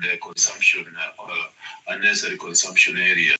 the consumption, unnecessary consumption area.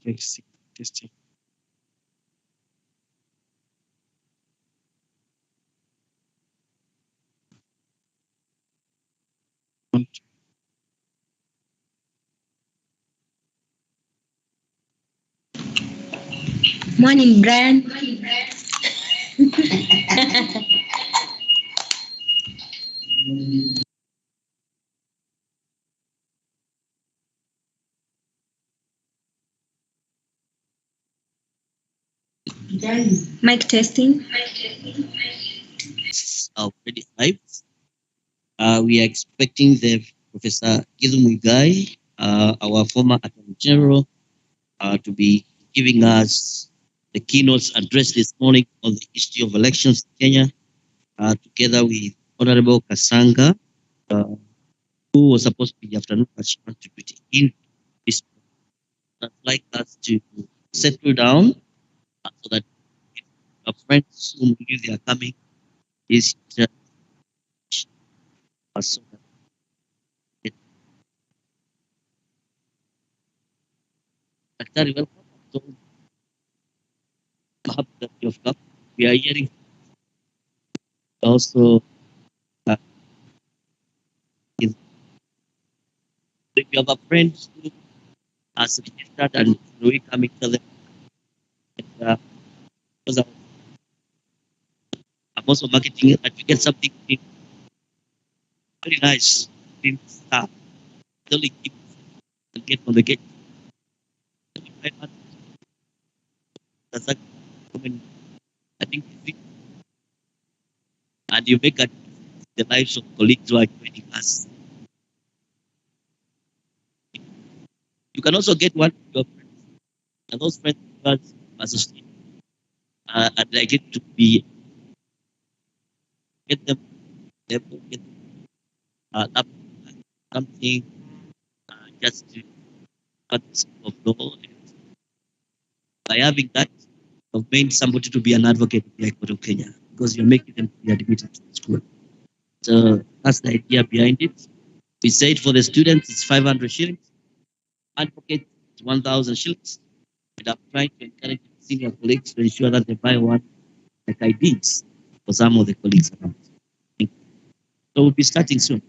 Testing, testing. One, two. Morning, Brian. Mic testing. Already arrived. We are expecting the Professor Gizumuigai, our former Attorney General, to be giving us the keynote address this morning on the history of elections in Kenya, together with Honorable Kasanga, who was supposed to be the afternoon contributing in this. I'd like us to settle down so that our friends whom believe they are coming is so that Daktari, welcome. So, happy that you've come. We are hearing also if you have a friend who has registered and we coming to them, and, because I'm also marketing it, and we get something very nice in staff. Only keep and get on the gate. That's a comment. I think and you make a the lives of colleagues who are joining us. You can also get one of your friends, and those friends are associated. I'd like it to be get them, get up something just to cut of law. By having that, you've made somebody to be an advocate in the High Court of Kenya because you're making them to be admitted to the school. So that's the idea behind it. We said for the students, it's 500 shillings. Advocate, 1,000 shillings. And I'm trying to encourage senior colleagues to ensure that they buy one, like I did for some of the colleagues around. So we'll be starting soon.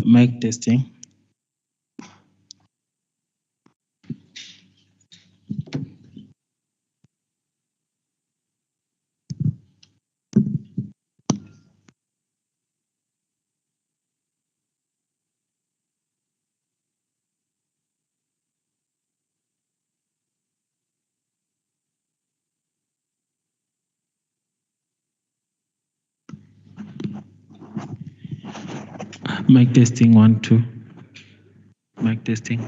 Mic testing. Mic testing 1 2. Mic testing.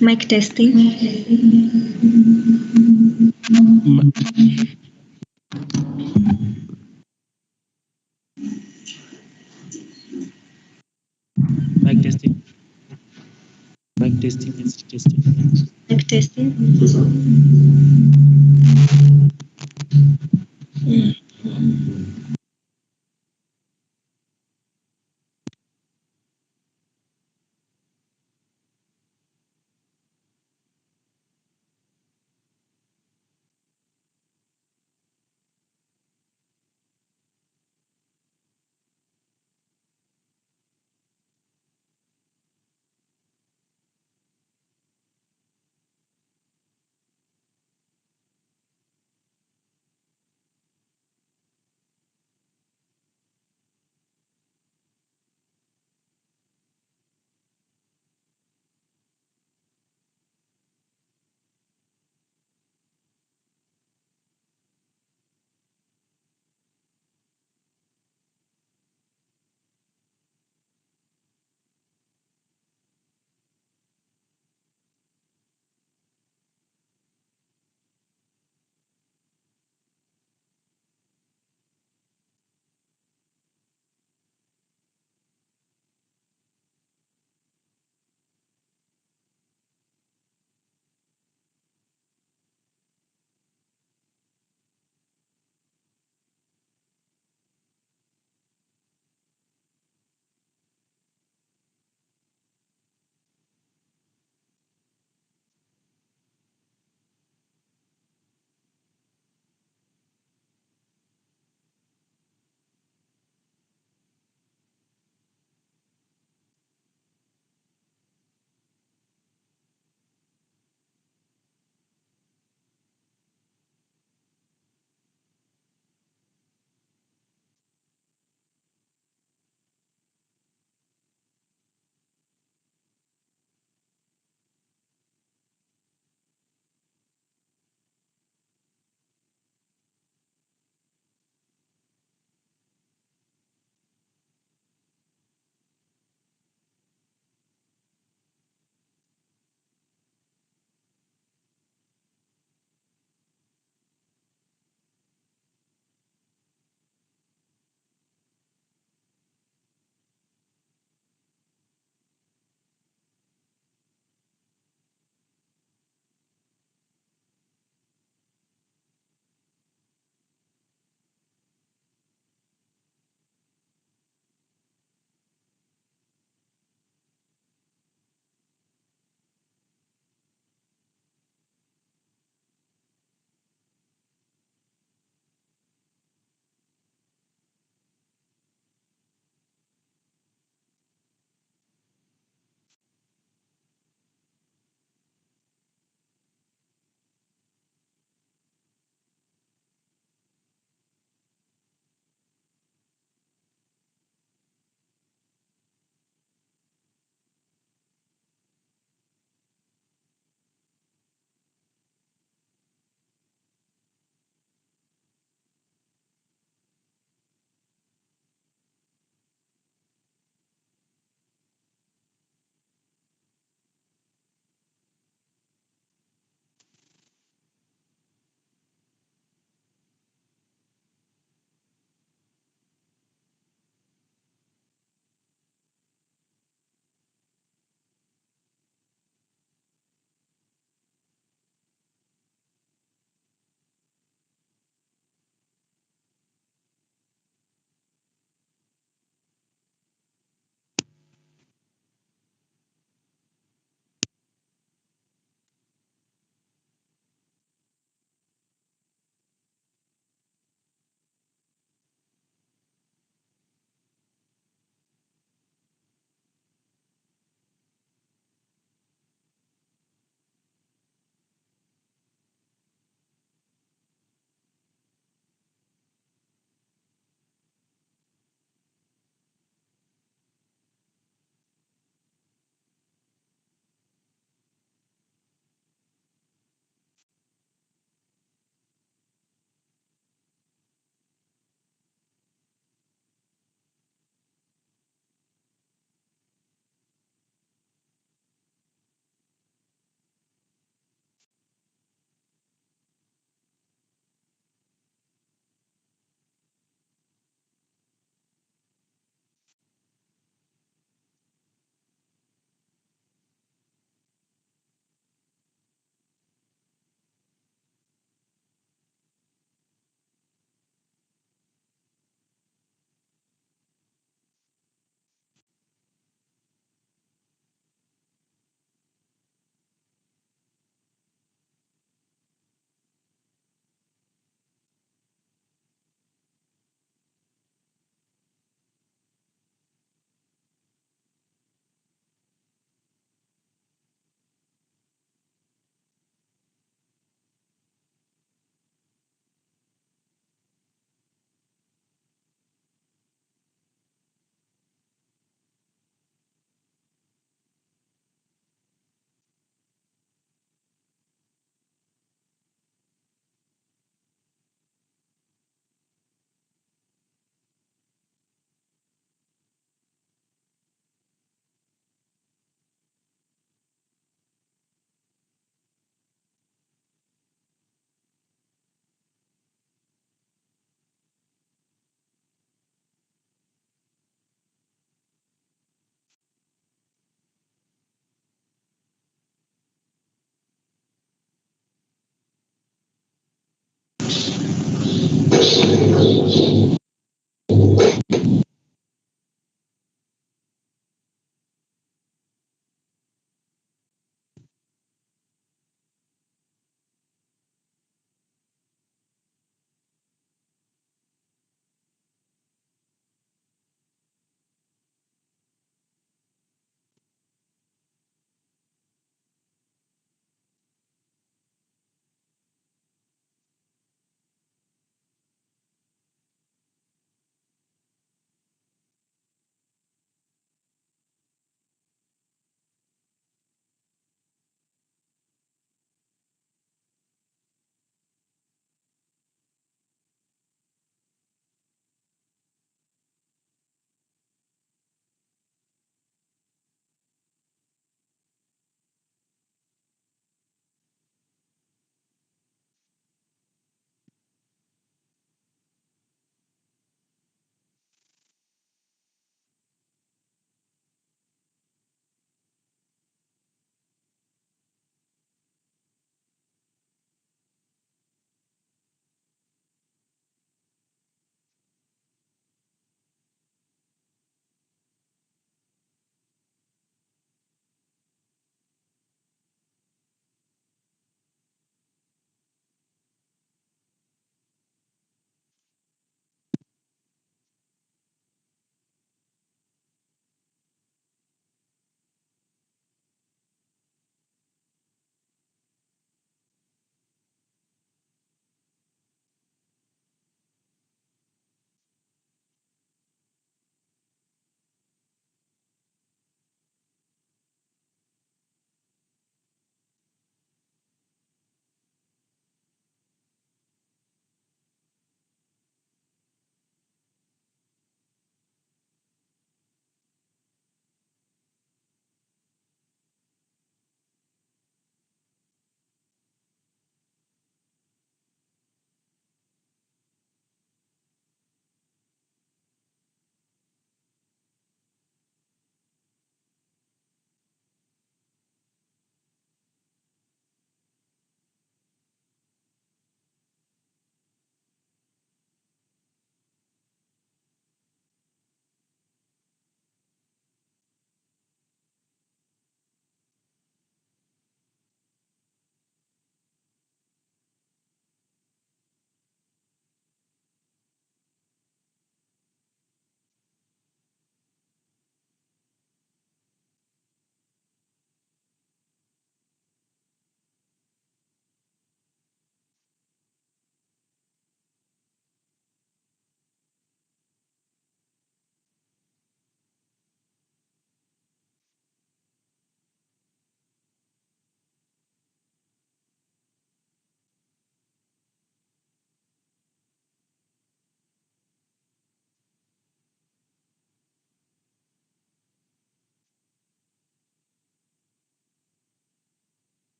Mic testing. Mic testing. Mic testing is testing. Mic testing.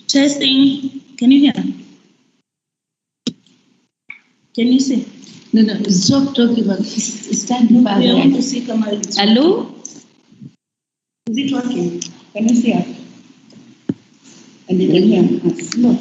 Testing. Can you hear? Can you see? No, no, stop talking about this. Stand back. We want to see Kamal. Hello? Is it working? Can you see us? And you can hear us. No.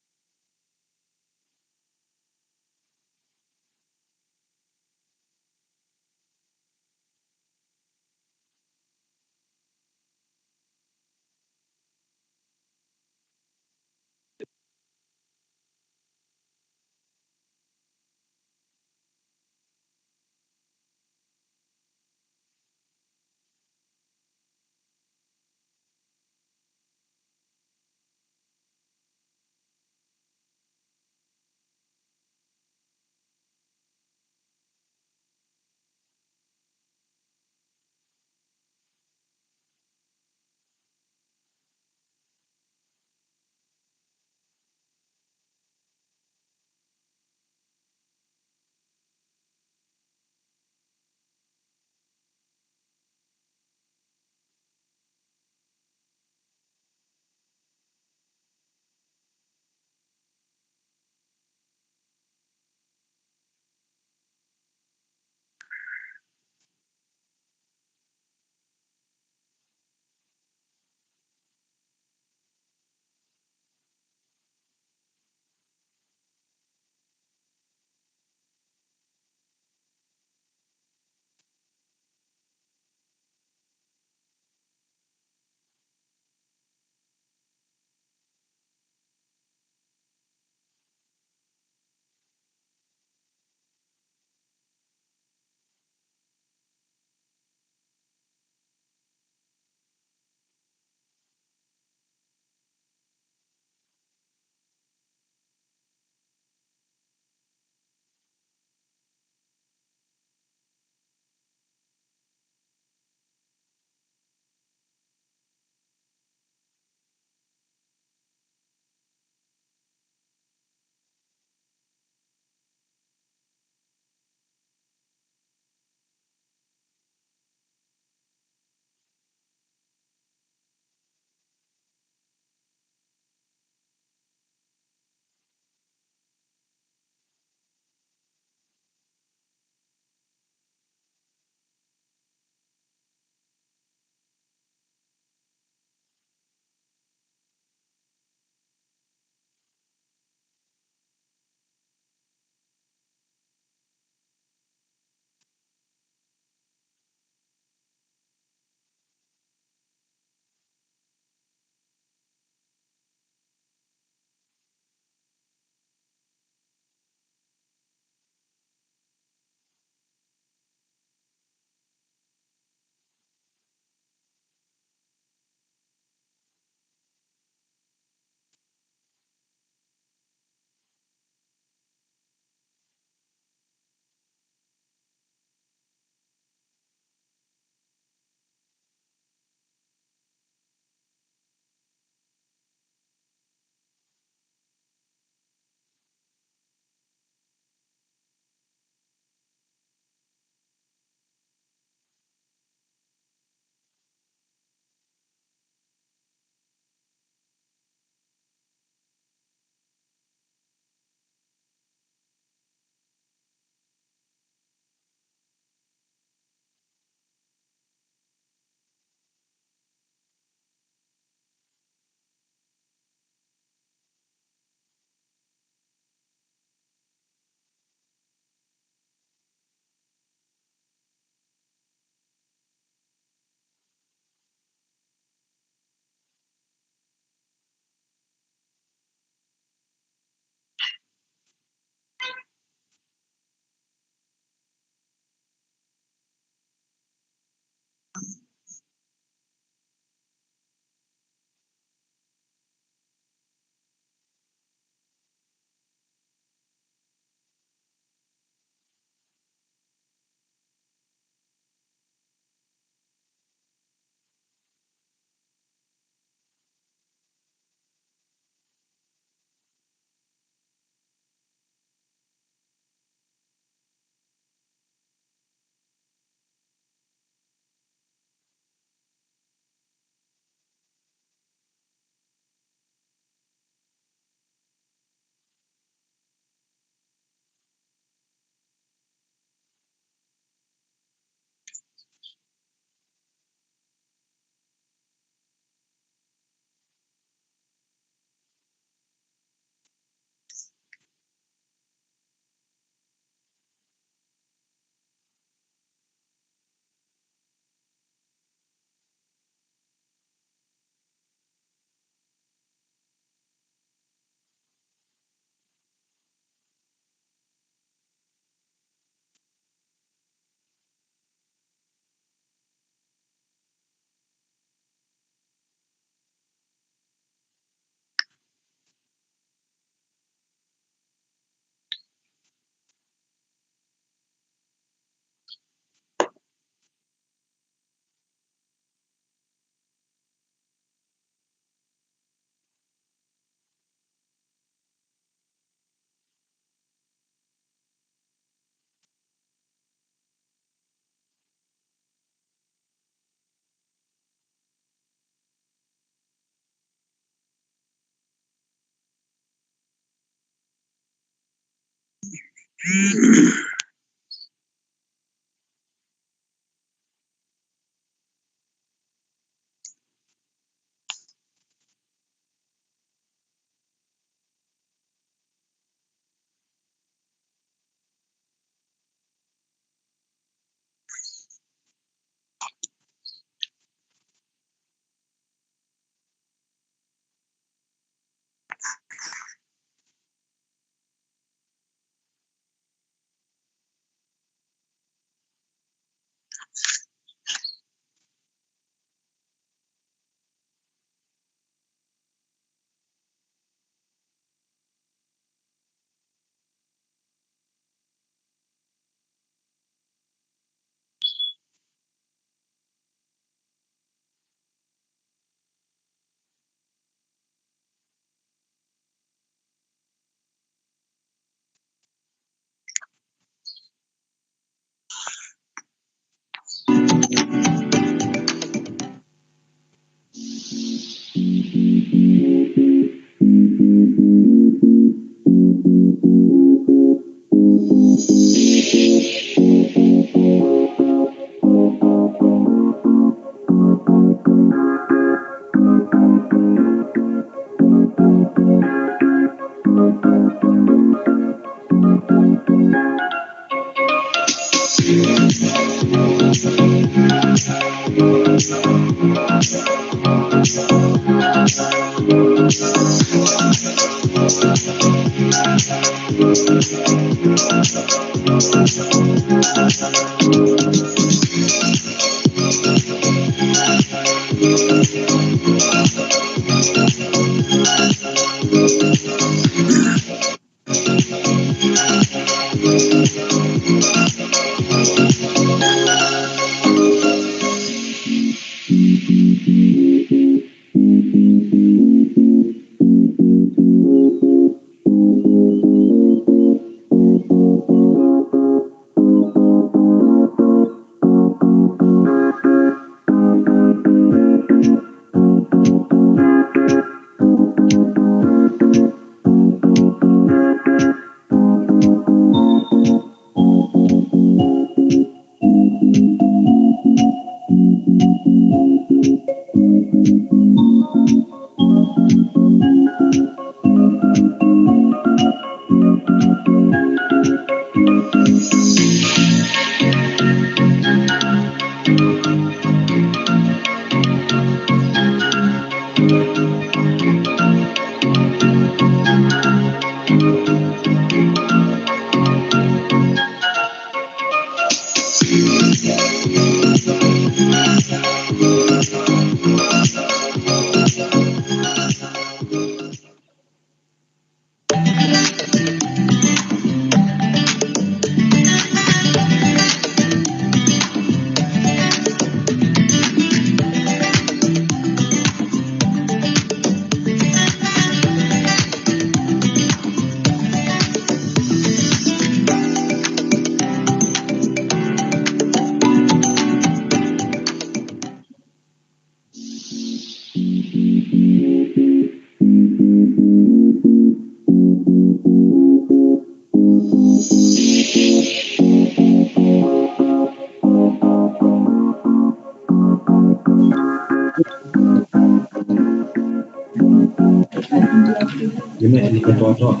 Nimetoa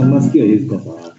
masikio hivi kwa sababu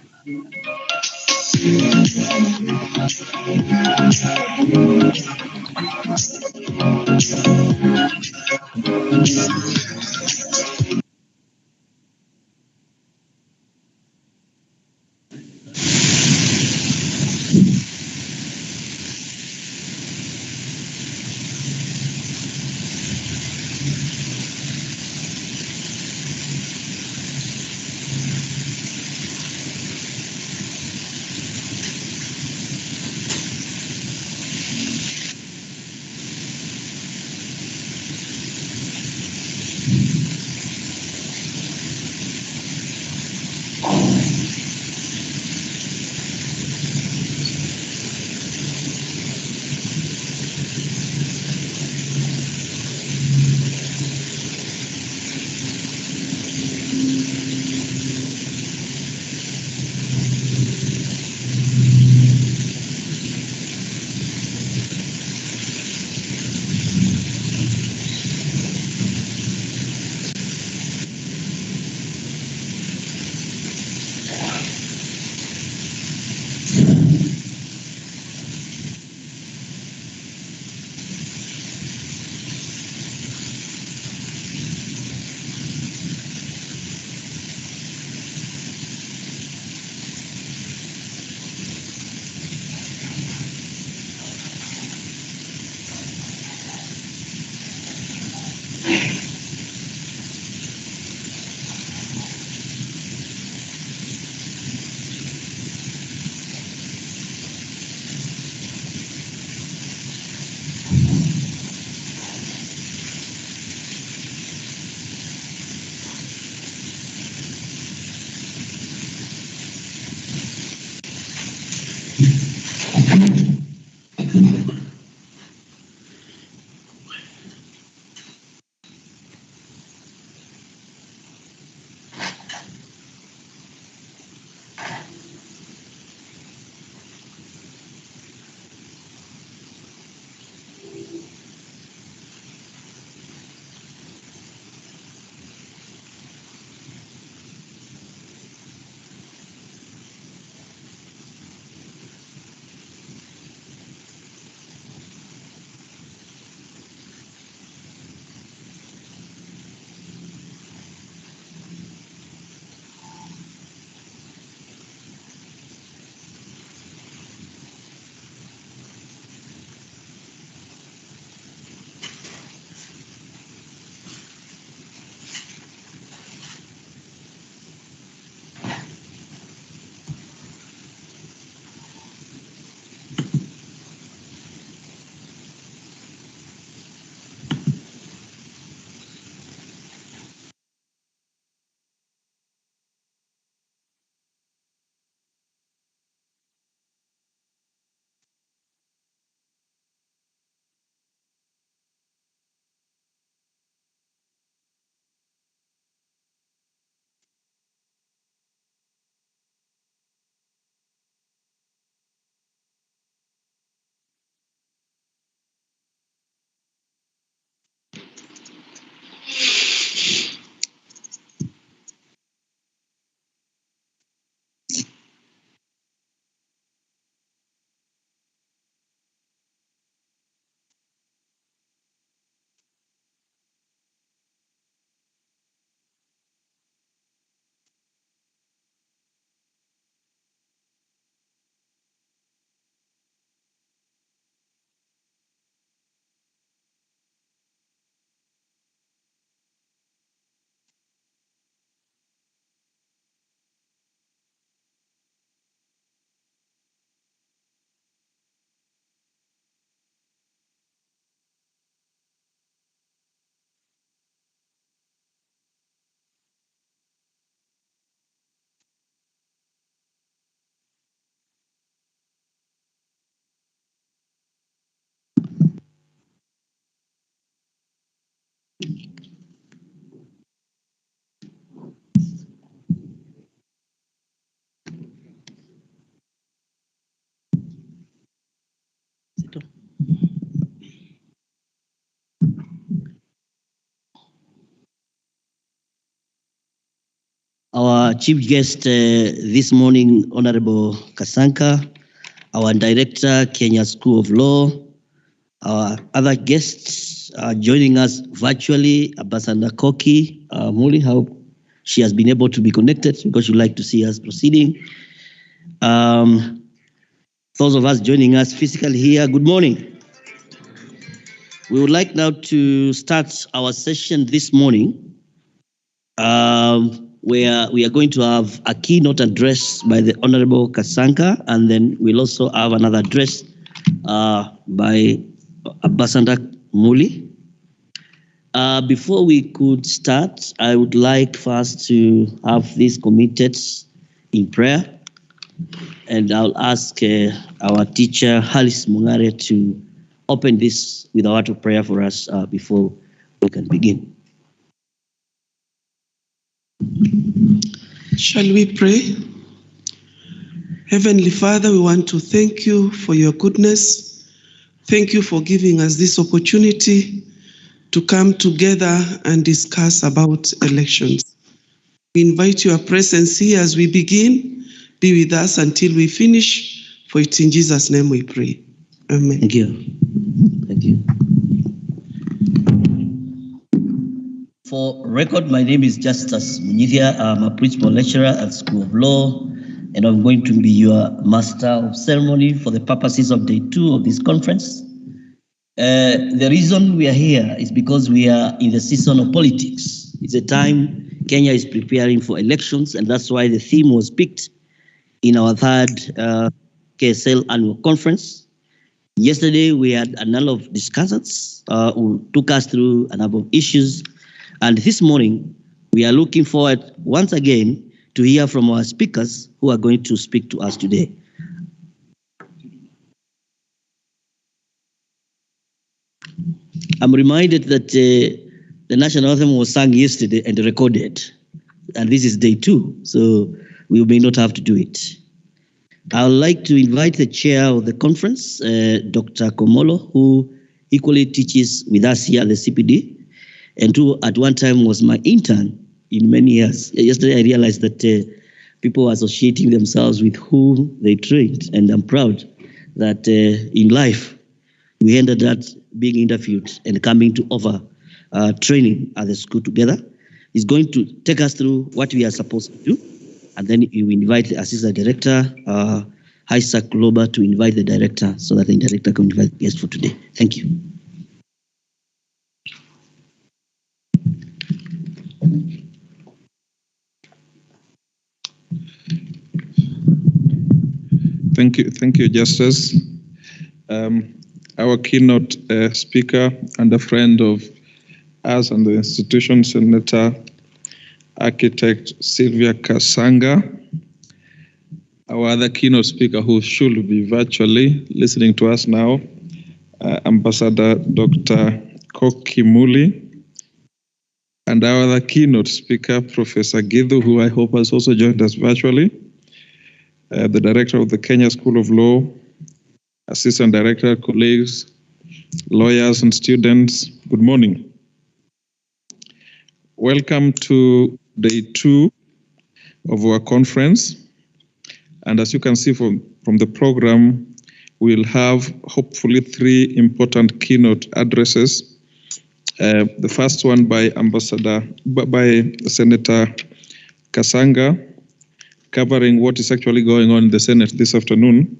Our chief guest this morning, Honorable Kasanka, our director, Kenya School of Law. Our other guests are joining us virtually, Ambassador Koki Muli, how she has been able to be connected because she'd like to see us proceeding. Those of us joining us physically here, good morning. We would like now to start our session this morning, where we are going to have a keynote address by the Honorable Kasanka, and then we'll also have another address by Ambassador Muli. Before we could start, I would like first to have this committed in prayer, and I'll ask our teacher, Halis Mungare, to open this with a word of prayer for us before we can begin. Shall we pray? Heavenly Father, we want to thank you for your goodness. Thank you for giving us this opportunity to come together and discuss about elections. We invite your presence here as we begin. Be with us until we finish. For it's in Jesus' name we pray. Amen. Thank you. Thank you. For record, my name is Justus Munyithia. I'm a principal lecturer at School of Law, and I'm going to be your master of ceremony for the purposes of day 2 of this conference. The reason we are here is because we are in the season of politics. It's a time Kenya is preparing for elections, and that's why the theme was picked in our third KSL Annual Conference. Yesterday, we had a number of discussants who took us through a number of issues. And this morning, we are looking forward once again to hear from our speakers who are going to speak to us today. I'm reminded that the national anthem was sung yesterday and recorded, and this is day 2, so we may not have to do it. I would like to invite the chair of the conference, Dr. Komolo, who equally teaches with us here at the CPD, and who at one time was my intern in many years. Yesterday I realized that people are associating themselves with whom they trained, and I'm proud that in life we ended up being interviewed and coming to offer training at the school together. He's going to take us through what we are supposed to do, and then you invite the assistant director, Isaac Loba, to invite the director so that the director can invite the guests for today. Thank you. Thank you, Justice. Our keynote speaker and a friend of us and the institution, Senator Architect Sylvia Kasanga. Our other keynote speaker, who should be virtually listening to us now, Ambassador Dr. Koki Muli. And our other keynote speaker, Professor Githu, who I hope has also joined us virtually, the director of the Kenya School of Law, assistant director, colleagues, lawyers, and students. Good morning. Welcome to day 2 of our conference. And as you can see from the program, we'll have hopefully 3 important keynote addresses. The first one by Senator Kasanga, covering what is actually going on in the Senate this afternoon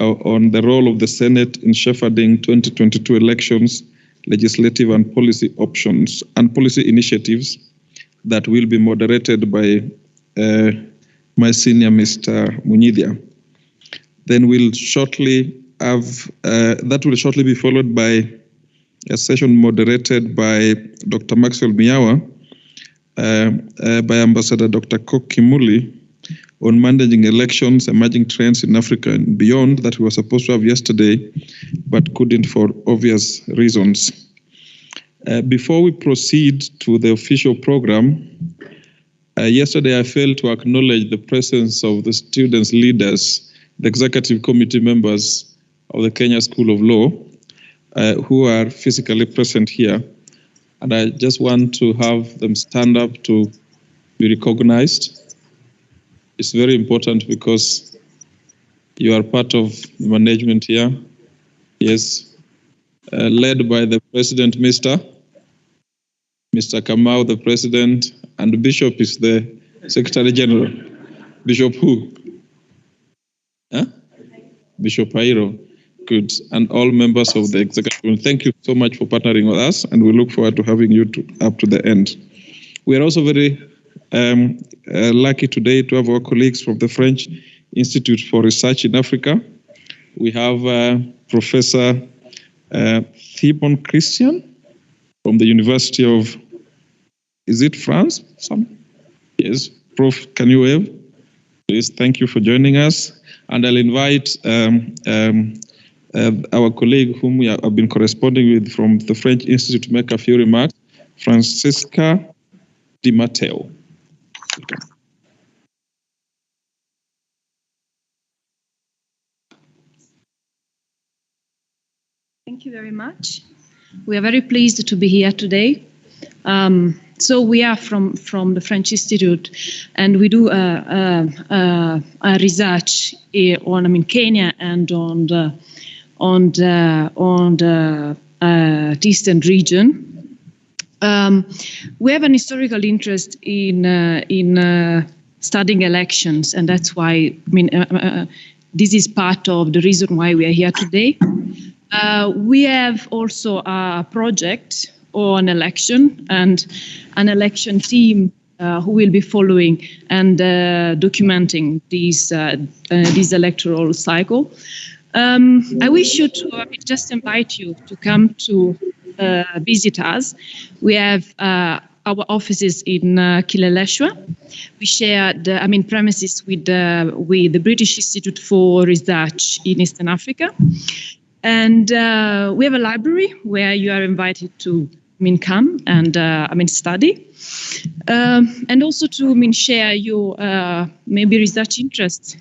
on the role of the Senate in shepherding 2022 elections, legislative and policy options and policy initiatives that will be moderated by my senior, Mr. Munyithia. Then we'll shortly have, that will shortly be followed by a session moderated by Dr. Maxwell Miawa, by Ambassador Dr. Koki Muli, on managing elections, emerging trends in Africa and beyond, that we were supposed to have yesterday, but couldn't for obvious reasons. Before we proceed to the official program, yesterday I failed to acknowledge the presence of the students' leaders, the executive committee members of the Kenya School of Law, who are physically present here. And I just want to have them stand up to be recognized. It's very important because you are part of the management here. Yes, led by the President, Mr. Kamau, the President, and Bishop is the Secretary General. Bishop who? Huh? Bishop Airo. Good. And all members of the executive. Thank you so much for partnering with us, and we look forward to having you up to the end. We are also very lucky today to have our colleagues from the French Institute for Research in Africa. We have Professor Thibon Christian from the University of, is it France? Yes, Prof, can you wave? Please, thank you for joining us. And I'll invite our colleague whom we have been corresponding with from the French Institute to make a few remarks, Francisca Di Matteo. Thank you very much. We are very pleased to be here today. So we are from the French Institute, and we do research on Kenya and on the eastern region. We have an historical interest in studying elections, and that's why this is part of the reason why we are here today. We have also a project on election and an election team who will be following and documenting this electoral cycle. I wish you to just invite you to come to visit us. We have our offices in Kileleshwa. We share the premises with the British Institute for Research in Eastern Africa. And we have a library where you are invited to come and study, and also to share your maybe research interests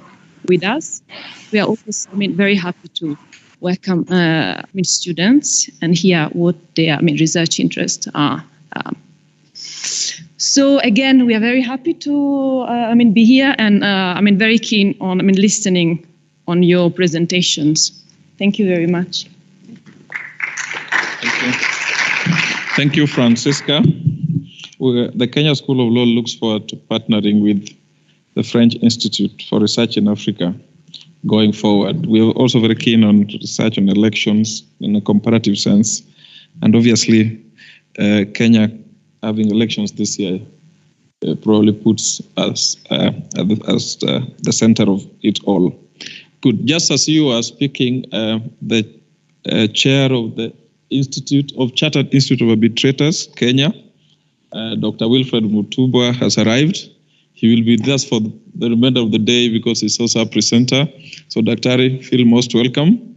with us. We are also very happy to welcome students and hear what their research interests are. So again, we are very happy to be here, and very keen on listening on your presentations. Thank you very much. Thank you. Thank you, Francisca. The Kenya School of Law looks forward to partnering with the French Institute for Research in Africa going forward. We are also very keen on research on elections in a comparative sense. And obviously, Kenya having elections this year probably puts us as the center of it all. Good. Just as you are speaking, the chair of the Chartered Institute of Arbitrators, Kenya, Dr. Wilfred Mutubwa, has arrived. He will be with us for the remainder of the day because he's also a presenter. So, Dr. feel most welcome.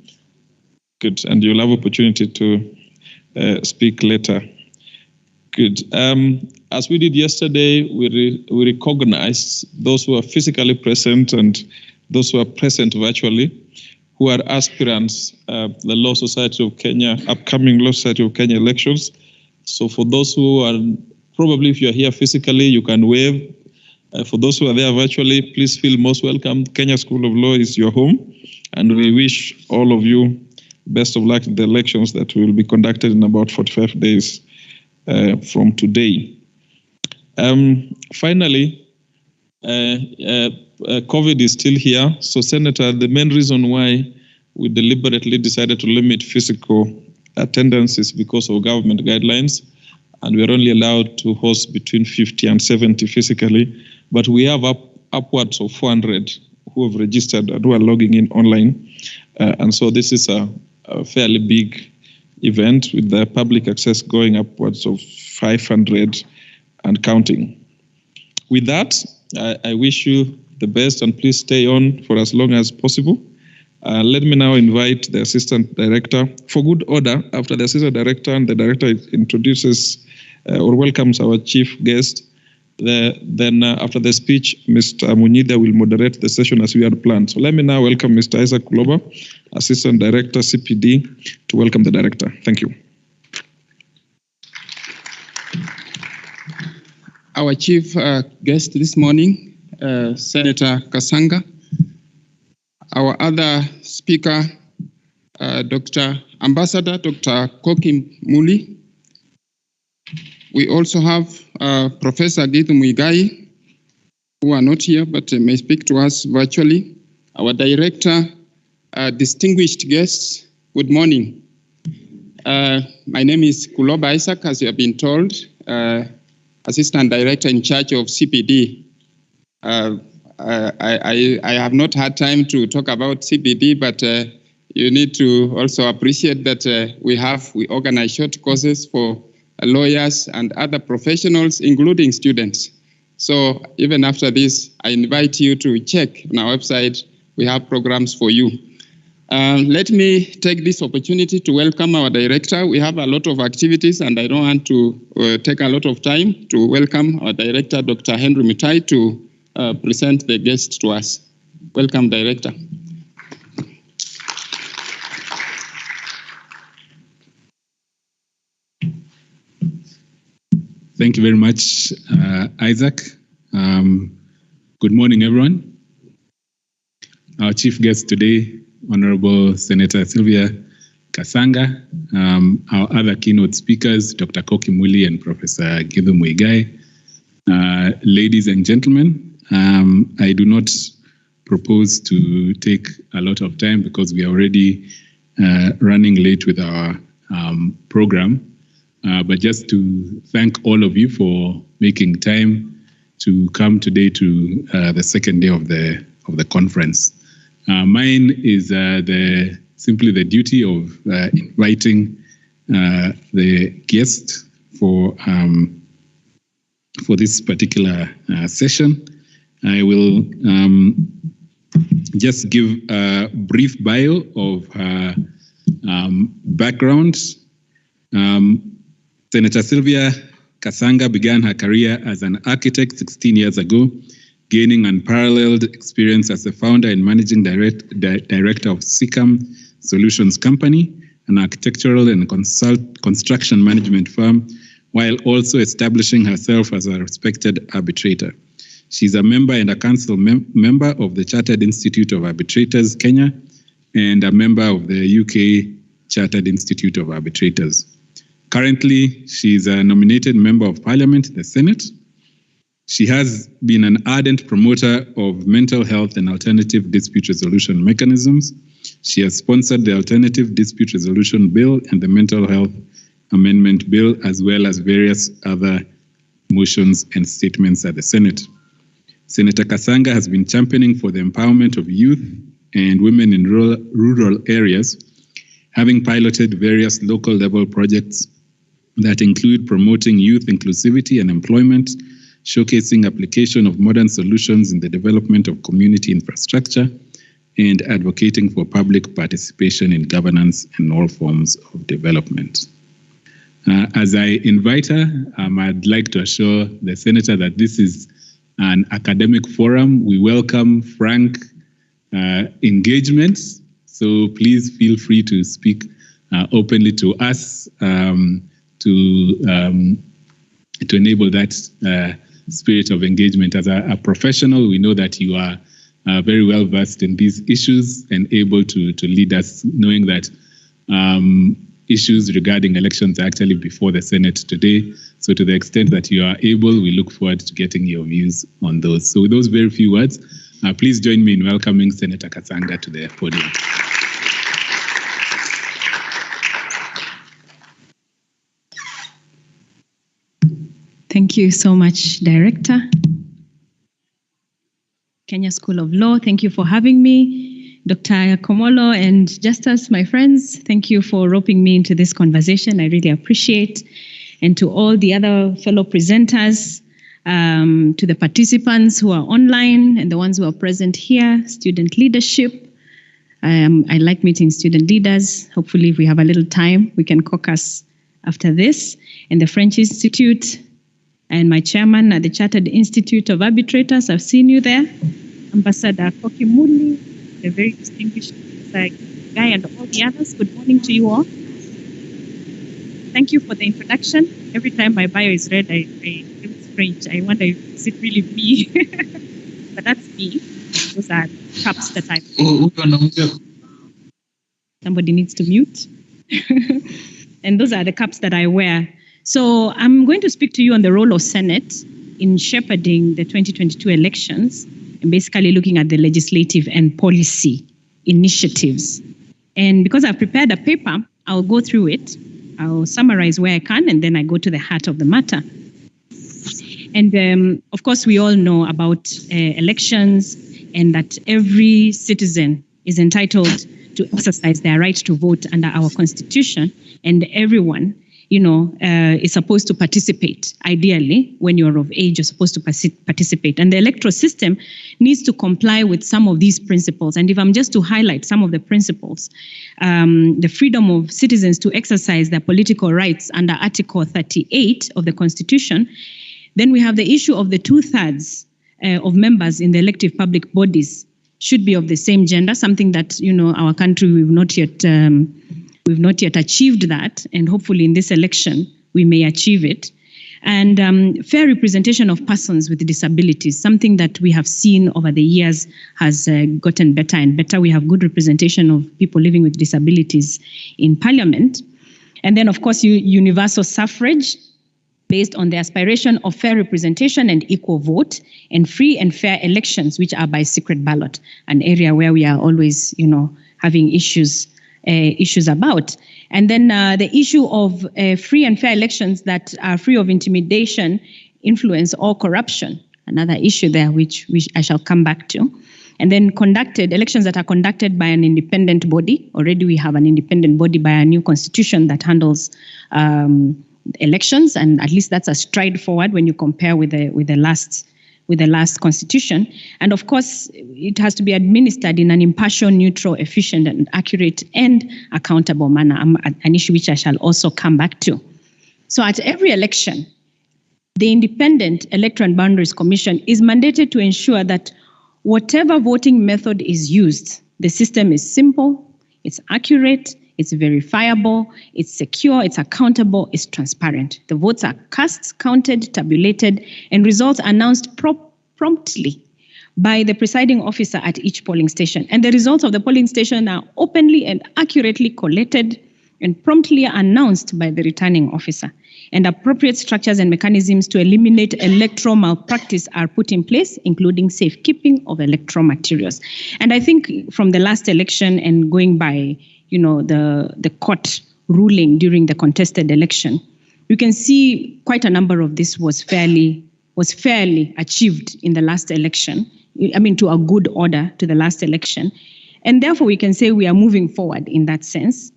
Good. And you'll have opportunity to speak later. Good. As we did yesterday, we recognized those who are physically present and those who are present virtually, who are aspirants, the Law Society of Kenya, upcoming Law Society of Kenya elections. So for those who are, probably if you're here physically, you can wave. For those who are there virtually, please feel most welcome. Kenya School of Law is your home, and we wish all of you best of luck in the elections that will be conducted in about 45 days from today. Finally, COVID is still here. So, Senator, the main reason why we deliberately decided to limit physical attendance is because of government guidelines, and we are only allowed to host between 50 and 70 physically. But we have upwards of 400 who have registered and who are logging in online. And so this is a fairly big event with the public access going upwards of 500 and counting. With that, I wish you the best, and please stay on for as long as possible. Let me now invite the Assistant Director. For good order, after the Assistant Director and the Director introduces or welcomes our chief guest, then after the speech, Mr. Munyida will moderate the session as we had planned. So let me now welcome Mr. Isaac Kuloba, Assistant Director, CPD, to welcome the Director. Thank you. Our chief guest this morning, Senator Kasanga. Our other speaker, Ambassador Dr. Koki Muli. We also have Professor Githu Muigai, who are not here but may speak to us virtually. Our director, distinguished guests, good morning. My name is Kuloba Isaac, as you have been told, Assistant Director in charge of CPD. I have not had time to talk about CPD, but you need to also appreciate that we organize short courses for lawyers and other professionals, including students. So even after this, I invite you to check on our website. We have programs for you. Let me take this opportunity to welcome our director. We have a lot of activities, and I don't want to take a lot of time to welcome our director, Dr. Henry Mutai, to present the guest to us. Welcome, Director. Thank you very much, Isaac. Good morning, everyone. Our chief guest today, Honorable Senator Sylvia Kasanga, our other keynote speakers, Dr. Koki Muli and Professor Githu Muigai. Ladies and gentlemen, I do not propose to take a lot of time because we are already running late with our program. But just to thank all of you for making time to come today to the second day of the conference. Mine is simply the duty of inviting the guest for this particular session. I will just give a brief bio of her background. Senator Sylvia Kasanga began her career as an architect 16 years ago, gaining unparalleled experience as the founder and managing director of SICAM Solutions Company, an architectural and construction management firm, while also establishing herself as a respected arbitrator. She's a member and a council member of the Chartered Institute of Arbitrators, Kenya, and a member of the UK Chartered Institute of Arbitrators. Currently, she's a nominated member of Parliament, the Senate. She has been an ardent promoter of mental health and alternative dispute resolution mechanisms. She has sponsored the Alternative Dispute Resolution Bill and the Mental Health Amendment Bill, as well as various other motions and statements at the Senate. Senator Kasanga has been championing for the empowerment of youth and women in rural areas, having piloted various local level projects that include promoting youth inclusivity and employment, showcasing application of modern solutions in the development of community infrastructure, and advocating for public participation in governance and all forms of development. As I invite her, I'd like to assure the Senator that this is an academic forum. We welcome frank engagement, so please feel free to speak openly to us to enable that spirit of engagement. As a professional, we know that you are very well versed in these issues and able to lead us, knowing that issues regarding elections are actually before the Senate today. So to the extent that you are able, we look forward to getting your views on those. So with those very few words, please join me in welcoming Senator Kasanga to the podium. Thank you so much, Director. Kenya School of Law, thank you for having me. Dr. Komolo and Justus, my friends, thank you for roping me into this conversation. I really appreciate. And to all the other fellow presenters, to the participants who are online and the ones who are present here, student leadership, I like meeting student leaders. Hopefully, if we have a little time, we can caucus after this. And the French Institute and my chairman at the Chartered Institute of Arbitrators, I've seen you there. Ambassador Kokimuli, a very distinguished guy, and all the others. Good morning to you all. Thank you for the introduction. Every time my bio is read, I feel strange. I wonder, is it really me? But that's me. Those are cups that I... Somebody needs to mute. And those are the caps that I wear. So I'm going to speak to you on the role of Senate in shepherding the 2022 elections and basically looking at the legislative and policy initiatives. And because I've prepared a paper, I'll go through it. I'll summarize where I can, and then I go to the heart of the matter. And of course, we all know about elections and that every citizen is entitled to exercise their right to vote under our constitution, and everyone, is supposed to participate. Ideally, when you're of age, you're supposed to participate. And the electoral system needs to comply with some of these principles. And if I'm just to highlight some of the principles, the freedom of citizens to exercise their political rights under Article 38 of the Constitution, then we have the issue of the 2/3 of members in the elective public bodies should be of the same gender, something that, our country, we've not yet achieved that, and hopefully in this election we may achieve it. And fair representation of persons with disabilities, something that we have seen over the years has gotten better and better. We have good representation of people living with disabilities in Parliament. And then, of course, universal suffrage, based on the aspiration of fair representation and equal vote, and free and fair elections, which are by secret ballot, an area where we are always, having issues about. And then the issue of free and fair elections that are free of intimidation, influence, or corruption, another issue there, which I shall come back to. And then elections that are conducted by an independent body. Already we have an independent body by our new constitution that handles elections, and at least that's a stride forward when you compare with the last constitution. And of course, it has to be administered in an impartial, neutral, efficient, and accurate and accountable manner, an issue which I shall also come back to. So at every election, the Independent Electoral and Boundaries Commission is mandated to ensure that whatever voting method is used, the system is simple, it's accurate, it's verifiable, it's secure, it's accountable, it's transparent. The votes are cast, counted, tabulated, and results announced promptly by the presiding officer at each polling station. And the results of the polling station are openly and accurately collated and promptly announced by the returning officer. And appropriate structures and mechanisms to eliminate electoral malpractice are put in place, including safekeeping of electoral materials. And I think from the last election and going by the court ruling during the contested election, you can see quite a number of this was fairly achieved in the last election. I mean, to a good order to the last election. And therefore, we can say we are moving forward in that sense.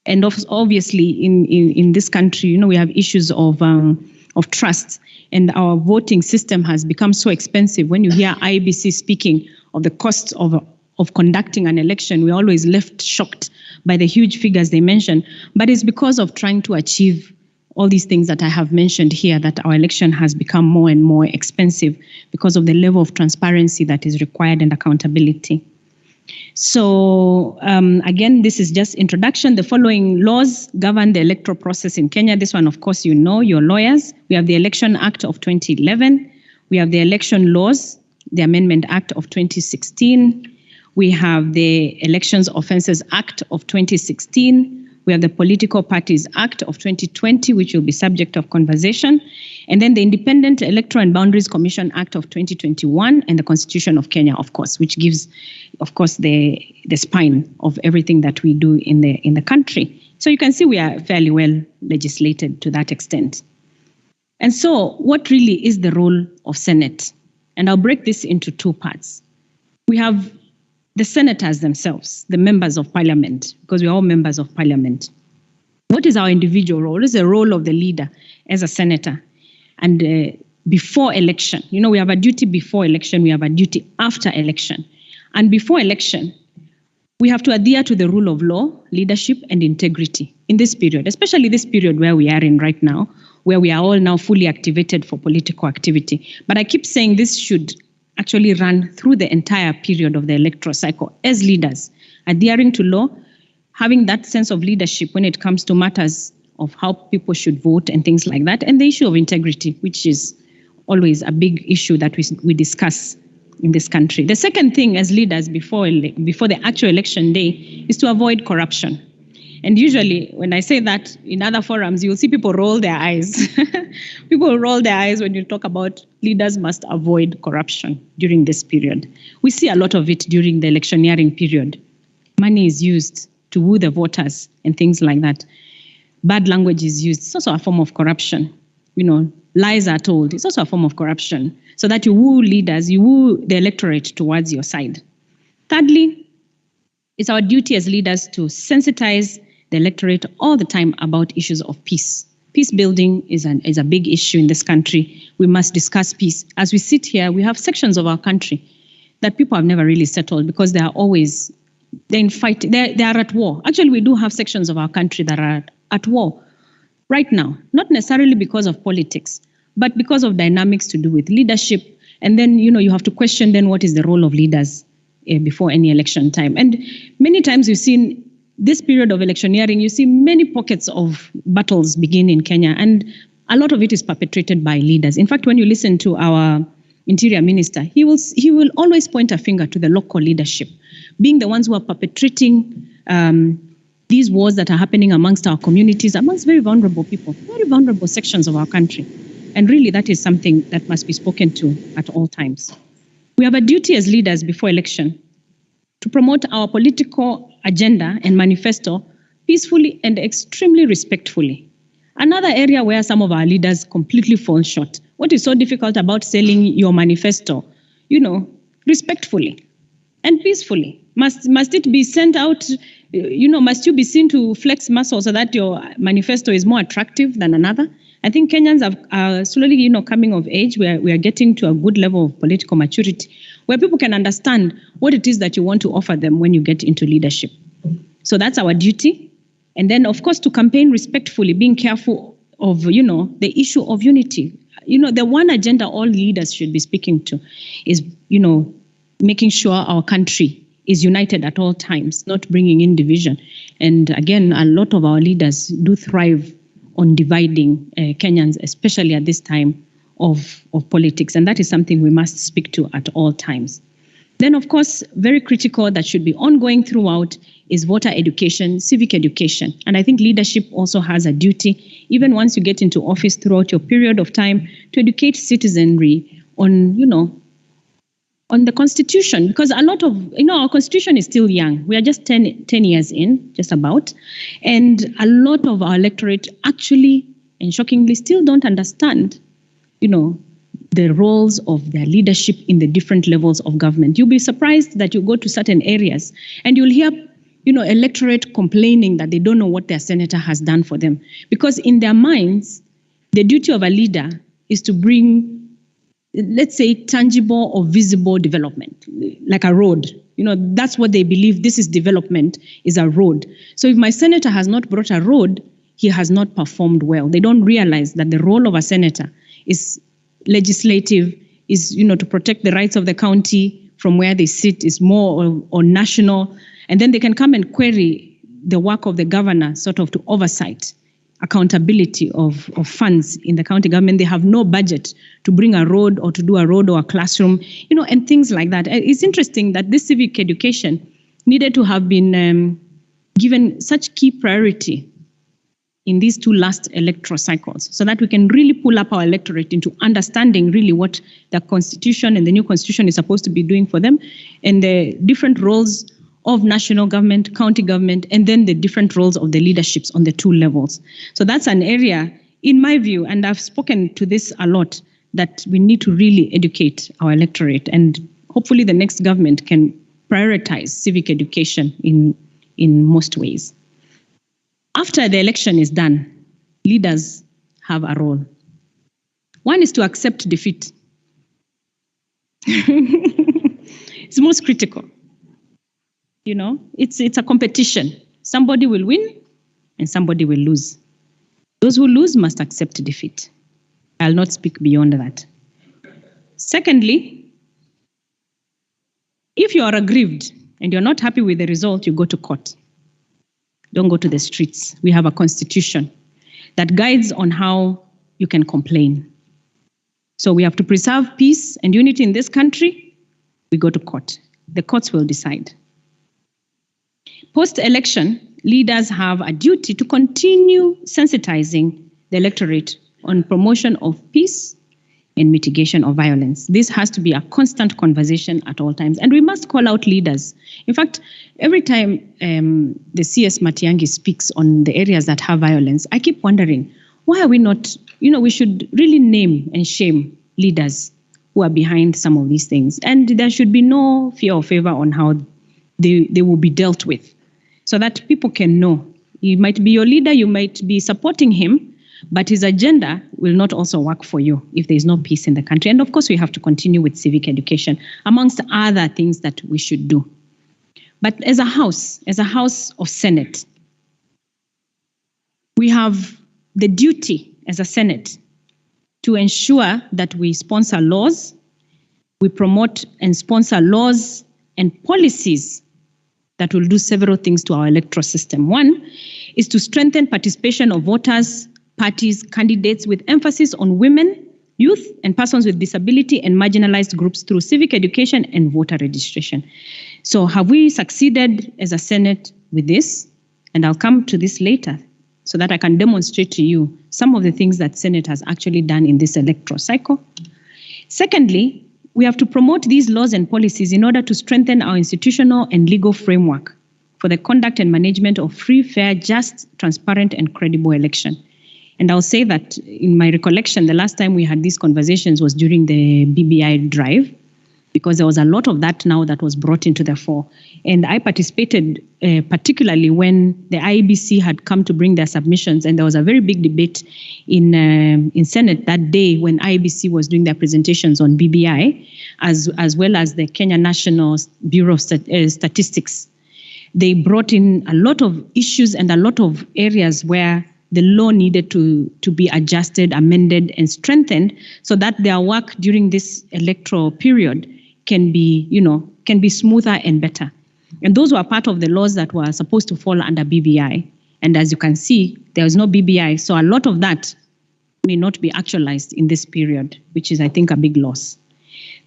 And obviously, in this country, we have issues of trust, and our voting system has become so expensive. When you hear IEBC speaking of the costs of conducting an election, we're always left shocked by the huge figures they mention. But it's because of trying to achieve all these things that I have mentioned here that our election has become more and more expensive because of the level of transparency that is required and accountability. So again, this is just introduction. The following laws govern the electoral process in Kenya. This one, of course, you're lawyers. We have the Election Act of 2011. We have the Election Laws, the Amendment Act of 2016. We have the Elections Offences Act of 2016. We have the Political Parties Act of 2020, which will be subject of conversation. And then the Independent Electoral and Boundaries Commission Act of 2021 and the Constitution of Kenya, of course, which gives, of course, the spine of everything that we do in the country. So you can see we are fairly well legislated to that extent. And so what really is the role of Senate? And I'll break this into two parts. We have the senators themselves, the members of parliament, because we're all members of parliament. What is our individual role? What is the role of the leader as a senator? And before election, we have a duty before election, we have a duty after election. And before election, We have to adhere to the rule of law, leadership, and integrity in this period, especially this period where we are in right now, where we are all now fully activated for political activity. But I keep saying this should actually run through the entire period of the electoral cycle as leaders, adhering to law, having that sense of leadership when it comes to matters of how people should vote and things like that, and the issue of integrity, which is always a big issue that we discuss in this country. The second thing as leaders before the actual election day is to avoid corruption. And usually when I say that in other forums, you'll see people roll their eyes. People roll their eyes when you talk about leaders must avoid corruption during this period. We see a lot of it during the electioneering period. Money is used to woo the voters and things like that. Bad language is used. It's also a form of corruption. Lies are told. It's also a form of corruption. So that you woo leaders, you woo the electorate towards your side. Thirdly, it's our duty as leaders to sensitize the electorate all the time about issues of peace. Peace building is a big issue in this country. We must discuss peace. As we sit here, we have sections of our country that people have never really settled because they're in fight. They are at war. Actually, we do have sections of our country that are at war right now, not necessarily because of politics, but because of dynamics to do with leadership. And then, you have to question then what is the role of leaders before any election time. And many times you've seen this period of electioneering, you see many pockets of battles begin in Kenya, and a lot of it is perpetrated by leaders. In fact, when you listen to our Interior Minister, he will always point a finger to the local leadership, being the ones who are perpetrating these wars that are happening amongst our communities, amongst very vulnerable people, very vulnerable sections of our country. And really, that is something that must be spoken to at all times. We have a duty as leaders before election to promote our political agenda and manifesto peacefully and extremely respectfully. Another area where some of our leaders completely fall short. What is so difficult about selling your manifesto? Respectfully and peacefully. Must it be sent out? Must you be seen to flex muscle so that your manifesto is more attractive than another? I think Kenyans are slowly, coming of age. We are getting to a good level of political maturity where people can understand what it is that you want to offer them when you get into leadership. So that's our duty. And then, of course, to campaign respectfully, being careful of, the issue of unity. The one agenda all leaders should be speaking to is, making sure our country is united at all times, not bringing in division. And again, a lot of our leaders do thrive on dividing Kenyans, especially at this time of politics. And that is something we must speak to at all times. Then, of course, very critical that should be ongoing throughout is voter education, civic education. And I think leadership also has a duty, even once you get into office throughout your period of time, to educate citizenry on, on the Constitution, because a lot of, our Constitution is still young. We are just 10 years in, just about. And a lot of our electorate actually, and shockingly, still don't understand, the roles of their leadership in the different levels of government. You'll be surprised that you go to certain areas and you'll hear, electorate complaining that they don't know what their senator has done for them. Because in their minds, the duty of a leader is to bring, let's say, tangible or visible development, like a road. That's what they believe. This is development, is a road. So if my senator has not brought a road, he has not performed well. They don't realize that the role of a senator is legislative, is, to protect the rights of the county from where they sit, is more or national. And then they can come and query the work of the governor, sort of to oversight, accountability of funds in the county government. They have no budget to bring a road or to do a road or a classroom, and things like that. It's interesting that this civic education needed to have been given such key priority in these two last electoral cycles, so that we can really pull up our electorate into understanding really what the Constitution and the new Constitution is supposed to be doing for them, and the different roles of national government, county government, and then the different roles of the leaderships on the two levels. So that's an area, in my view, and I've spoken to this a lot, that we need to really educate our electorate, and hopefully the next government can prioritize civic education in most ways. After the election is done, leaders have a role. One is to accept defeat. It's most critical. it's a competition. Somebody will win and somebody will lose. Those who lose must accept defeat. I'll not speak beyond that. Secondly, if you are aggrieved and you're not happy with the result, you go to court. Don't go to the streets. We have a constitution that guides on how you can complain. So we have to preserve peace and unity in this country. We go to court. The courts will decide. Post-election, leaders have a duty to continue sensitizing the electorate on promotion of peace and mitigation of violence. This has to be a constant conversation at all times. And we must call out leaders. In fact, every time the CS Matiang'i speaks on the areas that have violence, I keep wondering, why are we not, we should really name and shame leaders who are behind some of these things. And there should be no fear or favor on how they will be dealt with, so that people can know. He might be your leader, you might be supporting him, but his agenda will not also work for you if there is no peace in the country. And of course, we have to continue with civic education, amongst other things that we should do. But as a House of Senate, we have the duty as a Senate to ensure that we sponsor laws, we promote and sponsor laws and policies that will do several things to our electoral system. One is to strengthen participation of voters, parties, candidates with emphasis on women, youth, and persons with disability and marginalized groups through civic education and voter registration. So have we succeeded as a Senate with this? And I'll come to this later so that I can demonstrate to you some of the things that Senate has actually done in this electoral cycle. Secondly, we have to promote these laws and policies in order to strengthen our institutional and legal framework for the conduct and management of free, fair, just, transparent, and credible election. And I'll say that in my recollection, the last time we had these conversations was during the BBI drive, because there was a lot of that now that was brought into the fore. And I participated particularly when the IEBC had come to bring their submissions, and there was a very big debate in Senate that day when IEBC was doing their presentations on BBI, as well as the Kenya National Bureau of Statistics. They brought in a lot of issues and a lot of areas where the law needed to be adjusted, amended, and strengthened so that their work during this electoral period can be smoother and better. And those were part of the laws that were supposed to fall under BBI. And as you can see, there is no BBI. So a lot of that may not be actualized in this period, which is, I think, a big loss.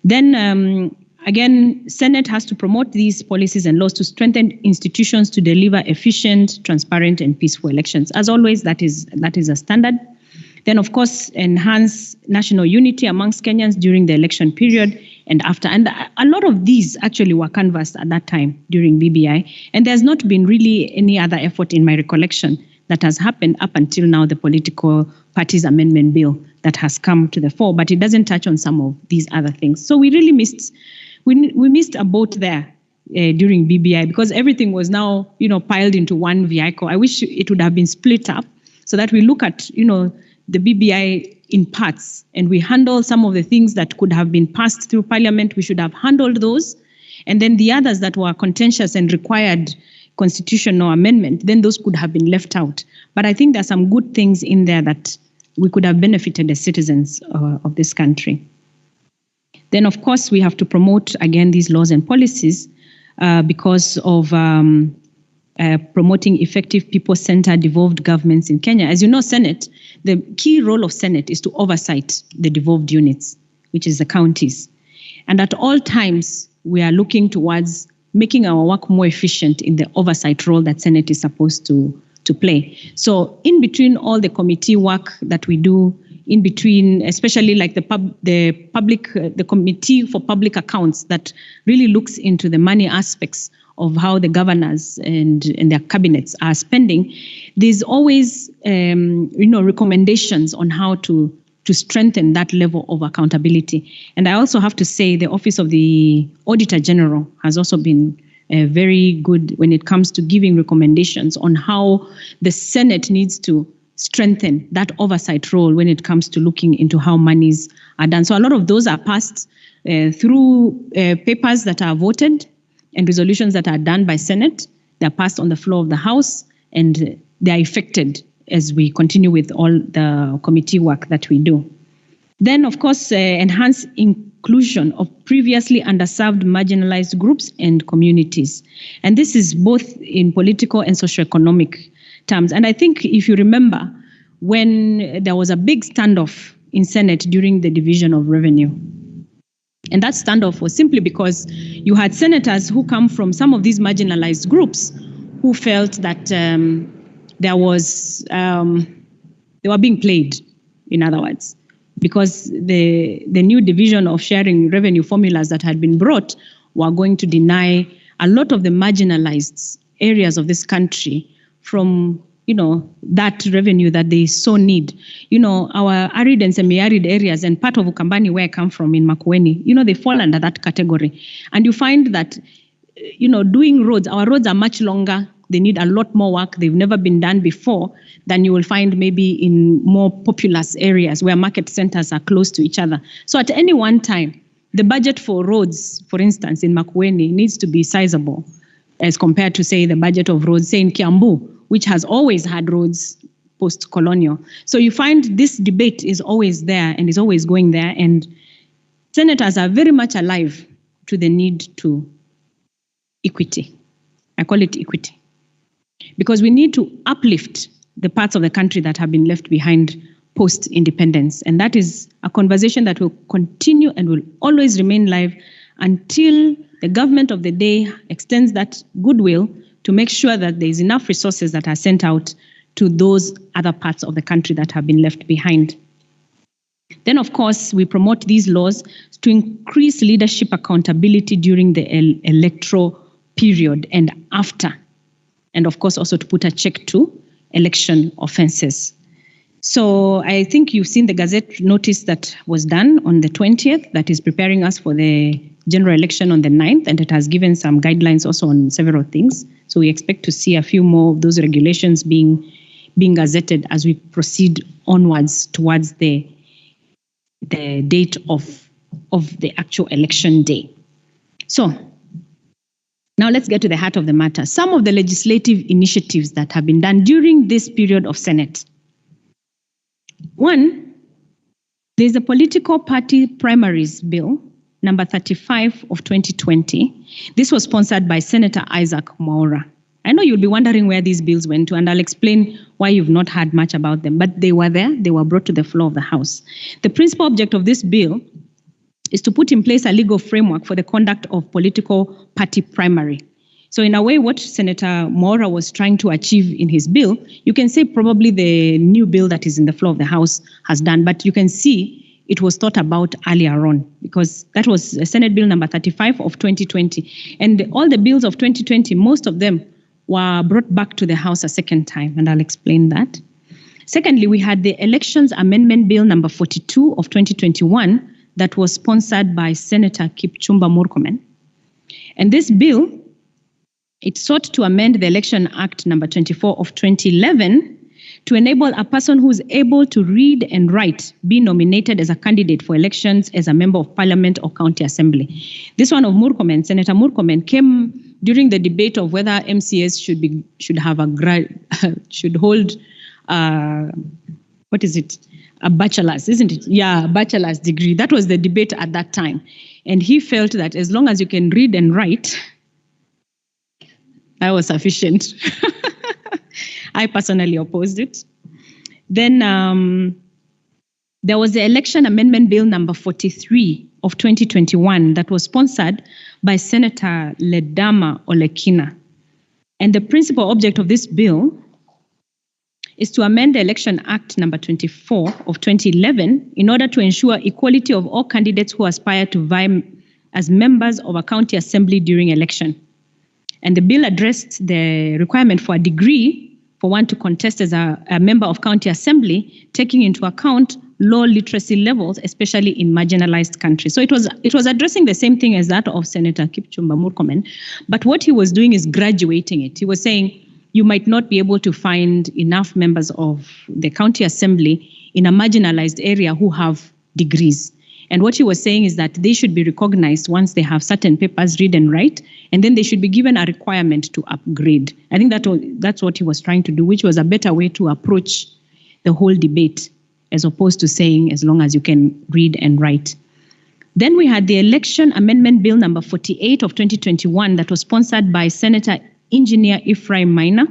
Then, again, Senate has to promote these policies and laws to strengthen institutions to deliver efficient, transparent, and peaceful elections. As always, that is a standard. Then, of course, enhance national unity amongst Kenyans during the election period and after. And a lot of these actually were canvassed at that time during BBI. And there's not been really any other effort in my recollection that has happened up until now, the political parties amendment bill that has come to the fore, but it doesn't touch on some of these other things. So we really missed a boat there during BBI, because everything was now, piled into one vehicle. I wish it would have been split up so that we look at, the BBI in parts, and we handle some of the things that could have been passed through Parliament. We should have handled those. And then the others that were contentious and required constitutional amendment, then those could have been left out. But I think there's some good things in there that we could have benefited as citizens of this country. Then, of course, we have to promote, again, these laws and policies because of promoting effective people-centered devolved governments in Kenya. As you know, Senate, the key role of Senate is to oversight the devolved units, which is the counties. And at all times, we are looking towards making our work more efficient in the oversight role that Senate is supposed to play. So in between all the committee work that we do, in between, especially like the Committee for Public Accounts that really looks into the money aspects of how the governors and their cabinets are spending, there's always recommendations on how to strengthen that level of accountability. And I also have to say the Office of the Auditor General has also been very good when it comes to giving recommendations on how the Senate needs to strengthen that oversight role when it comes to looking into how monies are done. So a lot of those are passed through papers that are voted, and resolutions that are done by Senate, they're passed on the floor of the House, and they are effected as we continue with all the committee work that we do. Then, of course, enhance inclusion of previously underserved, marginalized groups and communities. And this is both in political and socioeconomic terms. And I think if you remember, when there was a big standoff in Senate during the division of revenue, and that standoff was simply because you had senators who come from some of these marginalized groups who felt that they were being played, in other words, because the new division of sharing revenue formulas that had been brought were going to deny a lot of the marginalized areas of this country from, that revenue that they so need. Our arid and semi-arid areas and part of Ukambani, where I come from in Makueni, they fall under that category. And you find that, doing roads, our roads are much longer. They need a lot more work. They've never been done before than you will find maybe in more populous areas where market centers are close to each other. So at any one time, the budget for roads, for instance, in Makueni needs to be sizable as compared to, say, the budget of roads, say, in Kiambu, which has always had roads post-colonial. So you find this debate is always there and is always going there. And senators are very much alive to the need to equity. I call it equity. Because we need to uplift the parts of the country that have been left behind post-independence. And that is a conversation that will continue and will always remain live until the government of the day extends that goodwill to make sure that there is enough resources that are sent out to those other parts of the country that have been left behind. Then, of course, we promote these laws to increase leadership accountability during the electoral period and after. And, of course, also to put a check to election offenses. So I think you've seen the Gazette notice that was done on the 20th that is preparing us for the general election on the 9th, and it has given some guidelines also on several things. So we expect to see a few more of those regulations being gazetted as we proceed onwards towards the date of the actual election day. So now let's get to the heart of the matter. Some of the legislative initiatives that have been done during this period of Senate. One, there's a political party primaries bill, number 35 of 2020. This was sponsored by Senator Isaac Mwaura. I know you'll be wondering where these bills went to, and I'll explain why you've not heard much about them, but they were there. They were brought to the floor of the House. The principal object of this bill is to put in place a legal framework for the conduct of political party primary. So in a way, what Senator Mwaura was trying to achieve in his bill, you can say probably the new bill that is in the floor of the House has done, but you can see it was thought about earlier on because that was Senate Bill number 35 of 2020. And all the bills of 2020, most of them were brought back to the House a second time, and I'll explain that. Secondly, we had the Elections Amendment Bill number 42 of 2021 that was sponsored by Senator Kipchumba Murkomen. And this bill, it sought to amend the Election Act number 24 of 2011 to enable a person who is able to read and write be nominated as a candidate for elections as a member of parliament or county assembly. This one of Murkomen, Senator Murkomen, came during the debate of whether MCAs should hold a bachelor's, isn't it? Yeah, bachelor's degree. That was the debate at that time. And he felt that as long as you can read and write, that was sufficient. I personally opposed it. Then there was the Election Amendment Bill number 43 of 2021 that was sponsored by Senator Ledama Olekina. And the principal object of this bill is to amend the Election Act number 24 of 2011 in order to ensure equality of all candidates who aspire to vie as members of a county assembly during election. And the bill addressed the requirement for a degree for one to contest as a member of county assembly, taking into account low literacy levels, especially in marginalized countries. So it was addressing the same thing as that of Senator Kipchumba Murkomen, but what he was doing is graduating it. He was saying you might not be able to find enough members of the county assembly in a marginalized area who have degrees. And what he was saying is that they should be recognized once they have certain papers, read and write, and then they should be given a requirement to upgrade. I think that's what he was trying to do, which was a better way to approach the whole debate, as opposed to saying as long as you can read and write. Then we had the Election Amendment Bill number 48 of 2021 that was sponsored by Senator Engineer Ephraim Minor.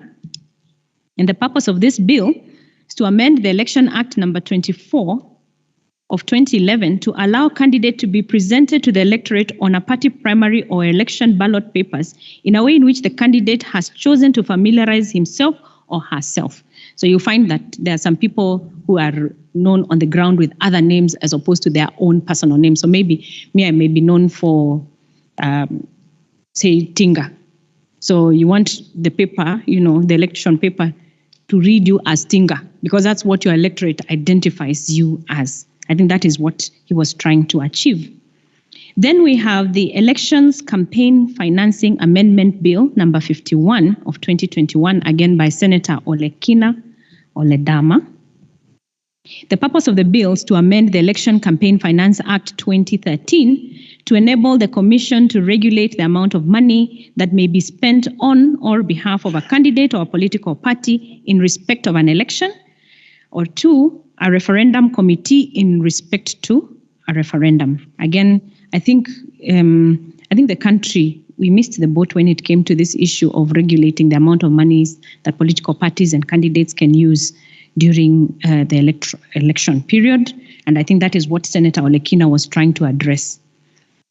And the purpose of this bill is to amend the Election Act number 24 of 2011 to allow candidates to be presented to the electorate on a party primary or election ballot papers in a way in which the candidate has chosen to familiarize himself or herself. So you find that there are some people who are known on the ground with other names as opposed to their own personal name. So maybe me, I may be known for, say, Tinga. So you want the paper, the election paper, to read you as Tinga, because that's what your electorate identifies you as. I think that is what he was trying to achieve. Then we have the Elections Campaign Financing Amendment Bill number 51 of 2021, again by Senator Olekina Oledama. The purpose of the bill is to amend the Election Campaign Finance Act 2013 to enable the Commission to regulate the amount of money that may be spent on or behalf of a candidate or a political party in respect of an election, or two, a referendum committee in respect to a referendum. Again, I think the country, we missed the boat when it came to this issue of regulating the amount of monies that political parties and candidates can use during the election period. And I think that is what Senator Olekina was trying to address.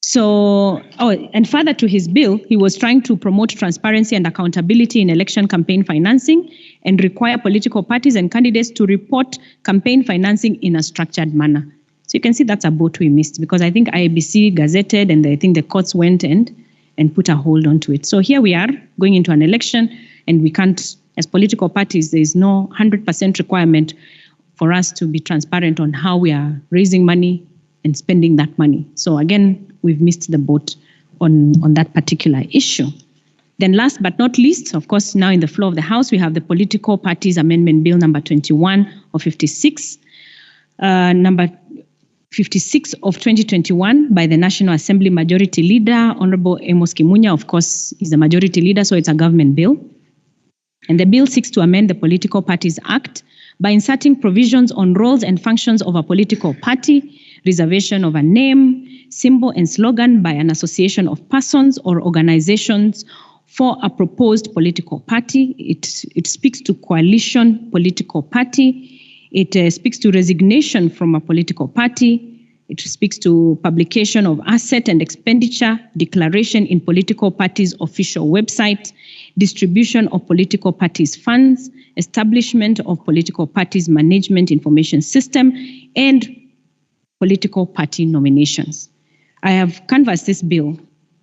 So, and further to his bill, he was trying to promote transparency and accountability in election campaign financing and require political parties and candidates to report campaign financing in a structured manner. So you can see that's a boat we missed, because I think IEBC gazetted and I think the courts went and put a hold onto it. So here we are going into an election, and we can't, as political parties, there is no 100% requirement for us to be transparent on how we are raising money and spending that money. So again, we've missed the boat on that particular issue. Then last but not least, of course, now in the floor of the House, we have the Political Parties Amendment Bill number 21 of 56, number 56 of 2021 by the National Assembly Majority Leader, Honorable Amos Kimunya. Of course, is the Majority Leader, so it's a government bill. And the bill seeks to amend the Political Parties Act by inserting provisions on roles and functions of a political party, reservation of a name, symbol and slogan by an association of persons or organizations for a proposed political party. It speaks to coalition political party. It speaks to resignation from a political party. It speaks to publication of asset and expenditure declaration in political parties' official website, distribution of political parties' funds, establishment of political parties' management information system, and political party nominations. I have canvassed this bill,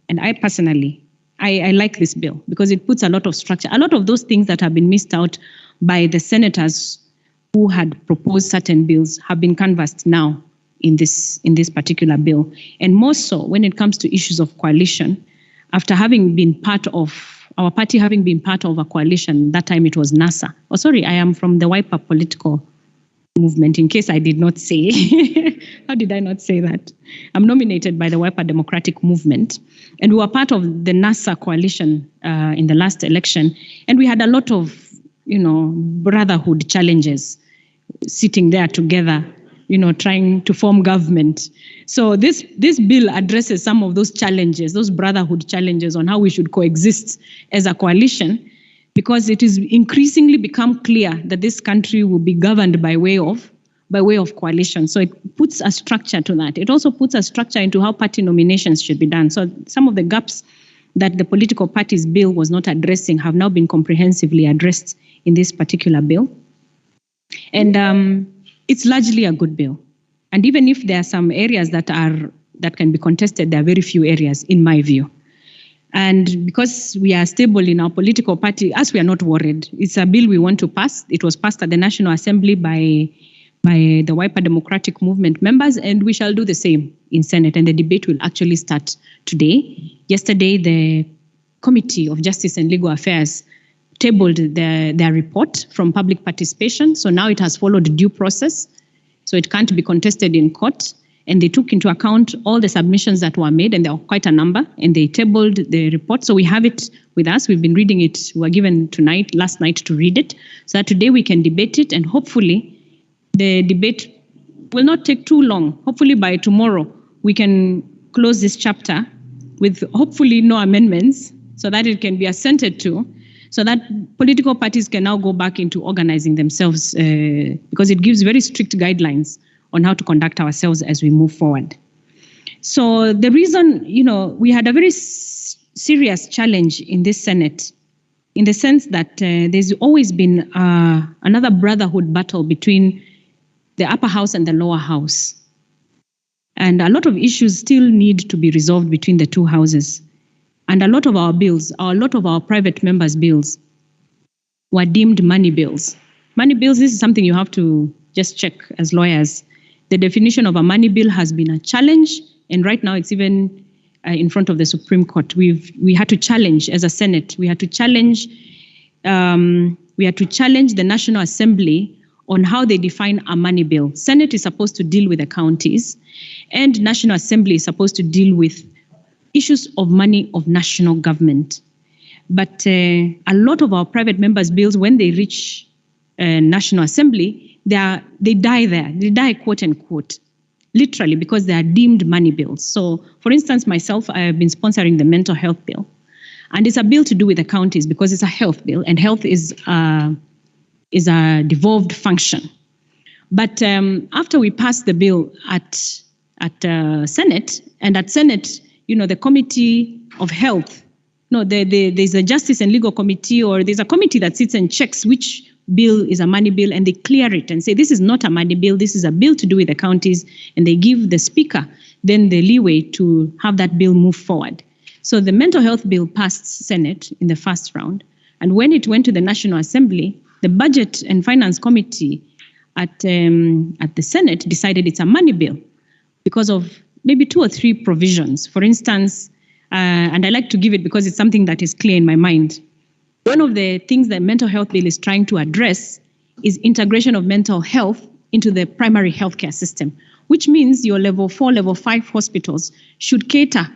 and I personally, I like this bill because it puts a lot of structure. A lot of those things that have been missed out by the senators who had proposed certain bills have been canvassed now in this particular bill. And more so when it comes to issues of coalition, after having been part of, our party having been part of a coalition, that time it was NASA. Oh, sorry, I am from the Wiper political movement, in case I did not say. How did I not say that? I'm nominated by the Wiper Democratic Movement, and we were part of the NASA coalition in the last election, and we had a lot of, brotherhood challenges, sitting there together, trying to form government. So this bill addresses some of those challenges, those brotherhood challenges on how we should coexist as a coalition, because it is increasingly become clear that this country will be governed by way of coalition. So it puts a structure to that. It also puts a structure into how party nominations should be done. So some of the gaps that the political parties bill was not addressing have now been comprehensively addressed in this particular bill. And it's largely a good bill. And even if there are some areas that can be contested, there are very few areas, in my view. And because we are stable in our political party, as we are not worried, it's a bill we want to pass. It was passed at the National Assembly by the Wiper Democratic Movement members, and we shall do the same in Senate. And the debate will actually start today. Yesterday, the Committee of Justice and Legal Affairs tabled their report from public participation. So now it has followed due process. So it can't be contested in court. and they took into account all the submissions that were made, and there were quite a number, and they tabled the report. So we have it with us. We've been reading it. We were given last night to read it, so that today we can debate it, and hopefully the debate will not take too long. Hopefully by tomorrow we can close this chapter with hopefully no amendments, so that it can be assented to, so that political parties can now go back into organizing themselves, because it gives very strict guidelines on how to conduct ourselves as we move forward. So the reason, we had a very serious challenge in this Senate, in the sense that there's always been another brotherhood battle between the upper house and the lower house. And a lot of issues still need to be resolved between the two houses. And a lot of our bills, a lot of our private members' bills were deemed money bills. Money bills, this is something you have to just check as lawyers. The definition of a money bill has been a challenge, and right now it's even in front of the Supreme Court. We had to challenge as a Senate. We had to challenge the National Assembly on how they define a money bill. Senate is supposed to deal with the counties, and National Assembly is supposed to deal with issues of money of national government. But a lot of our private members' bills, when they reach National Assembly, they die there. They die, quote unquote, literally, because they are deemed money bills. So, for instance, myself, I have been sponsoring the mental health bill. And it's a bill to do with the counties because it's a health bill, and health is a devolved function. But after we passed the bill at Senate, and at Senate, the Committee of Health, there's a Justice and Legal Committee, or there's a committee that sits and checks which bill is a money bill, and they clear it and say, this is not a money bill, this is a bill to do with the counties, and they give the Speaker then the leeway to have that bill move forward. So the mental health bill passed Senate in the first round, and when it went to the National Assembly, the Budget and Finance Committee at the Senate decided it's a money bill because of maybe 2 or 3 provisions. For instance, and I like to give it because it's something that is clear in my mind. One of the things that mental health bill is trying to address is integration of mental health into the primary healthcare system, which means your level 4, level 5 hospitals should cater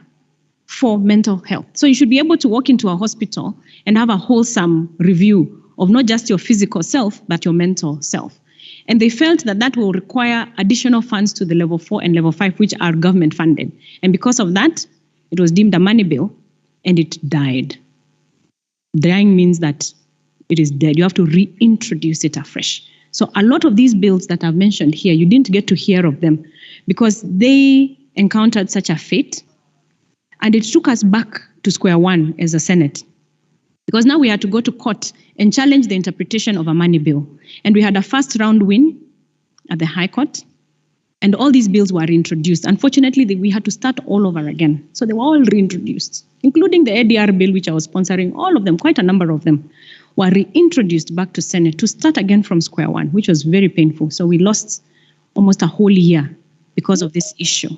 for mental health. So you should be able to walk into a hospital and have a wholesome review of not just your physical self, but your mental self. And they felt that that will require additional funds to the level 4 and level 5, which are government funded. And because of that, it was deemed a money bill, and it died. Dying means that it is dead. You have to reintroduce it afresh. So a lot of these bills that I've mentioned here, you didn't get to hear of them because they encountered such a fate, and it took us back to square one as a Senate. Because now we had to go to court and challenge the interpretation of a money bill. And we had a first round win at the High Court, and all these bills were reintroduced. Unfortunately, we had to start all over again. So they were all reintroduced, including the ADR bill, which I was sponsoring. All of them, quite a number of them, were reintroduced back to Senate to start again from square one, which was very painful. So we lost almost a whole year because of this issue.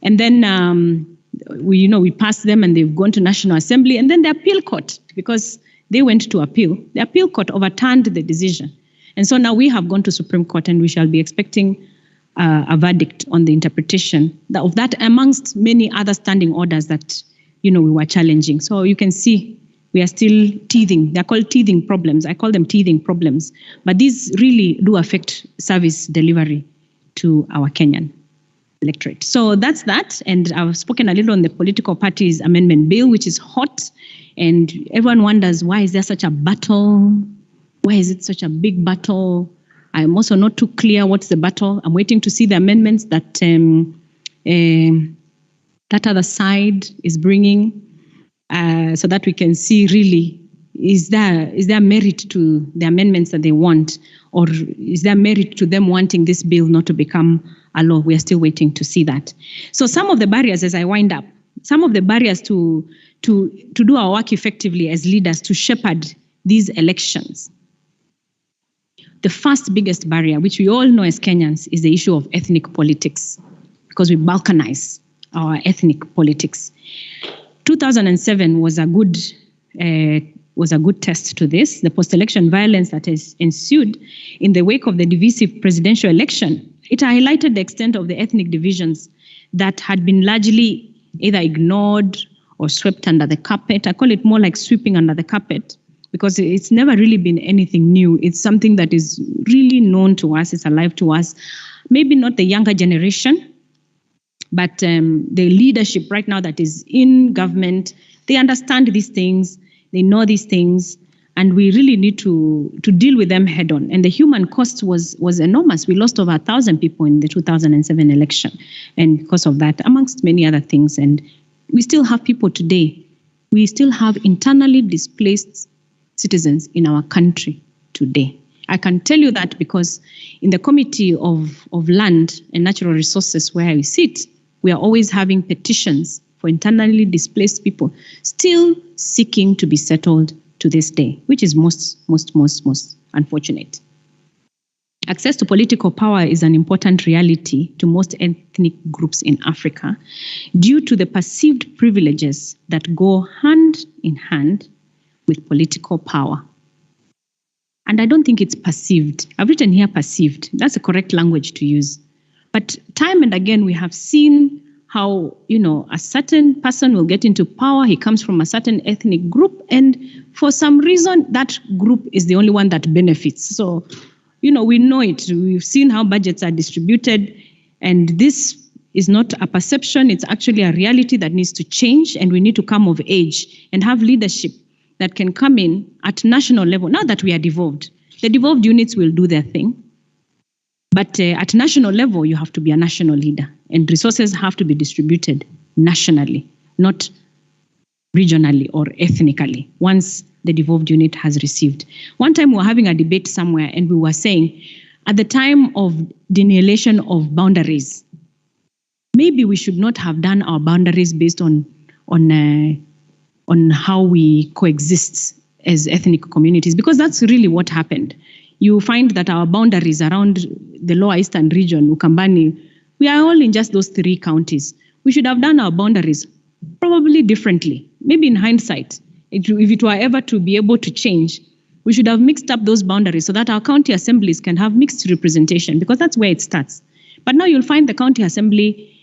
And then we passed them, and they've gone to National Assembly, and then the appeal court, because they went to appeal. The appeal court overturned the decision. And so now we have gone to Supreme Court, and we shall be expecting a verdict on the interpretation of that, amongst many other standing orders that, we were challenging. So you can see we are still teething. They're called teething problems. I call them teething problems. But these really do affect service delivery to our Kenyan electorate. So that's that. And I've spoken a little on the political parties amendment bill, which is hot. And everyone wonders, why is there such a battle? Why is it such a big battle? I'm also not too clear what's the battle. I'm waiting to see the amendments that that other side is bringing, so that we can see really, is there merit to the amendments that they want, or is there merit to them wanting this bill not to become a law? We are still waiting to see that. So some of the barriers, as I wind up, some of the barriers to do our work effectively as leaders to shepherd these elections. The first biggest barrier, which we all know as Kenyans, is the issue of ethnic politics, because we balkanize our ethnic politics. 2007 was a good test to this. The post-election violence that has ensued in the wake of the divisive presidential election It highlighted the extent of the ethnic divisions that had been largely either ignored or swept under the carpet. I call it more like sweeping under the carpet because it's never really been anything new. It's something that is really known to us, it's alive to us. Maybe not the younger generation, but the leadership right now that is in government, they understand these things, they know these things, and we really need to deal with them head on. And the human cost was enormous. We lost over 1,000 people in the 2007 election, and because of that, amongst many other things. And we still have people today. We still have internally displaced citizens in our country today. I can tell you that because in the Committee of Land and Natural Resources where I sit, we are always having petitions for internally displaced people still seeking to be settled to this day, which is most unfortunate. Access to political power is an important reality to most ethnic groups in Africa due to the perceived privileges that go hand in hand with political power. And I don't think it's perceived. I've written here perceived. That's the correct language to use. But time and again, we have seen how, a certain person will get into power. He comes from a certain ethnic group. And for some reason, that group is the only one that benefits. So, we know it. We've seen how budgets are distributed. And this is not a perception. It's actually a reality that needs to change. And we need to come of age and have leadership that can come in at national level. Now that we are devolved, the devolved units will do their thing. But at national level, you have to be a national leader. And resources have to be distributed nationally, not regionally or ethnically, once the devolved unit has received. One time we were having a debate somewhere and we were saying, at the time of delineation of boundaries, maybe we should not have done our boundaries based on how we coexist as ethnic communities, because that's really what happened. You find that our boundaries around the Lower Eastern region, Ukambani, we are all in just those 3 counties. We should have done our boundaries probably differently. Maybe in hindsight, if it were ever to be able to change, we should have mixed up those boundaries so that our county assemblies can have mixed representation, because that's where it starts. But now you'll find the county assembly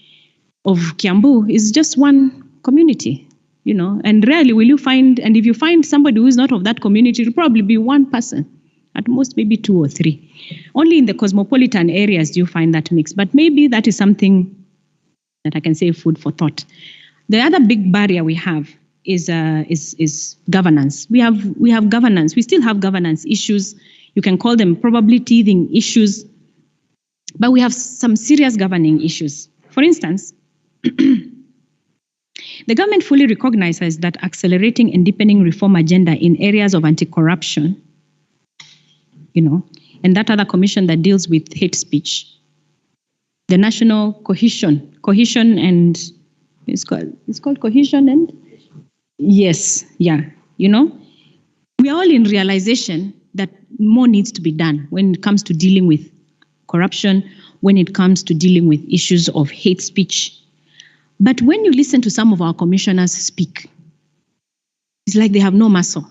of Kiambu is just one community, and rarely will you find, and if you find somebody who is not of that community, it'll probably be one person. At most, maybe 2 or 3. Only in the cosmopolitan areas do you find that mix. But maybe that is something that I can say food for thought. The other big barrier we have is governance. We have governance. We still have governance issues. You can call them probably teething issues. But we have some serious governing issues. For instance, the government fully recognizes that accelerating and deepening reform agenda in areas of anti-corruption, and that other commission that deals with hate speech, the national cohesion and it's called cohesion and yes, yeah, we are all in realization that more needs to be done when it comes to dealing with corruption, when it comes to dealing with issues of hate speech. But when you listen to some of our commissioners speak, it's like they have no muscle.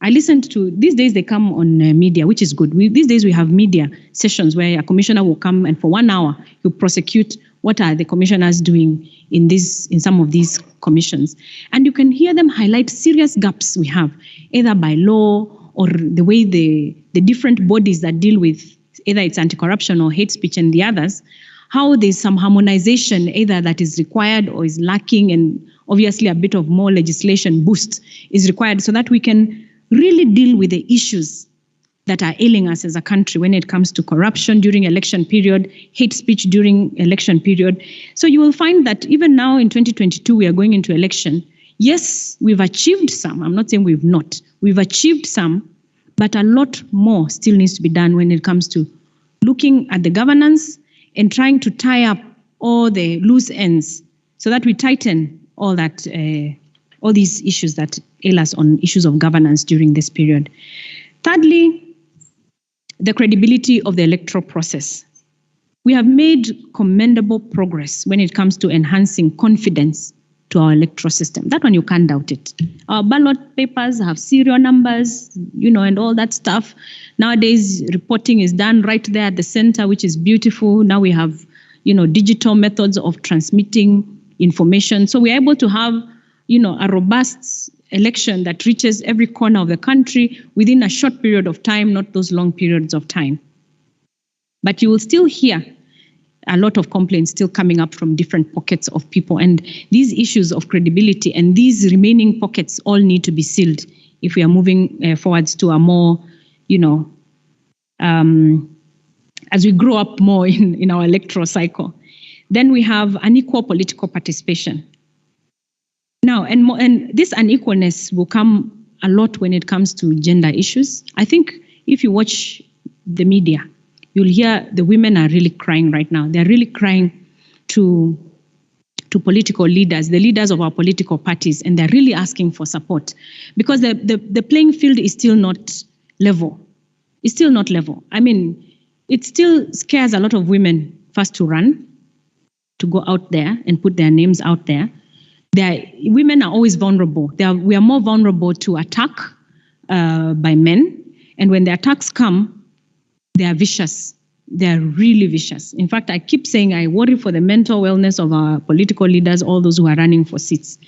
I listened to, these days they come on media, which is good. These days we have media sessions where a commissioner will come and for 1 hour, he'll prosecute what are the commissioners doing in some of these commissions. And you can hear them highlight serious gaps we have, either by law or the way the different bodies that deal with either it's anti-corruption or hate speech and the others, how there's some harmonization either that is required or is lacking, and obviously a bit of more legislation boost is required so that we can really deal with the issues that are ailing us as a country when it comes to corruption during election period, hate speech during election period. So you will find that even now in 2022, we are going into election. Yes, we've achieved some. I'm not saying we've not. We've achieved some, but a lot more still needs to be done when it comes to looking at the governance and trying to tie up all the loose ends so that we tighten all that, all these issues that ail us on issues of governance during this period. Thirdly, the credibility of the electoral process. We have made commendable progress when it comes to enhancing confidence to our electoral system. That one, you can't doubt it. Our ballot papers have serial numbers, and all that stuff. Nowadays, reporting is done right there at the center, which is beautiful. Now we have, digital methods of transmitting information. So we're able to have, a robust election that reaches every corner of the country within a short period of time, not those long periods of time. But you will still hear a lot of complaints still coming up from different pockets of people. And these issues of credibility and these remaining pockets all need to be sealed if we are moving forwards to a more, as we grow up more in our electoral cycle. Then we have unequal political participation. Now, and this unequalness will come a lot when it comes to gender issues. I think if you watch the media, you'll hear the women are really crying right now. They're really crying to political leaders, the leaders of our political parties, and they're really asking for support because the playing field is still not level. It's still not level. I mean, it still scares a lot of women first to run, to go out there and put their names out there. Women are always vulnerable. We are more vulnerable to attack by men. And when the attacks come, they are vicious. They are really vicious. In fact, I keep saying I worry for the mental wellness of our political leaders, all those who are running for seats.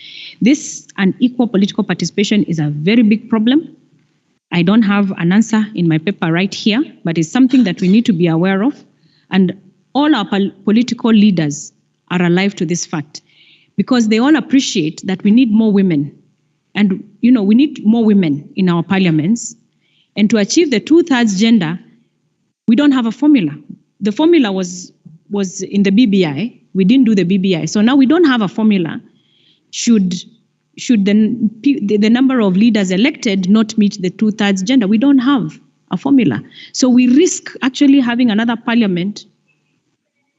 This unequal political participation is a very big problem. I don't have an answer in my paper right here, but it's something that we need to be aware of. And all our political leaders are alive to this fact because they all appreciate that we need more women. And, we need more women in our parliaments. And to achieve the 2/3 gender, we don't have a formula. The formula was in the BBI. We didn't do the BBI. So now we don't have a formula. Should the number of leaders elected not meet the 2/3 gender? We don't have a formula. So we risk actually having another parliament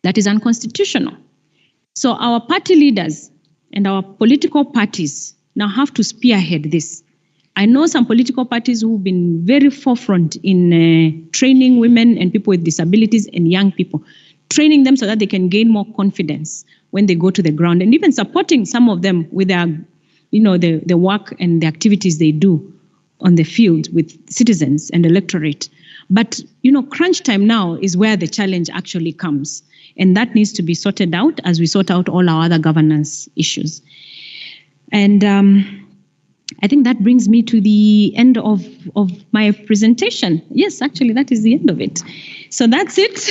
that is unconstitutional. So our party leaders and our political parties now have to spearhead this. I know some political parties who've been very forefront in training women and people with disabilities and young people, training them so that they can gain more confidence when they go to the ground, and even supporting some of them with their, the work and the activities they do on the field with citizens and electorate. But, crunch time now is where the challenge actually comes. And that needs to be sorted out as we sort out all our other governance issues. And I think that brings me to the end of my presentation. Yes, actually, that is the end of it. So that's it.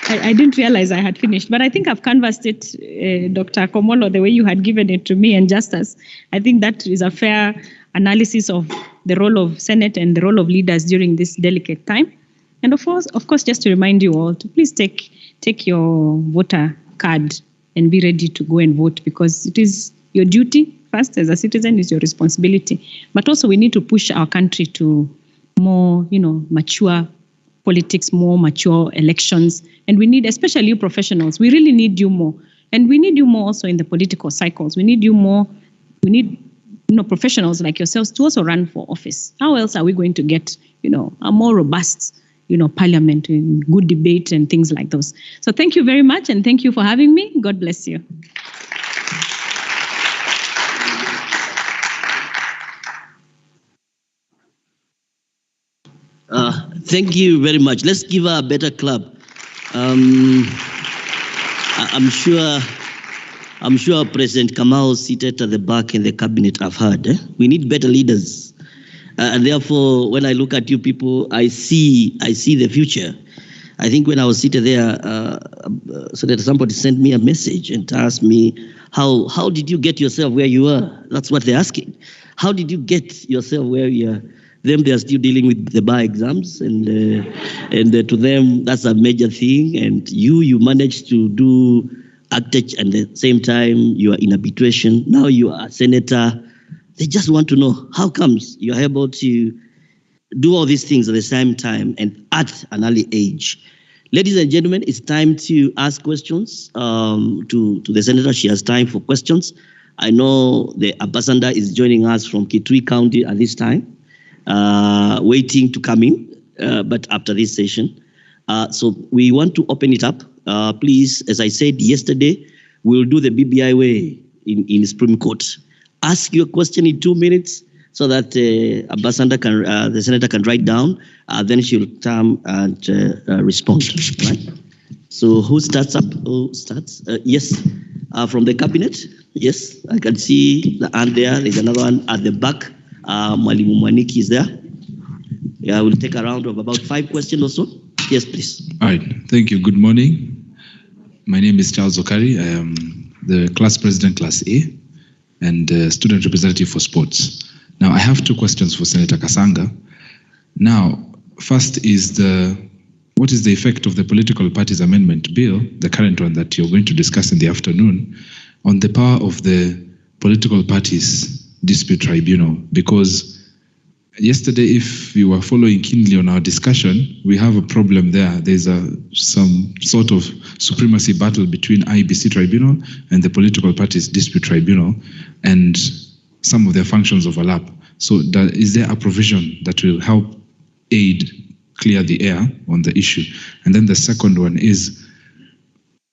I didn't realize I had finished, but I think I've canvassed it, Dr. Komolo, the way you had given it to me and Justus. I think that is a fair analysis of the role of Senate and the role of leaders during this delicate time. And of course, just to remind you all to please take your voter card and be ready to go and vote, because it is your duty first as a citizen, is your responsibility. But also we need to push our country to more, mature politics, more mature elections. And we need, especially you professionals, we really need you more. And we need you more also in the political cycles. We need you more. We need, professionals like yourselves to also run for office. How else are we going to get, a more robust parliament and good debate and things like those. So thank you very much, and thank you for having me. God bless you. Thank you very much. Let's give her a better clap. I'm sure President Kamau seated at the back in the cabinet have heard. We need better leaders. And therefore, when I look at you people, I see the future. I think when I was seated there, so that somebody sent me a message and asked me, how did you get yourself where you are? That's what they're asking. How did you get yourself where you are? Them, they are still dealing with the bar exams, and to them, that's a major thing. And you managed to do ACTEC, and at the same time, you are in arbitration. Now you are a senator. They just want to know, how comes you're able to do all these things at the same time and at an early age? Ladies and gentlemen, it's time to ask questions to the senator. She has time for questions. I know the ambassador is joining us from Kitui County at this time, waiting to come in, but after this session. So we want to open it up please, as I said yesterday, we'll do the BBI way in Supreme Court. Ask your question in 2 minutes so that Ambassador can, the senator can write down. Then she'll come and respond. Right? So who starts up? Who starts? Yes, from the cabinet. Yes, I can see the hand there. There's another one at the back. Mwalimu Mwaniki is there. Yeah, we'll take a round of about 5 questions or so. Yes, please. All right. Thank you. Good morning. My name is Charles Okari. I am the class president, Class A, and student representative for sports. Now, I have 2 questions for Senator Kasanga. Now, first is what is the effect of the Political Parties Amendment Bill, the current one that you're going to discuss in the afternoon, on the power of the Political Parties Dispute Tribunal? Because yesterday, if you were following keenly on our discussion, we have a problem there. There's some sort of supremacy battle between IBC Tribunal and the Political Parties Dispute Tribunal, and some of their functions overlap. So is there a provision that will help aid clear the air on the issue? And then the second one is,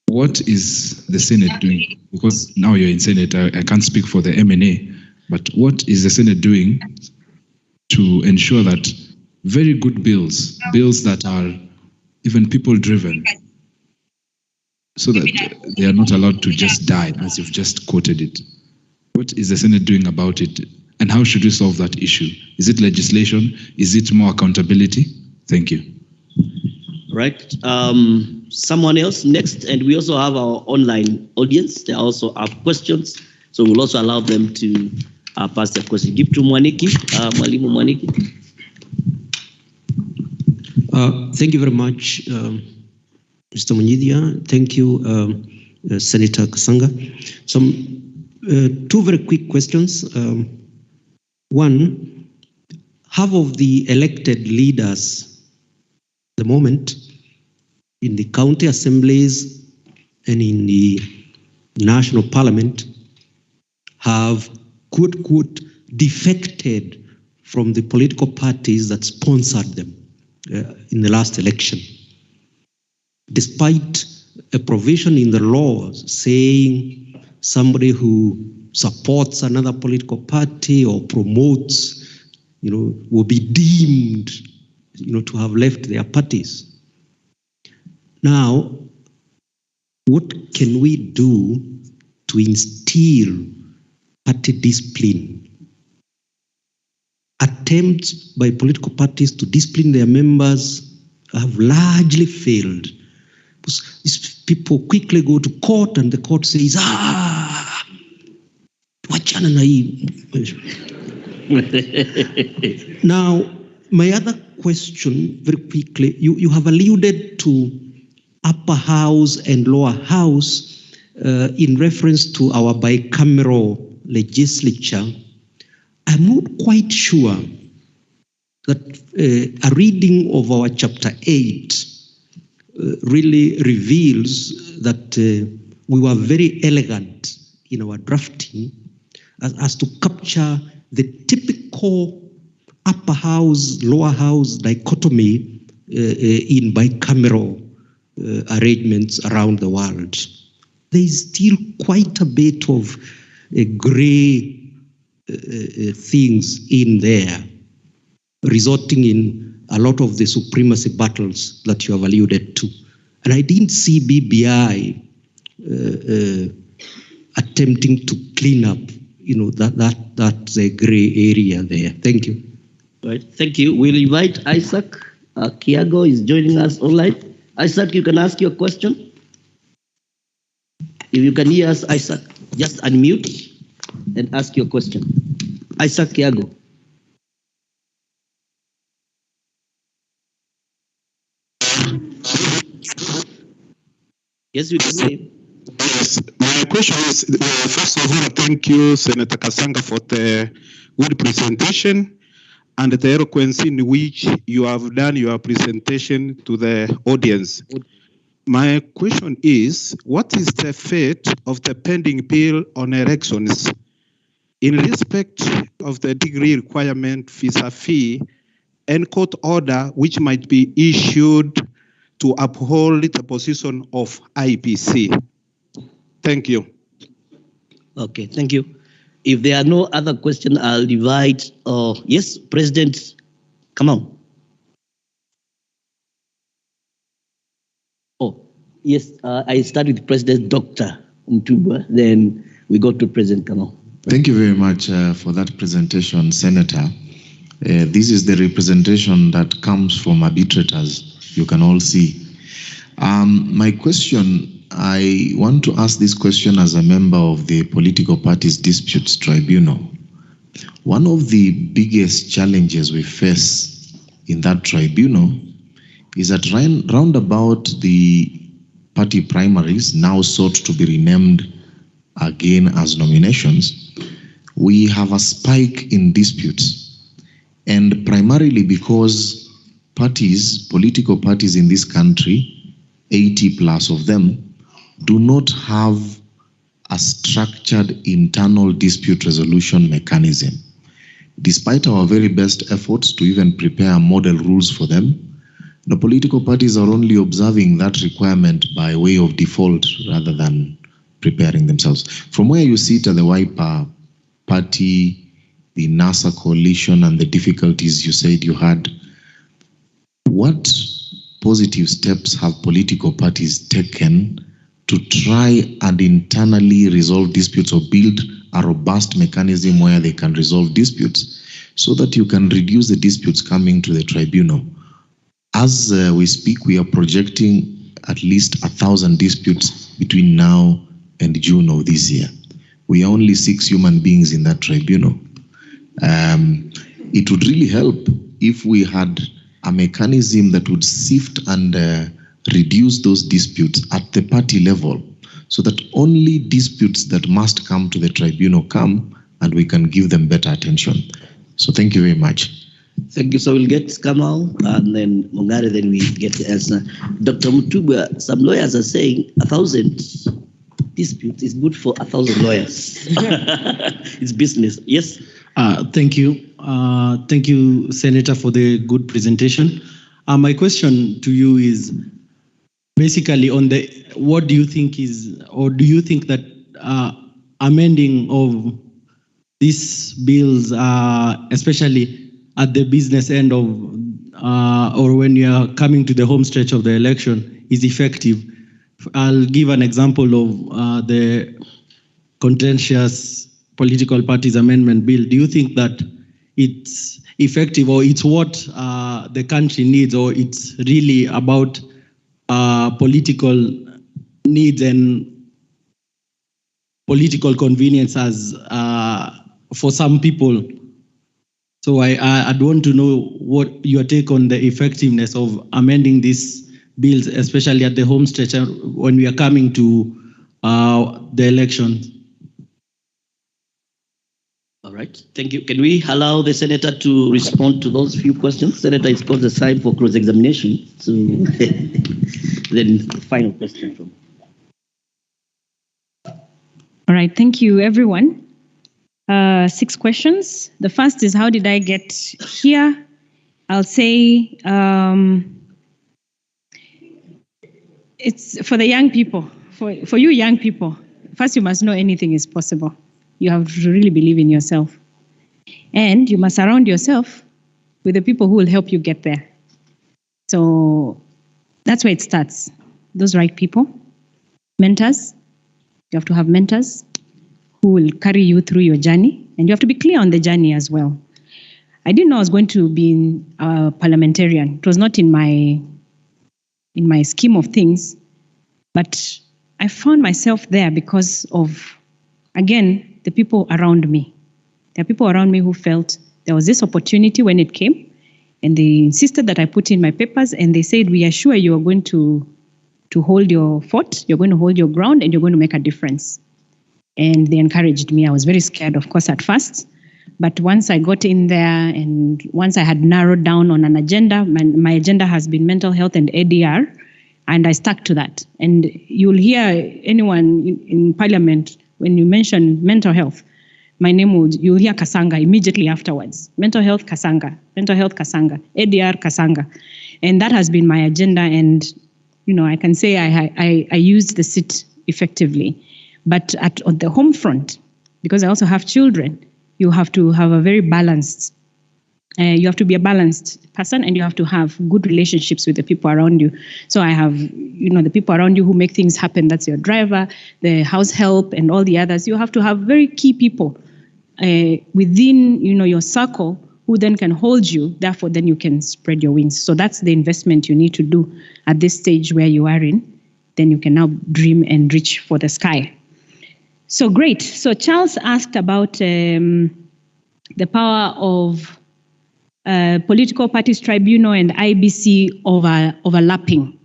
what is the Senate doing? Because now you're in Senate, I can't speak for the MNA, but what is the Senate doing to ensure that very good bills that are even people-driven, so that they are not allowed to just die, as you've just quoted it? What is the Senate doing about it, and how should we solve that issue? Is it legislation? Is it more accountability? Thank you. Right. Someone else next, and we also have our online audience. They also have questions, so we'll also allow them to pass their question. Give to Mwaniki, Mwalimu Mwaniki. Thank you very much, Mr. Munyidia. Thank you, Senator Kasanga. Some 2 very quick questions. One, half of the elected leaders at the moment in the county assemblies and in the national parliament have quote, defected from the political parties that sponsored them in the last election. Despite a provision in the law saying somebody who supports another political party or promotes, will be deemed, to have left their parties. Now, what can we do to instill party discipline? Attempts by political parties to discipline their members have largely failed. Because these people quickly go to court and the court says, wachana na hii. Now, my other question, very quickly, you have alluded to upper house and lower house in reference to our bicameral legislature. I'm not quite sure that a reading of our chapter 8 really reveals that we were very elegant in our drafting as to capture the typical upper house, lower house dichotomy in bicameral arrangements around the world. There is still quite a bit of gray things in there, resulting in a lot of the supremacy battles that you have alluded to. And I didn't see BBI attempting to clean up, that's a gray area there. Thank you. Right, thank you. We'll invite Isaac. Kiago is joining us online. Isaac, you can ask your question. If you can hear us, Isaac, just unmute and ask your question. Isaac Kiago. Yes, we can hear you. Yes, my question is, first of all, thank you, Senator Kasanga, for the good presentation and the eloquence in which you have done your presentation to the audience. My question is, what is the fate of the pending bill on elections in respect of the degree requirement vis-a-vis and court order which might be issued to uphold the position of IPC. Thank you. Okay, thank you. If there are no other questions, I'll invite, yes, President, come on. Oh, yes, I start with President Dr. Mtuba, then we go to President Kamau. Thank you very much for that presentation, Senator. This is the representation that comes from arbitrators, you can all see. My question, I want to ask this question as a member of the Political Parties Disputes Tribunal. One of the biggest challenges we face in that tribunal is that round about the party primaries, now sought to be renamed again as nominations, we have a spike in disputes. And primarily because parties, political parties in this country, 80 plus of them, do not have a structured internal dispute resolution mechanism. Despite our very best efforts to even prepare model rules for them, the political parties are only observing that requirement by way of default rather than preparing themselves. From where you sit at the Wiper Party, the NASA coalition, and the difficulties you said you had, what positive steps have political parties taken to try and internally resolve disputes or build a robust mechanism where they can resolve disputes so that you can reduce the disputes coming to the tribunal? As we speak, we are projecting at least 1,000 disputes between now and June of this year. We are only 6 human beings in that tribunal. It would really help if we had a mechanism that would sift and reduce those disputes at the party level so that only disputes that must come to the tribunal come and we can give them better attention. So thank you very much. Thank you. So we'll get Kamau and then Mungare, then we get the answer. Dr. Mutuba, some lawyers are saying 1,000 disputes is good for 1,000 lawyers. It's business. Yes? Thank you. Thank you, Senator, for the good presentation. My question to you is basically on the, what do you think is, or do you think that amending of these bills, especially at the business end of, or when you are coming to the home stretch of the election, is effective? I'll give an example of the contentious political parties amendment bill. Do you think that it's effective, or it's what the country needs, or it's really about political needs and political convenience as for some people? So I'd want to know what your take on the effectiveness of amending these bills, especially at the home stretch when we are coming to the elections. All right, thank you. Can we allow the Senator to respond to those few questions? Senator, it's called the time for cross-examination. So then the final question from. All right, thank you, everyone. 6 questions. The first is, how did I get here? I'll say it's for the young people. For you young people, first you must know anything is possible. You have to really believe in yourself. And you must surround yourself with the people who will help you get there. So that's where it starts. Those right people, mentors. You have to have mentors who will carry you through your journey. And you have to be clear on the journey as well. I didn't know I was going to be a parliamentarian. It was not in my scheme of things. But I found myself there because of, again, the people around me. There are people around me who felt there was this opportunity when it came, and they insisted that I put in my papers, and they said, we are sure you are going to hold your fort, you're going to hold your ground, and you're going to make a difference. And they encouraged me. I was very scared, of course, at first. But once I got in there, and once I had narrowed down on an agenda, my agenda has been mental health and ADR, and I stuck to that. And you'll hear anyone in Parliament, when you mention mental health, my name would, you'll hear Kasanga immediately afterwards. Mental health, Kasanga. Mental health, Kasanga. ADR, Kasanga. And that has been my agenda. And I can say I used the seat effectively. But on the home front, because I also have children, you have to have a very balanced, you have to be a balanced person, and you have to have good relationships with the people around you. So I have, the people around you who make things happen. That's your driver, the house help, and all the others. You have to have very key people within, your circle who then can hold you. Therefore, then you can spread your wings. So that's the investment you need to do at this stage where you are in. Then you can now dream and reach for the sky. So great. So Charles asked about the power of political parties tribunal and IBC overlapping.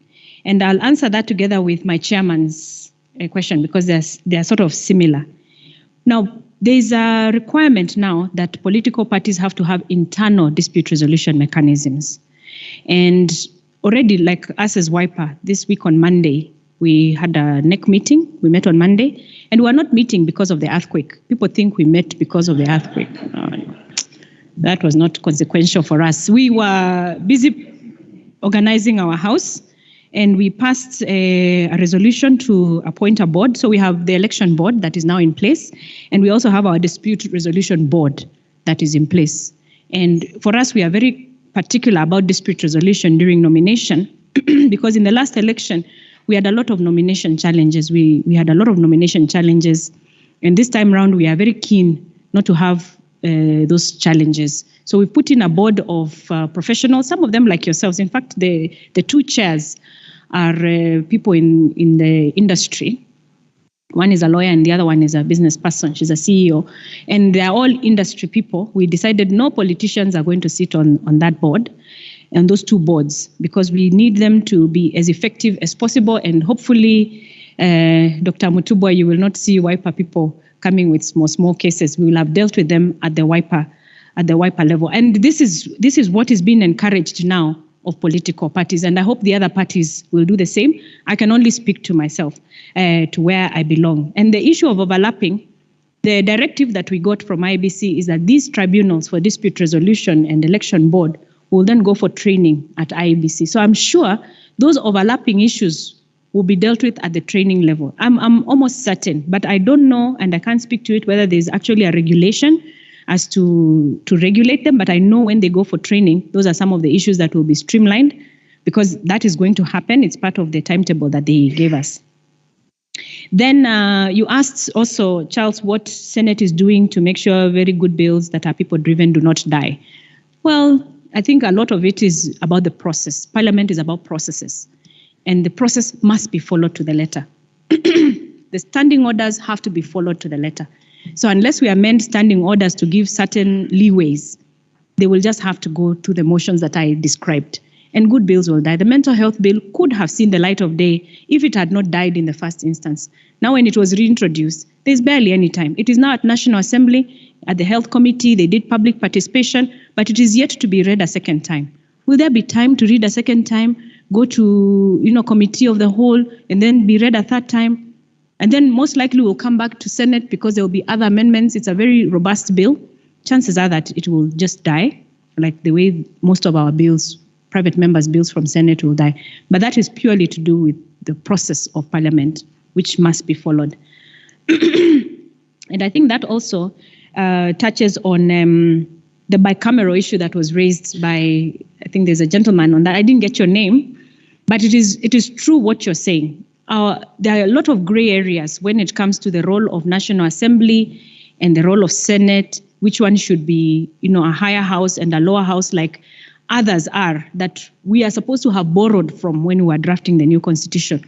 And I'll answer that together with my chairman's question because they're sort of similar. Now, there's a requirement now that political parties have to have internal dispute resolution mechanisms. And already, like us as WIPA, this week on Monday, we had a NEC meeting. We met on Monday, and we are not meeting because of the earthquake. People think we met because of the earthquake. That was not consequential for us. We were busy organizing our house, and we passed a resolution to appoint a board. So we have the election board that is now in place, and we also have our dispute resolution board that is in place. And for us, we are very particular about dispute resolution during nomination because in the last election, we had a lot of nomination challenges. We had a lot of nomination challenges, and this time around, we are very keen not to have those challenges. So we put in a board of professionals, some of them like yourselves. In fact, the two chairs are people in the industry. One is a lawyer and the other one is a business person. She's a CEO. And they are all industry people. We decided no politicians are going to sit on that board, and those two boards, because we need them to be as effective as possible. And hopefully, Dr. Mutubwa, you will not see WIPA people coming with small cases. We will have dealt with them at the WIPA level. And this is what is being encouraged now of political parties. And I hope the other parties will do the same. I can only speak to myself, to where I belong. And the issue of overlapping, the directive that we got from IBC is that these tribunals for dispute resolution and election board will then go for training at IBC. So I'm sure those overlapping issues will be dealt with at the training level. I'm almost certain, but I don't know, and I can't speak to it, whether there's actually a regulation as to regulate them. But I know when they go for training, those are some of the issues that will be streamlined, because that is going to happen. It's part of the timetable that they gave us. Then you asked also, Charles, what Senate is doing to make sure very good bills that are people-driven do not die. Well, I think a lot of it is about the process. Parliament is about processes, and the process must be followed to the letter. The standing orders have to be followed to the letter. So unless we amend standing orders to give certain leeways, they will just have to go to the motions that I described, and good bills will die. The mental health bill could have seen the light of day if it had not died in the first instance. Now, when it was reintroduced, there's barely any time. It is now at National Assembly, at the Health Committee, they did public participation, but it is yet to be read a second time. Will there be time to read a second time, go to committee of the whole, and then be read a third time? And then most likely will come back to Senate because there will be other amendments. It's a very robust bill. Chances are that it will just die, like the way most of our bills, private members' bills from Senate will die. But that is purely to do with the process of Parliament, which must be followed. And I think that also touches on the bicameral issue that was raised by, I think there's a gentleman on that. I didn't get your name, but it is true what you're saying. There are a lot of gray areas when it comes to the role of National Assembly and the role of Senate, which one should be, a higher house and a lower house, like others are, that we are supposed to have borrowed from when we were drafting the new constitution.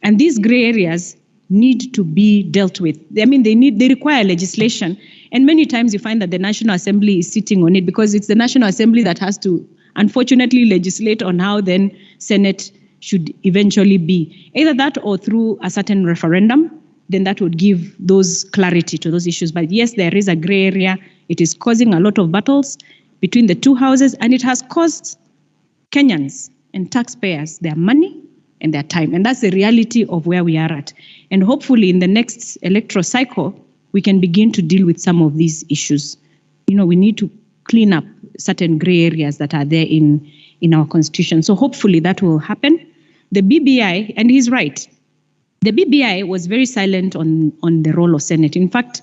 And these gray areas need to be dealt with. I mean, they require legislation. And many times you find that the National Assembly is sitting on it because it's the National Assembly that has to, unfortunately, legislate on how then Senate should eventually be. Either that or through a certain referendum, then that would give those clarity to those issues. But yes, there is a gray area. It is causing a lot of battles between the two houses, and it has cost Kenyans and taxpayers their money and their time. And that's the reality of where we are at. And hopefully in the next electoral cycle, we can begin to deal with some of these issues. We need to clean up certain gray areas that are there in our constitution. So hopefully that will happen. the BBI, and he's right, the BBI was very silent on the role of Senate. In fact,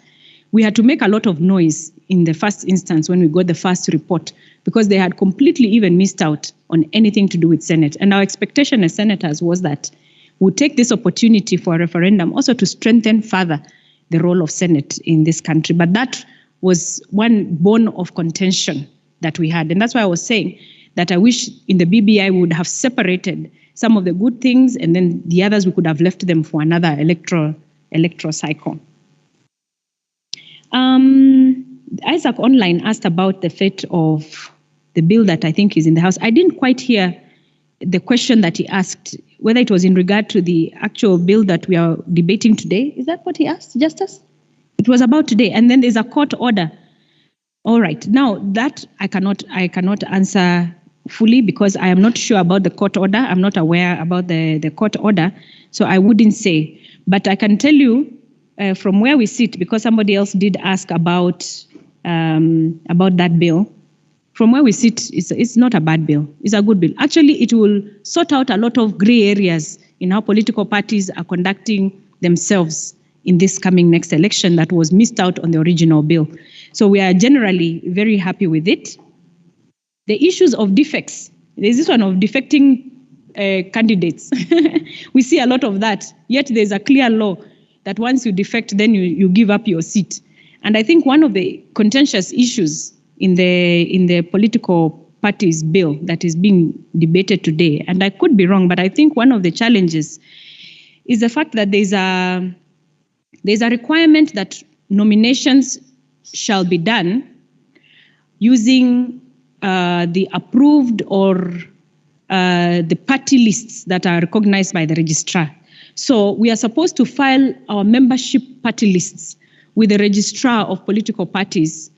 we had to make a lot of noise in the first instance when we got the first report, because they had completely even missed out on anything to do with Senate. And our expectation as senators was that we'll take this opportunity for a referendum also to strengthen further the role of Senate in this country. But that was one bone of contention that we had. And that's why I was saying that I wish in the BBI we would have separated some of the good things, and then the others we could have left them for another electoral cycle. Isaac Online asked about the fate of the bill that I think is in the House. I didn't quite hear the question that he asked, whether it was in regard to the actual bill that we are debating today. Is that what he asked, Justice? It was about today. And then there's a court order. All right. Now, that I cannot answer fully, because I am not sure about the court order. I'm not aware about the court order, so I wouldn't say. But I can tell you from where we sit, because somebody else did ask about that bill. From where we sit, it's not a bad bill. It's a good bill. Actually, it will sort out a lot of gray areas in how political parties are conducting themselves in this coming next election that was missed out on the original bill. So we are generally very happy with it. The issues of defects, there's this one of defecting candidates. We see a lot of that, yet there's a clear law that once you defect, then you give up your seat. And I think one of the contentious issues in the political parties bill that is being debated today, and I could be wrong, but I think one of the challenges is the fact that there's a requirement that nominations shall be done using the approved or the party lists that are recognized by the registrar. So we are supposed to file our membership party lists with the registrar of political parties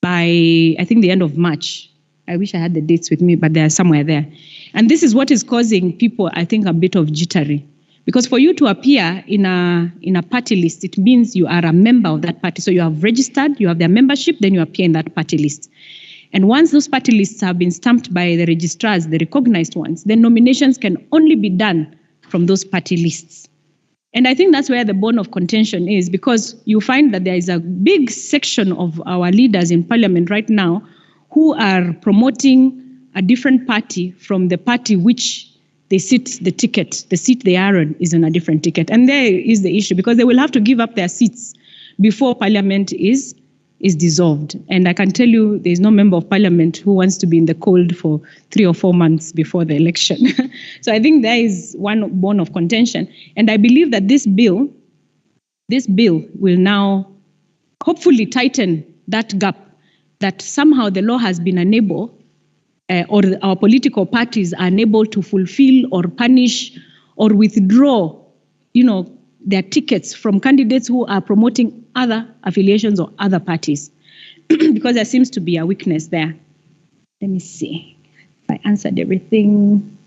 by, I think, the end of March. I wish I had the dates with me, but they are somewhere there. And this is what is causing people, I think, a bit of jittery. Because for you to appear in a party list, it means you are a member of that party. So you have registered, you have their membership, then you appear in that party list. And once those party lists have been stamped by the registrars, the recognized ones, then nominations can only be done from those party lists. And I think that's where the bone of contention is, because you find that there is a big section of our leaders in parliament right now who are promoting a different party from the party which they sit the ticket. The seat they are on is on a different ticket. And there is the issue, because they will have to give up their seats before parliament is dissolved. And I can tell you there's no member of parliament who wants to be in the cold for 3 or 4 months before the election. So I think there is one bone of contention. And I believe that this bill will now hopefully tighten that gap, that somehow the law has been unable, or our political parties are unable to fulfill or punish or withdraw, their tickets from candidates who are promoting other affiliations or other parties, because there seems to be a weakness there. Let me see if I answered everything.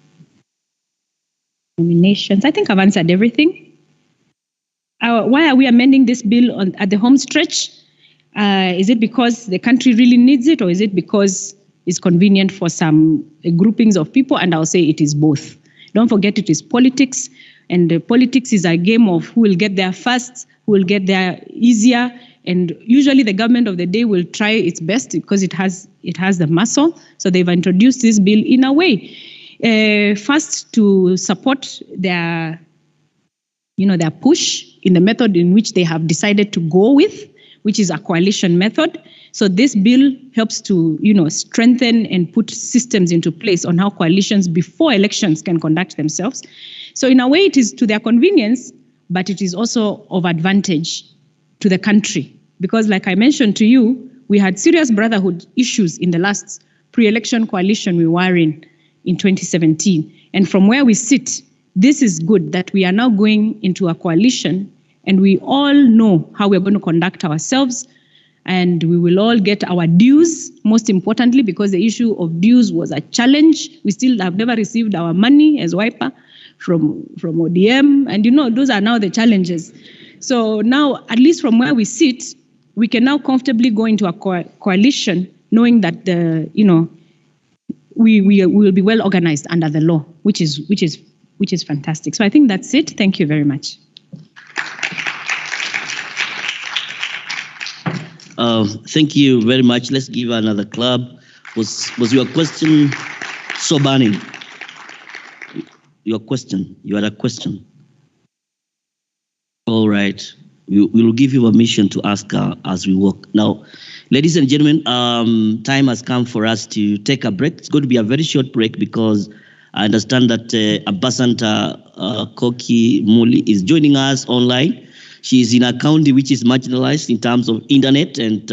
Nominations, I think I've answered everything. Why are we amending this bill at the home stretch? Is it because the country really needs it, or is it because it's convenient for some groupings of people? And I'll say it is both. Don't forget, it is politics. And politics is a game of who will get there first, who will get there easier. And usually the government of the day will try its best because it has the muscle. So they've introduced this bill in a way, first to support their push in the method in which they have decided to go with, which is a coalition method. So this bill helps to, strengthen and put systems into place on how coalitions before elections can conduct themselves. So in a way, it is to their convenience, but it is also of advantage to the country. Because like I mentioned to you, we had serious brotherhood issues in the last pre-election coalition we were in 2017. And from where we sit, this is good that we are now going into a coalition and we all know how we're going to conduct ourselves, and we will all get our dues, most importantly, because the issue of dues was a challenge. We still have never received our money as WIPA from ODM, and those are now the challenges. So now, at least from where we sit, we can now comfortably go into a coalition knowing that we will be well organized under the law, which is which is fantastic. So I think that's it. Thank you very much. Thank you very much. Let's give another clap. Was your question so burning? Your question. You had a question. All right. We will give you permission to ask as we walk. Now, ladies and gentlemen, time has come for us to take a break. It's going to be a very short break because I understand that Ambassador Koki Muli is joining us online. She is in a county which is marginalized in terms of internet. And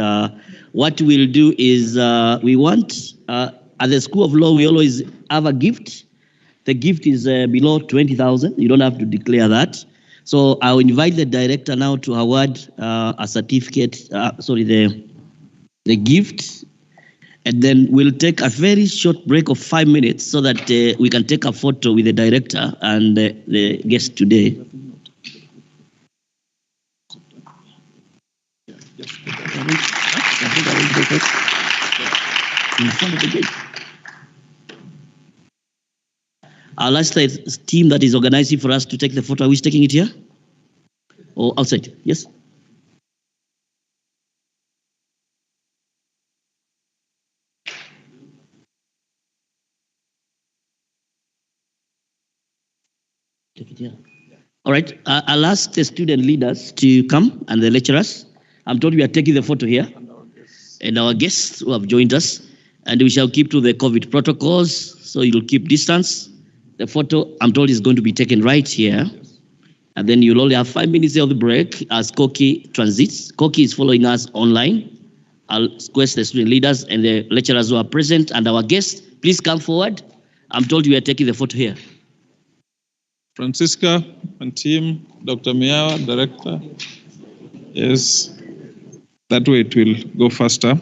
what we'll do is we want, at the School of Law, we always have a gift. The gift is below 20,000. You don't have to declare that. So I'll invite the director now to award a certificate, the gift. And then we'll take a very short break of 5 minutes so that we can take a photo with the director and the guest today. I'll ask the team that is organizing for us to take the photo. Are we taking it here or outside? Yes. Take it here. All right. I'll ask the student leaders to come and the lecturers. I'm told we are taking the photo here, and our guests who have joined us, and we shall keep to the COVID protocols. So you'll keep distance. The photo, I'm told, is going to be taken right here. And then you'll only have 5 minutes of the break as Koki transits. Koki is following us online. I'll request the student leaders and the lecturers who are present and our guests, please come forward. I'm told you are taking the photo here. Francisca and team, Dr. Miawa, director. Yes, that way it will go faster.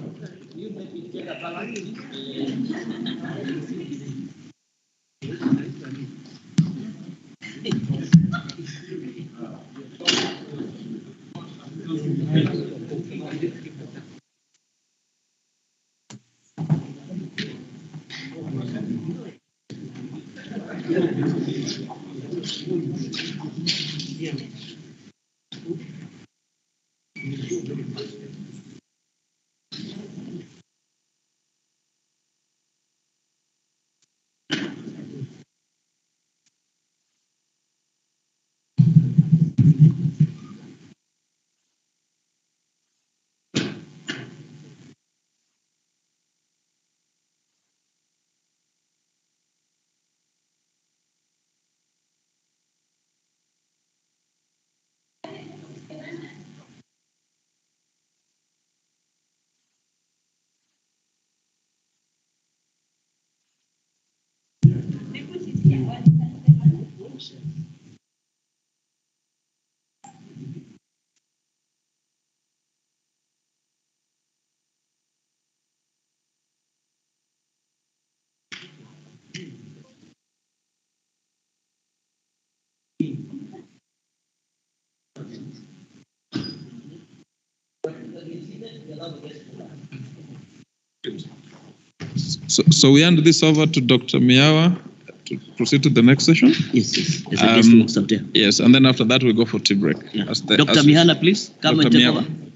So we hand this over to Dr. Miawa to proceed to the next session. Yes. Yes. Yes, and then after that we go for tea break. Yeah. Dr. Mihana, please come Dr. and take Miawa. over.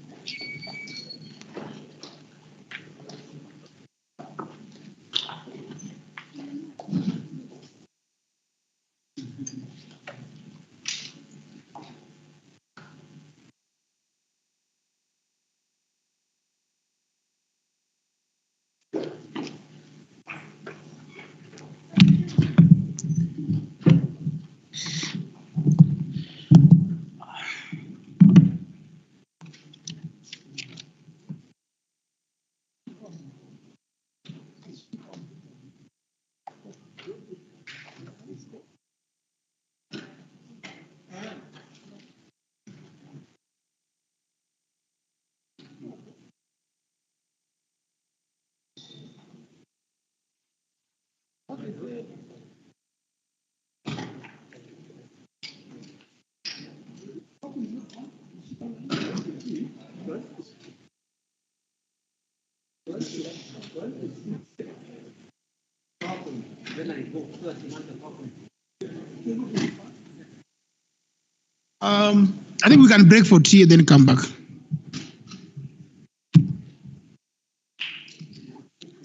I think we can break for tea and then come back.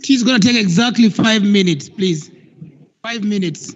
Tea is going to take exactly 5 minutes, please. 5 minutes.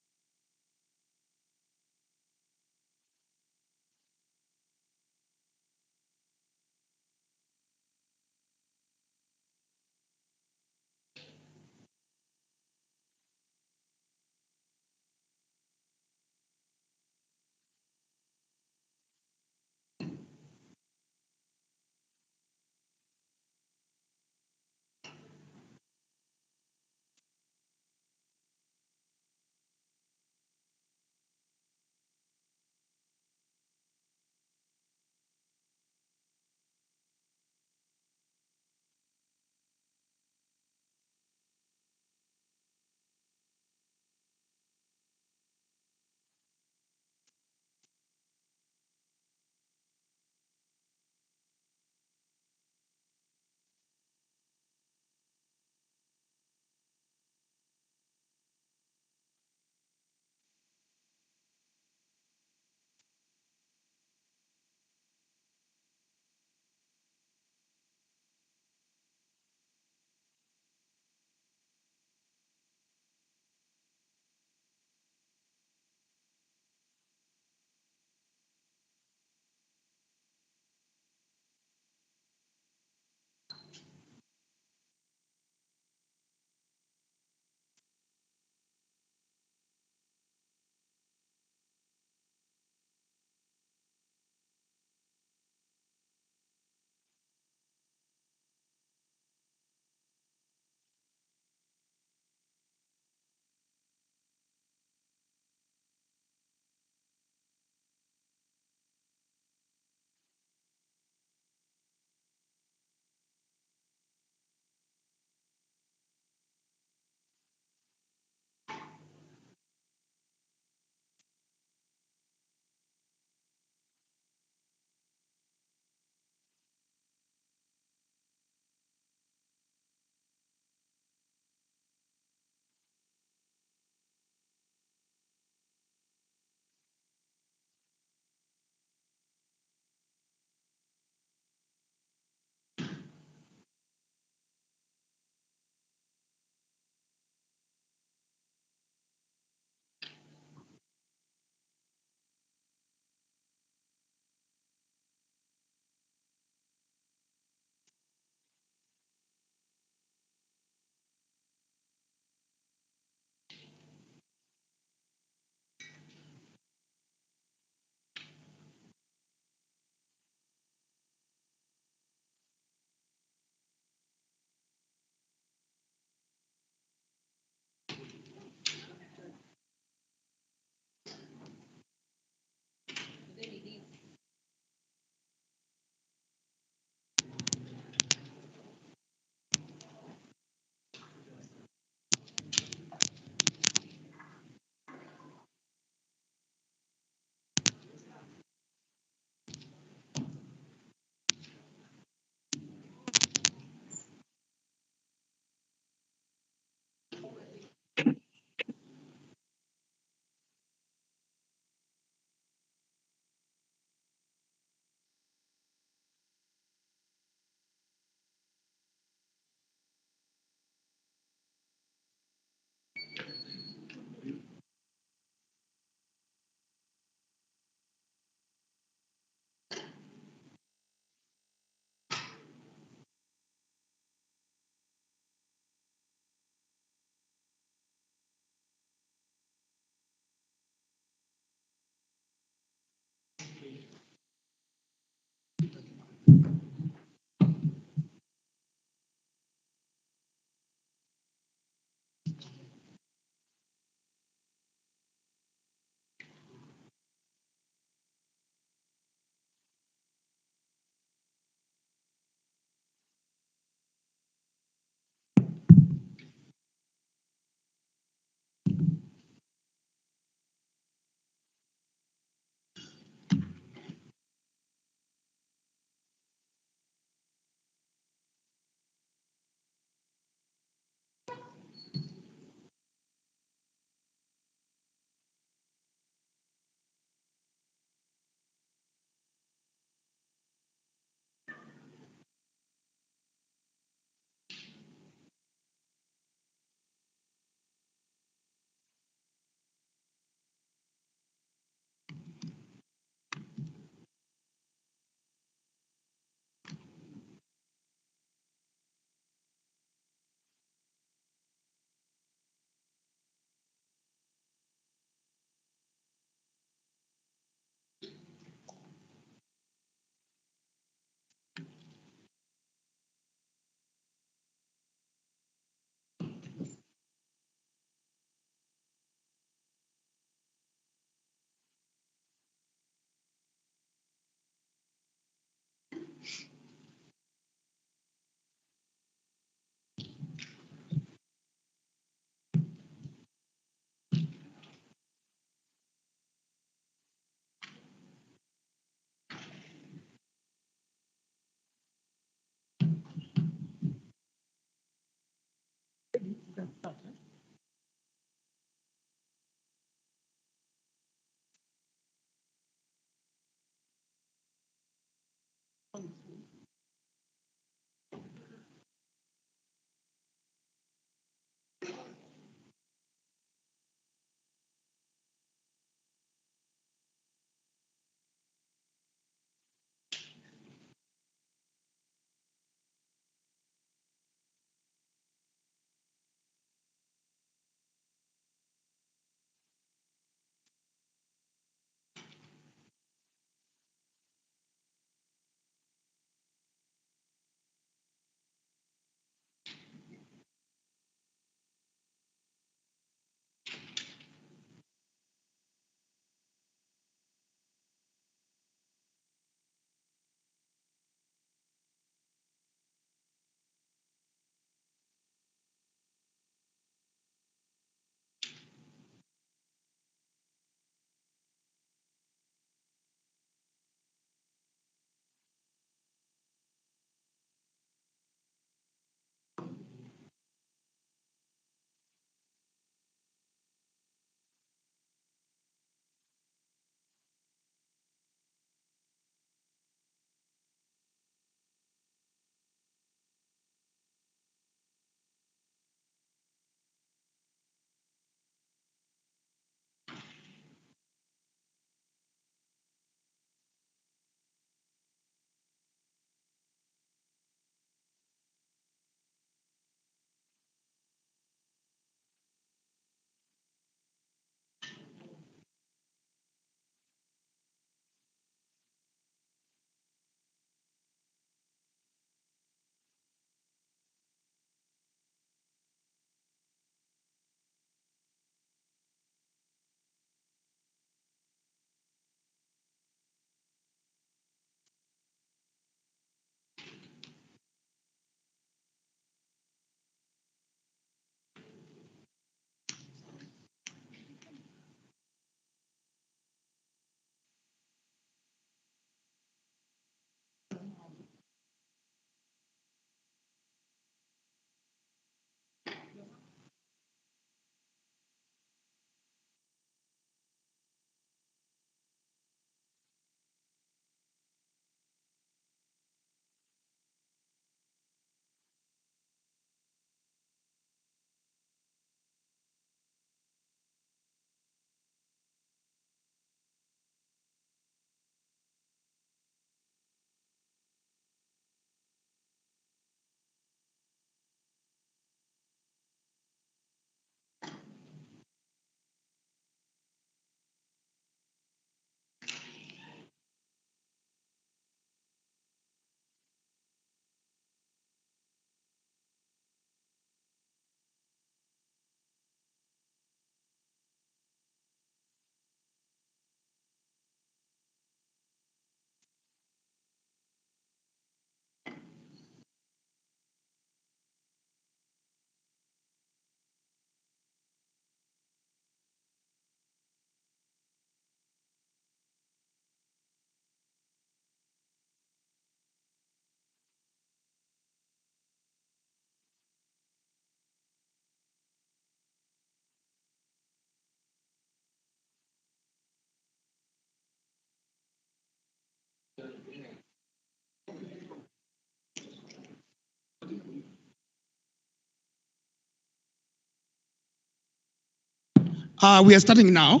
We are starting now.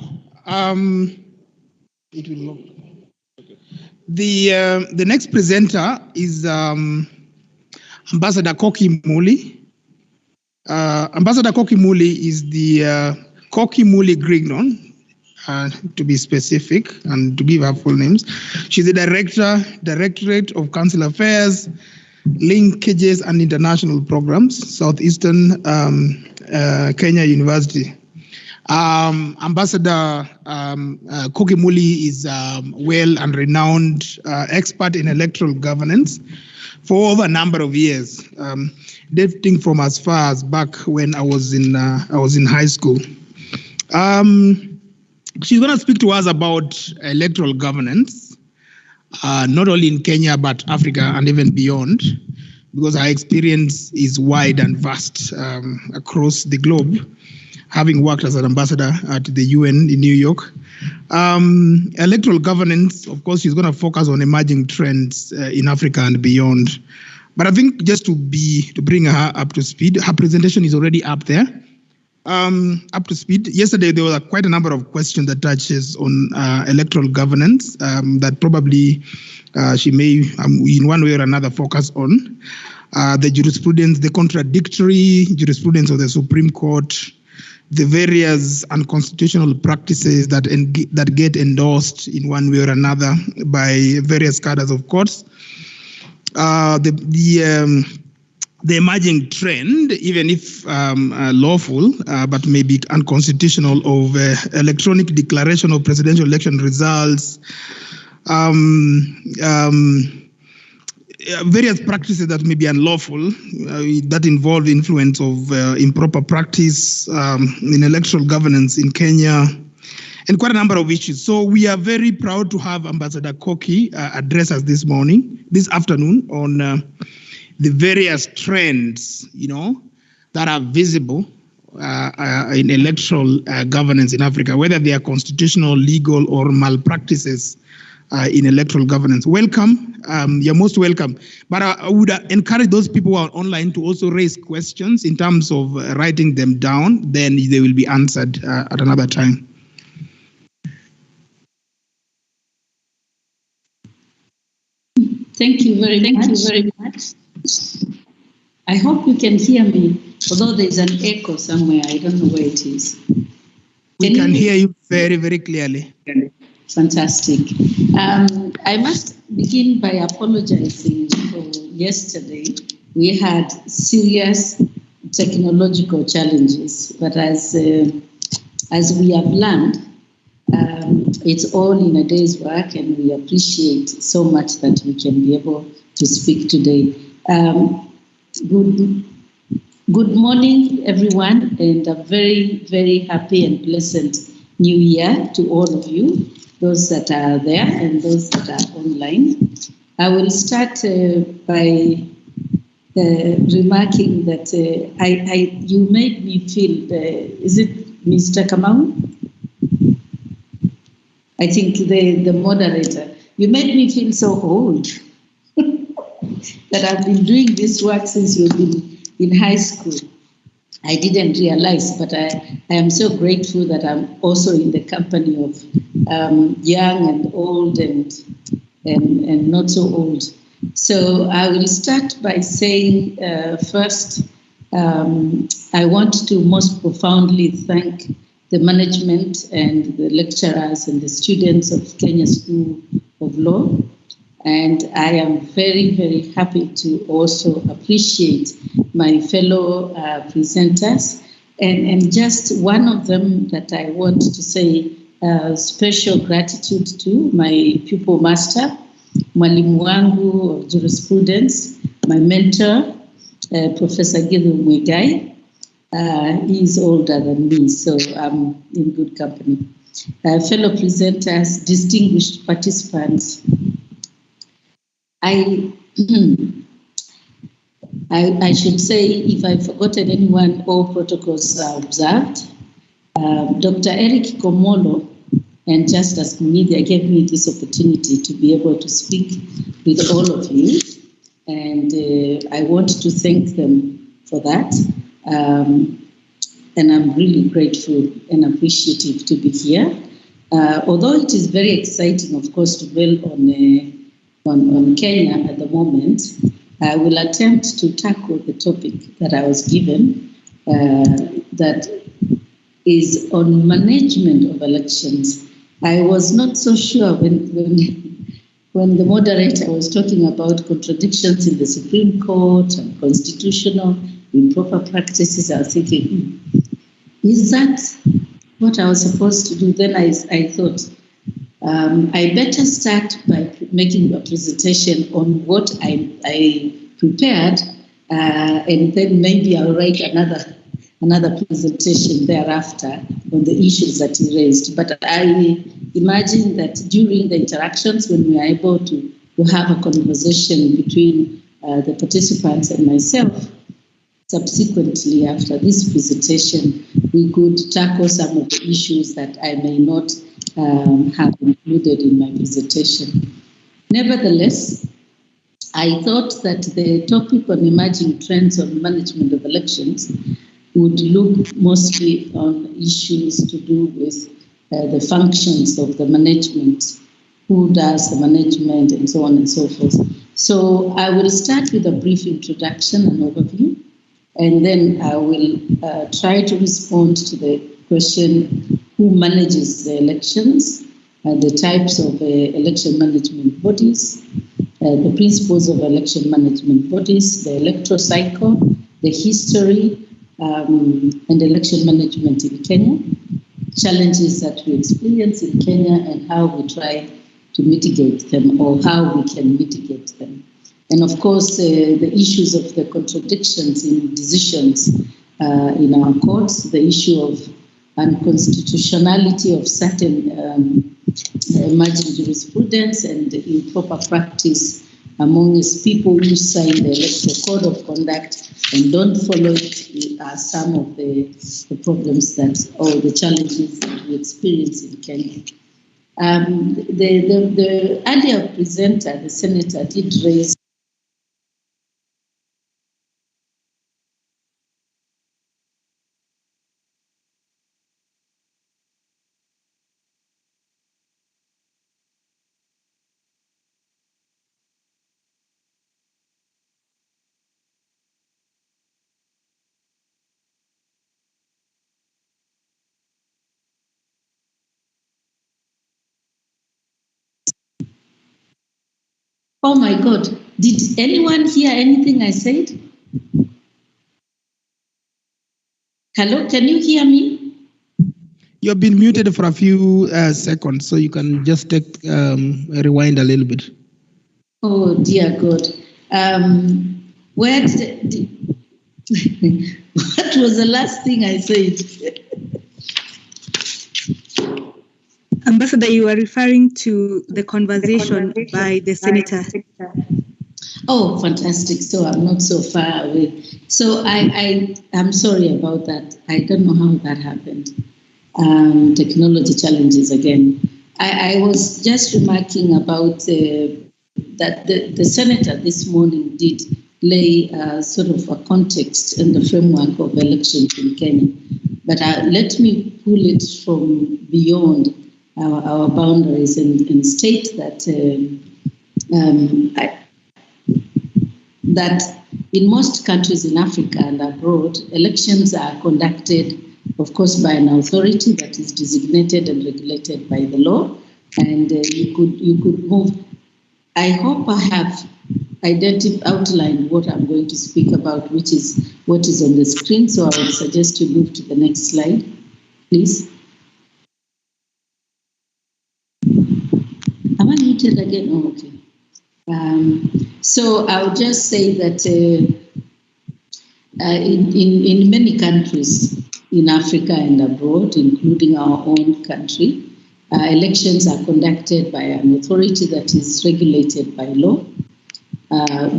The next presenter is Ambassador Koki Muli. Ambassador Koki Muli is the Koki Muli Grignon, to be specific and to give her full names. She's the Directorate of Council Affairs, Linkages and International Programs, Southeastern Kenya University. Ambassador Koki Muli is a well and renowned expert in electoral governance for over a number of years, dating from as far as back when I was in high school. She's going to speak to us about electoral governance, not only in Kenya but Africa and even beyond, because her experience is wide and vast across the globe, having worked as an ambassador at the UN in New York. Electoral governance, of course, she's going to focus on emerging trends in Africa and beyond. But I think just to bring her up to speed, her presentation is already up there. Up to speed. Yesterday, there were quite a number of questions that touches on electoral governance that probably she may, in one way or another, focus on. The jurisprudence, the contradictory jurisprudence of the Supreme Court, the various unconstitutional practices that get endorsed in one way or another by various cadres of courts. The emerging trend, even if lawful, but maybe unconstitutional, of electronic declaration of presidential election results, various practices that may be unlawful, that involve influence of improper practice in electoral governance in Kenya, and quite a number of issues. So we are very proud to have Ambassador Koki address us this afternoon, on the various trends, that are visible in electoral governance in Africa, whether they are constitutional, legal, or malpractices in electoral governance. Welcome. You're most welcome. But I would encourage those people who are online to also raise questions in terms of writing them down. Then they will be answered at another time. Thank you very much. I hope you can hear me, although there's an echo somewhere. I don't know where it is. We can hear you very, very clearly. Fantastic. I must begin by apologizing for yesterday. We had serious technological challenges, but as we have learned, it's all in a day's work, and we appreciate so much that we can be able to speak today. Good morning, everyone, and a very, very happy and pleasant New Year to all of you, those that are there and those that are online. I will start by remarking that you made me feel, is it Mr. Kamau? I think the moderator, you made me feel so old that I've been doing this work since you've been in high school. I didn't realize, but I am so grateful that I'm also in the company of young and old and not so old. So I will start by saying first, I want to most profoundly thank the management and the lecturers and the students of Kenya School of Law. And I am very, very happy to also appreciate my fellow presenters. And just one of them that I want to say special gratitude to, my pupil master, Mwalimu wangu of jurisprudence, my mentor, Professor Githu Mwigai. He is older than me, so I'm in good company. Fellow presenters, distinguished participants, I should say, if I've forgotten anyone, all protocols are observed. Dr. Eric Komolo and Justice Kumidia gave me this opportunity to be able to speak with all of you, and I want to thank them for that. And I'm really grateful and appreciative to be here. Although it is very exciting, of course, to dwell on Kenya at the moment, I will attempt to tackle the topic that I was given, that is on management of elections. I was not so sure when the moderator was talking about contradictions in the Supreme Court and constitutional improper practices. I was thinking, is that what I was supposed to do? Then I thought, I better start by making a presentation on what I prepared, and then maybe I'll write another presentation thereafter on the issues that you raised. But I imagine that during the interactions, when we are able to have a conversation between the participants and myself, subsequently after this presentation, we could tackle some of the issues that I may not have included in my presentation. Nevertheless, I thought that the topic on emerging trends on management of elections would look mostly on issues to do with the functions of the management, who does the management, and so on and so forth. So I will start with a brief introduction and overview, and then I will try to respond to the question, who manages the elections, the types of election management bodies, the principles of election management bodies, the electoral cycle, the history, and election management in Kenya, challenges that we experience in Kenya and how we try to mitigate them, or how we can mitigate them. And of course, the issues of the contradictions in decisions in our courts, the issue of unconstitutionality of certain emerging jurisprudence and improper practice among its people who sign the electoral code of conduct and don't follow it are some of the problems that, or the challenges that we experience in Kenya. The earlier presenter, the senator, did raise Oh my God, did anyone hear anything I said? Hello, can you hear me? You've been muted for a few seconds, so you can just take rewind a little bit. Oh dear God. Where did what was the last thing I said? Ambassador, you are referring to the conversation by the senator. Oh, fantastic. So I'm not so far away. So I'm sorry about that. I don't know how that happened. Technology challenges again. I was just remarking about that the senator this morning did lay sort of a context and the framework of elections in Kenya. But let me pull it from beyond our boundaries and state that that in most countries in Africa and abroad, elections are conducted, of course, by an authority that is designated and regulated by the law. And you could move. I hope I have outlined what I'm going to speak about, which is what is on the screen. So I would suggest you move to the next slide, please. Am I muted again? Oh, okay. So I'll just say that in many countries in Africa and abroad, including our own country, elections are conducted by an authority that is regulated by law,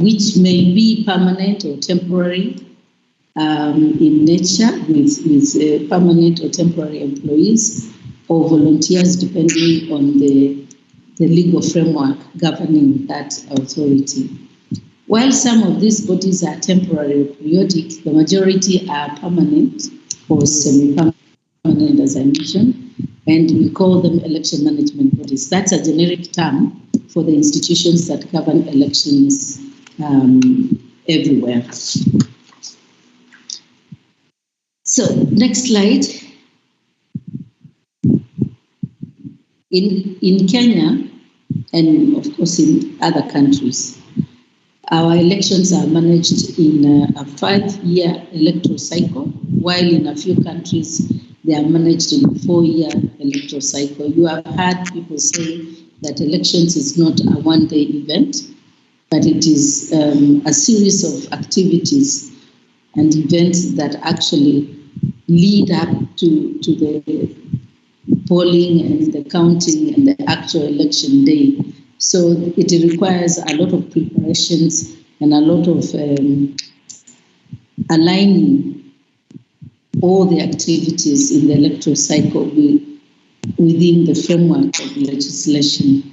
which may be permanent or temporary in nature, with permanent or temporary employees or volunteers, depending on the legal framework governing that authority. While some of these bodies are temporary or periodic, the majority are permanent or semi-permanent, as I mentioned, and we call them election management bodies. That's a generic term for the institutions that govern elections everywhere. So, next slide. In Kenya, and of course in other countries, our elections are managed in a 5-year electoral cycle, while in a few countries they are managed in a 4-year electoral cycle. You have heard people say that elections is not a one-day event, but it is a series of activities and events that actually lead up to the polling and the counting and the actual election day. So it requires a lot of preparations and a lot of aligning all the activities in the electoral cycle within the framework of legislation.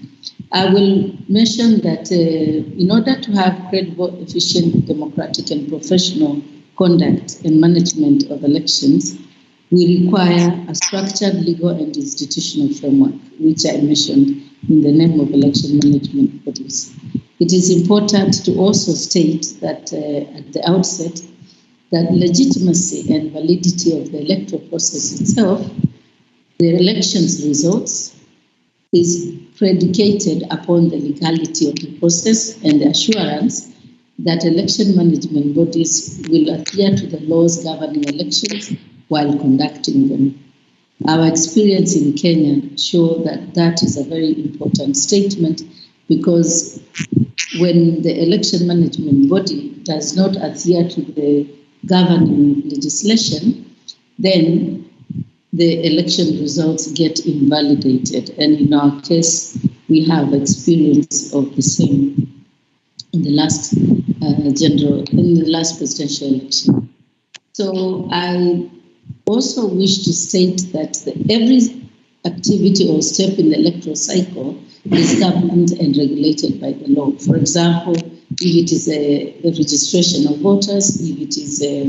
I will mention that in order to have credible, efficient, democratic, and professional conduct and management of elections, we require a structured legal and institutional framework, which I mentioned in the name of election management bodies. It is important to also state that at the outset, that legitimacy and validity of the electoral process itself, the elections results, is predicated upon the legality of the process and the assurance that election management bodies will adhere to the laws governing elections while conducting them. Our experience in Kenya show that that is a very important statement, because when the election management body does not adhere to the governing legislation, then the election results get invalidated. And in our case, we have experience of the same in the last presidential election. So I also wish to state that every activity or step in the electoral cycle is governed and regulated by the law. For example, if it is a registration of voters, if it is a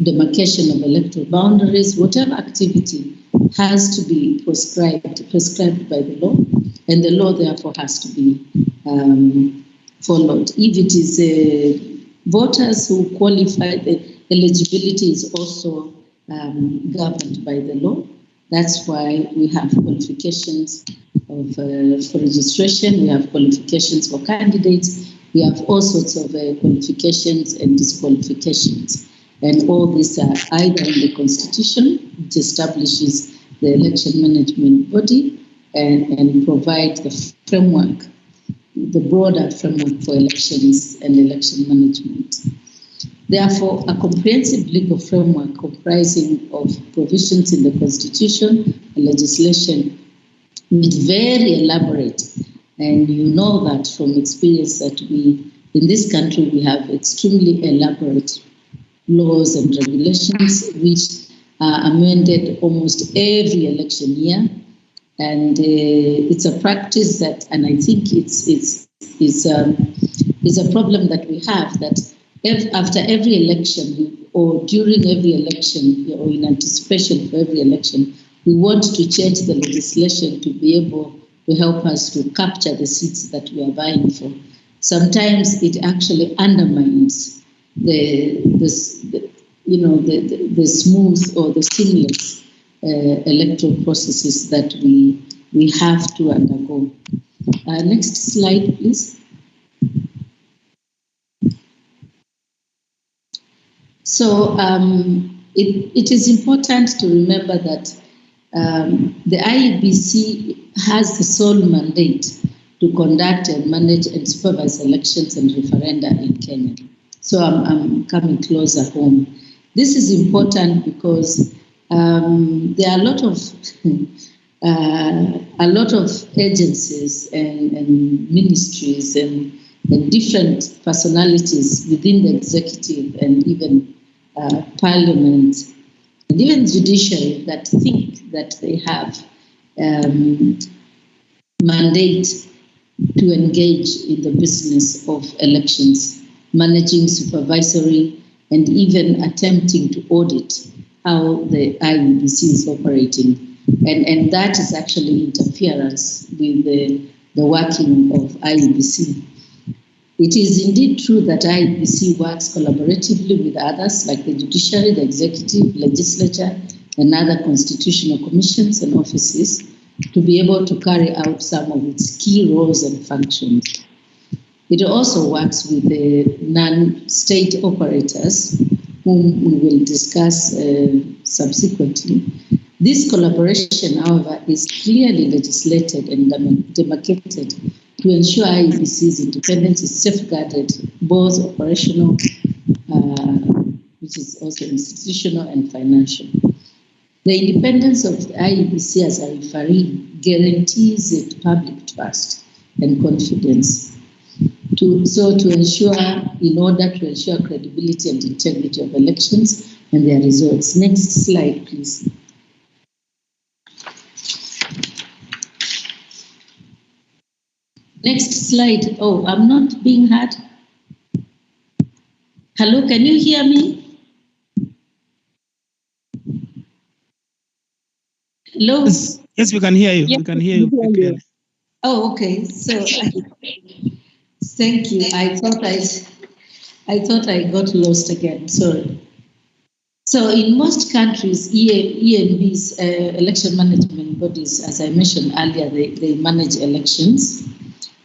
demarcation of electoral boundaries, whatever activity has to be prescribed by the law, and the law therefore has to be followed. If it is voters who qualify, the eligibility is also governed by the law. That's why we have qualifications for registration, we have qualifications for candidates, we have all sorts of qualifications and disqualifications. And all these are either in the Constitution, which establishes the election management body and provide the framework, the broader framework for elections and election management. Therefore, a comprehensive legal framework comprising of provisions in the Constitution and legislation is very elaborate. And you know that from experience that in this country, we have extremely elaborate laws and regulations which are amended almost every election year, and it's a practice that, and I think it's a problem that we have, that after every election or during every election or in anticipation for every election, we want to change the legislation to be able to help us to capture the seats that we are vying for. Sometimes it actually undermines the smooth or the seamless electoral processes that we have to undergo. Next slide, please. So it is important to remember that the IEBC has the sole mandate to conduct and manage and supervise elections and referenda in Kenya. So I'm coming closer home. This is important because there are a lot of agencies and ministries and different personalities within the executive and even parliament and even judiciary that think that they have mandate to engage in the business of elections, managing, supervisory, and even attempting to audit how the IEBC is operating. And that is actually interference with the working of IEBC. It is indeed true that IEBC works collaboratively with others like the judiciary, the executive, legislature, and other constitutional commissions and offices to be able to carry out some of its key roles and functions. It also works with the non-state operators, whom we will discuss subsequently. This collaboration, however, is clearly legislated and demarcated to ensure IEBC's independence is safeguarded, both operational, which is also institutional, and financial. The independence of the IEBC as a referee guarantees it public trust and confidence. To to ensure, in order to ensure credibility and integrity of elections and their results. Next slide, please. Next slide. Oh, I'm not being heard. Hello, can you hear me? Hello? Yes, we can hear you. We can hear you clearly. Oh, okay. So, thank you. I thought I got lost again. Sorry. So, in most countries, EMBs, election management bodies, as I mentioned earlier, they manage elections.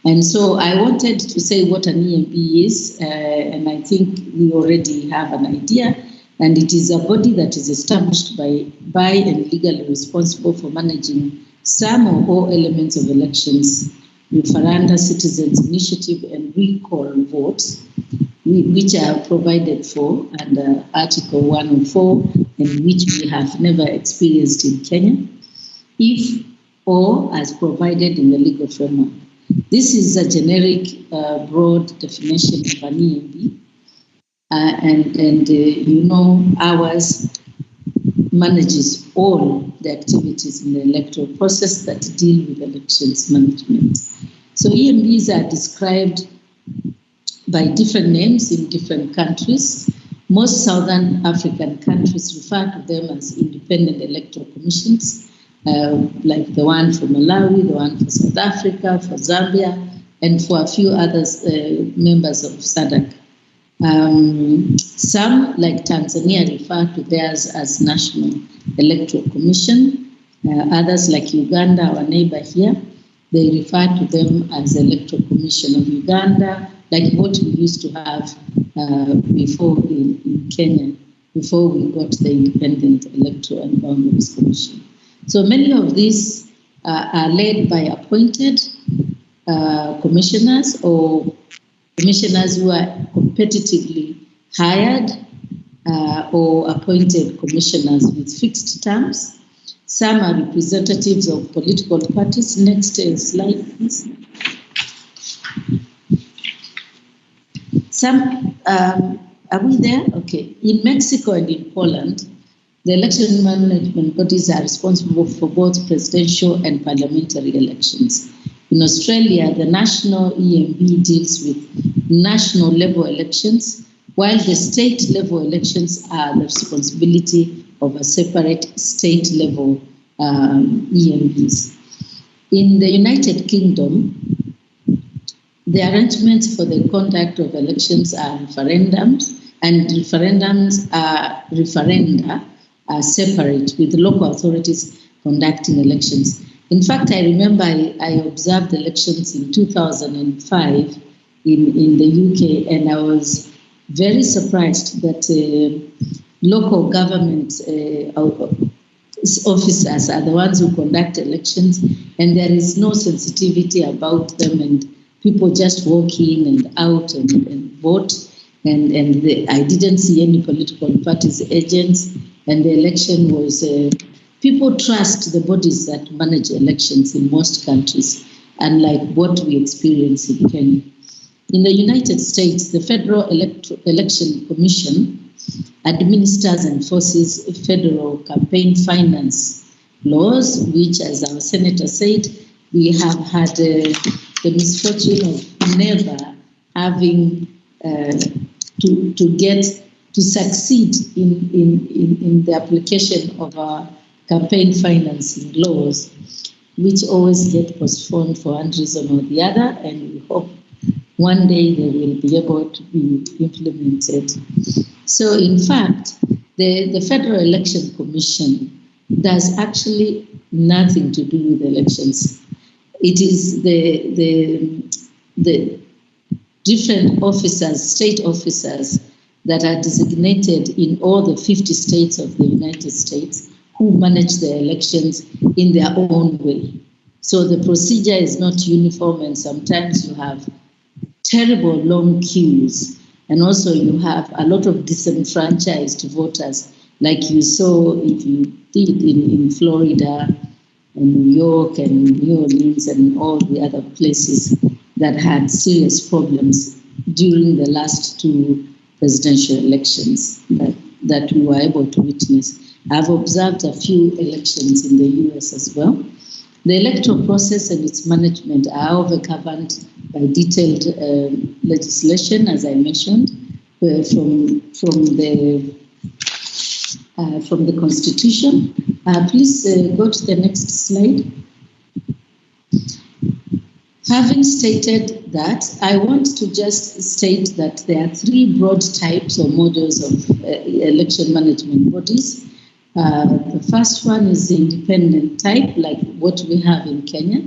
And so I wanted to say what an EMB is, and I think we already have an idea. And it is a body that is established by and legally responsible for managing some or all elements of elections, referenda, citizens' initiative, and recall votes, which are provided for under Article 104, and which we have never experienced in Kenya, if or as provided in the legal framework. This is a generic, broad definition of an EMB, and ours manages all the activities in the electoral process that deal with elections management. So EMBs are described by different names in different countries. Most Southern African countries refer to them as independent electoral commissions, like the one for Malawi, the one for South Africa, for Zambia, and for a few others, members of SADC. Some, like Tanzania, refer to theirs as National Electoral Commission. Others, like Uganda, our neighbor here, they refer to them as Electoral Commission of Uganda, like what we used to have before in Kenya, before we got the Independent Electoral and Boundaries Commission. So many of these are led by appointed commissioners or commissioners who are competitively hired or appointed commissioners with fixed terms. Some are representatives of political parties. Next slide, please. Some, are we there? Okay. In Mexico and in Poland, the election management bodies are responsible for both presidential and parliamentary elections. In Australia, the national EMB deals with national level elections, while the state level elections are the responsibility of a separate state level EMBs. In the United Kingdom, the arrangements for the conduct of elections are referendums, and referenda are separate, with local authorities conducting elections. In fact, I remember I observed elections in 2005 in the UK, and I was very surprised that local government officers are the ones who conduct elections, and there is no sensitivity about them, and people just walk in and out and vote. And I didn't see any political parties agents, and the election was, people trust the bodies that manage elections in most countries, unlike what we experience in Kenya. In the United States, the Federal Election Commission administers and enforces federal campaign finance laws, which, as our senator said, we have had the misfortune of never having to succeed in the application of our campaign financing laws, which always get postponed for one reason or the other, and we hope one day they will be able to be implemented. So in fact, the Federal Election Commission does actually nothing to do with elections. It is the different officers, state officers, that are designated in all the 50 states of the United States who manage the elections in their own way. So the procedure is not uniform, and sometimes you have terrible long queues, and also you have a lot of disenfranchised voters, like you saw if you did in Florida and New York and New Orleans and all the other places that had serious problems during the last two presidential elections that we were able to witness. I've observed a few elections in the US as well. The electoral process and its management are however governed by detailed legislation, as I mentioned, from the Constitution. Please go to the next slide. Having stated that, I want to just state that there are three broad types or models of election management bodies. The first one is the independent type, like what we have in Kenya.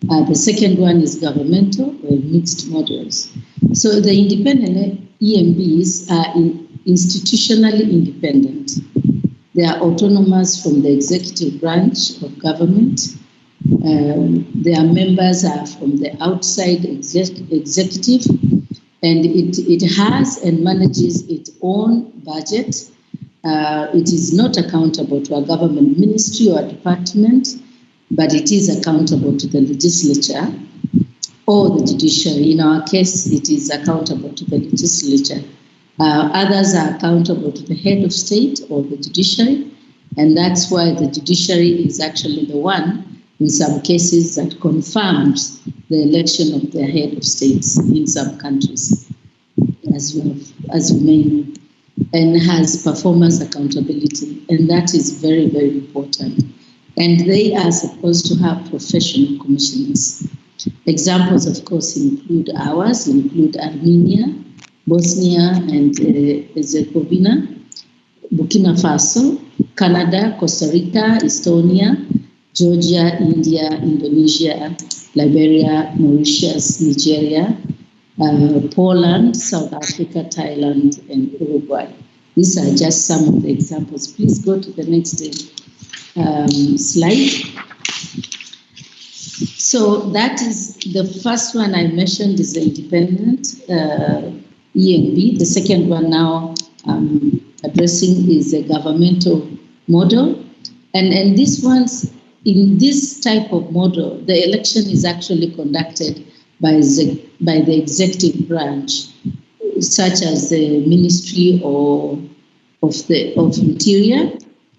The second one is governmental or mixed models. So the independent EMBs are institutionally independent. They are autonomous from the executive branch of government. Their members are from the outside executive, and it has and manages its own budget. It is not accountable to a government ministry or a department, but it is accountable to the legislature or the judiciary. In our case, it is accountable to the legislature. Others are accountable to the head of state or the judiciary, and that's why the judiciary is actually the one, in some cases, that confirms the election of their head of states in some countries, as you may know, and has performance accountability, and that is very, very important. And they are supposed to have professional commissioners. Examples, of course, include Armenia, Bosnia and Herzegovina, Burkina Faso, Canada, Costa Rica, Estonia, Georgia, India, Indonesia, Liberia, Mauritius, Nigeria, Poland, South Africa, Thailand, and Uruguay. These are just some of the examples. Please go to the next slide. So that is the first one I mentioned is the independent EMB. The second one now addressing is a governmental model. And this one's, in this type of model, the election is actually conducted by the executive branch, such as the Ministry of Interior,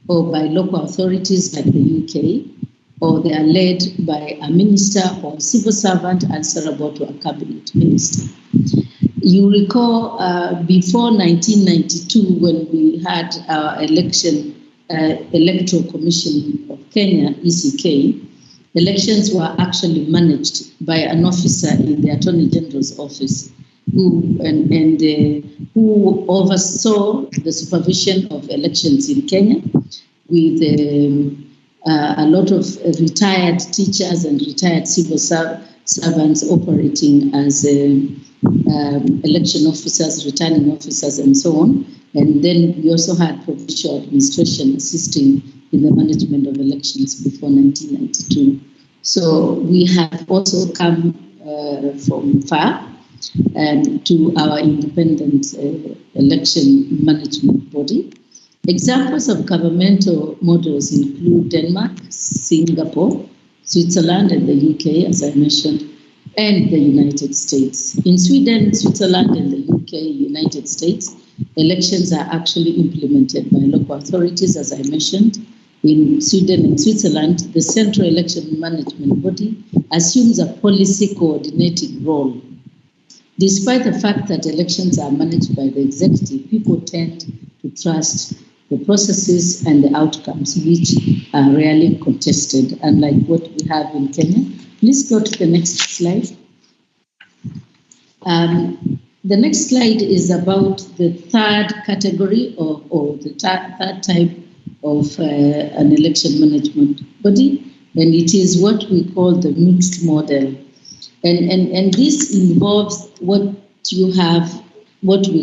or by local authorities like the UK, or they are led by a minister or civil servant answerable to a cabinet minister. You recall before 1992, when we had our Electoral Commission of Kenya, ECK, elections were actually managed by an officer in the Attorney General's office who oversaw the supervision of elections in Kenya with a lot of retired teachers and retired civil servants operating as election officers, returning officers, and so on. And then we also had provincial administration assisting in the management of elections before 1992. So we have also come from far to our independent election management body. Examples of governmental models include Denmark, Singapore, Switzerland, and the UK, as I mentioned, and the United States. In Sweden, Switzerland, and the UK, United States, elections are actually implemented by local authorities, as I mentioned. In Sweden and Switzerland, the Central Election Management Body assumes a policy coordinating role. Despite the fact that elections are managed by the executive, people tend to trust the processes and the outcomes, which are rarely contested, unlike what we have in Kenya. Please go to the next slide. The next slide is about the third category or the third type of an election management body, and it is what we call the mixed model. And this involves what we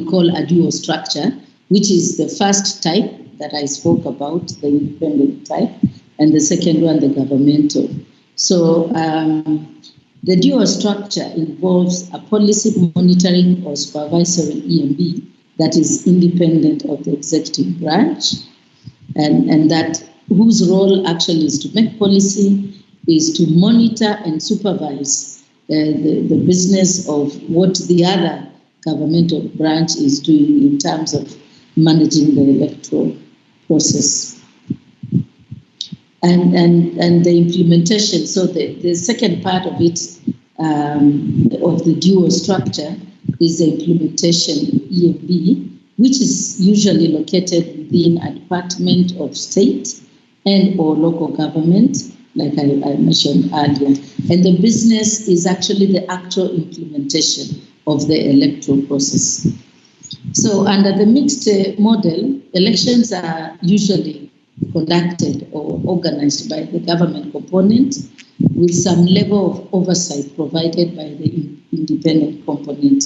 call a dual structure, which is the first type that I spoke about, the independent type, and the second one, the governmental. So the dual structure involves a policy monitoring or supervisory EMB that is independent of the executive branch, and that whose role actually is to make policy, is to monitor and supervise the business of what the other governmental branch is doing in terms of managing the electoral process. And the implementation, so the second part of it, of the dual structure, is the implementation EMB, which is usually located within a department of state and or local government, like I mentioned earlier. And the business is actually the actual implementation of the electoral process. So under the mixed model, elections are usually conducted or organized by the government component with some level of oversight provided by the independent component.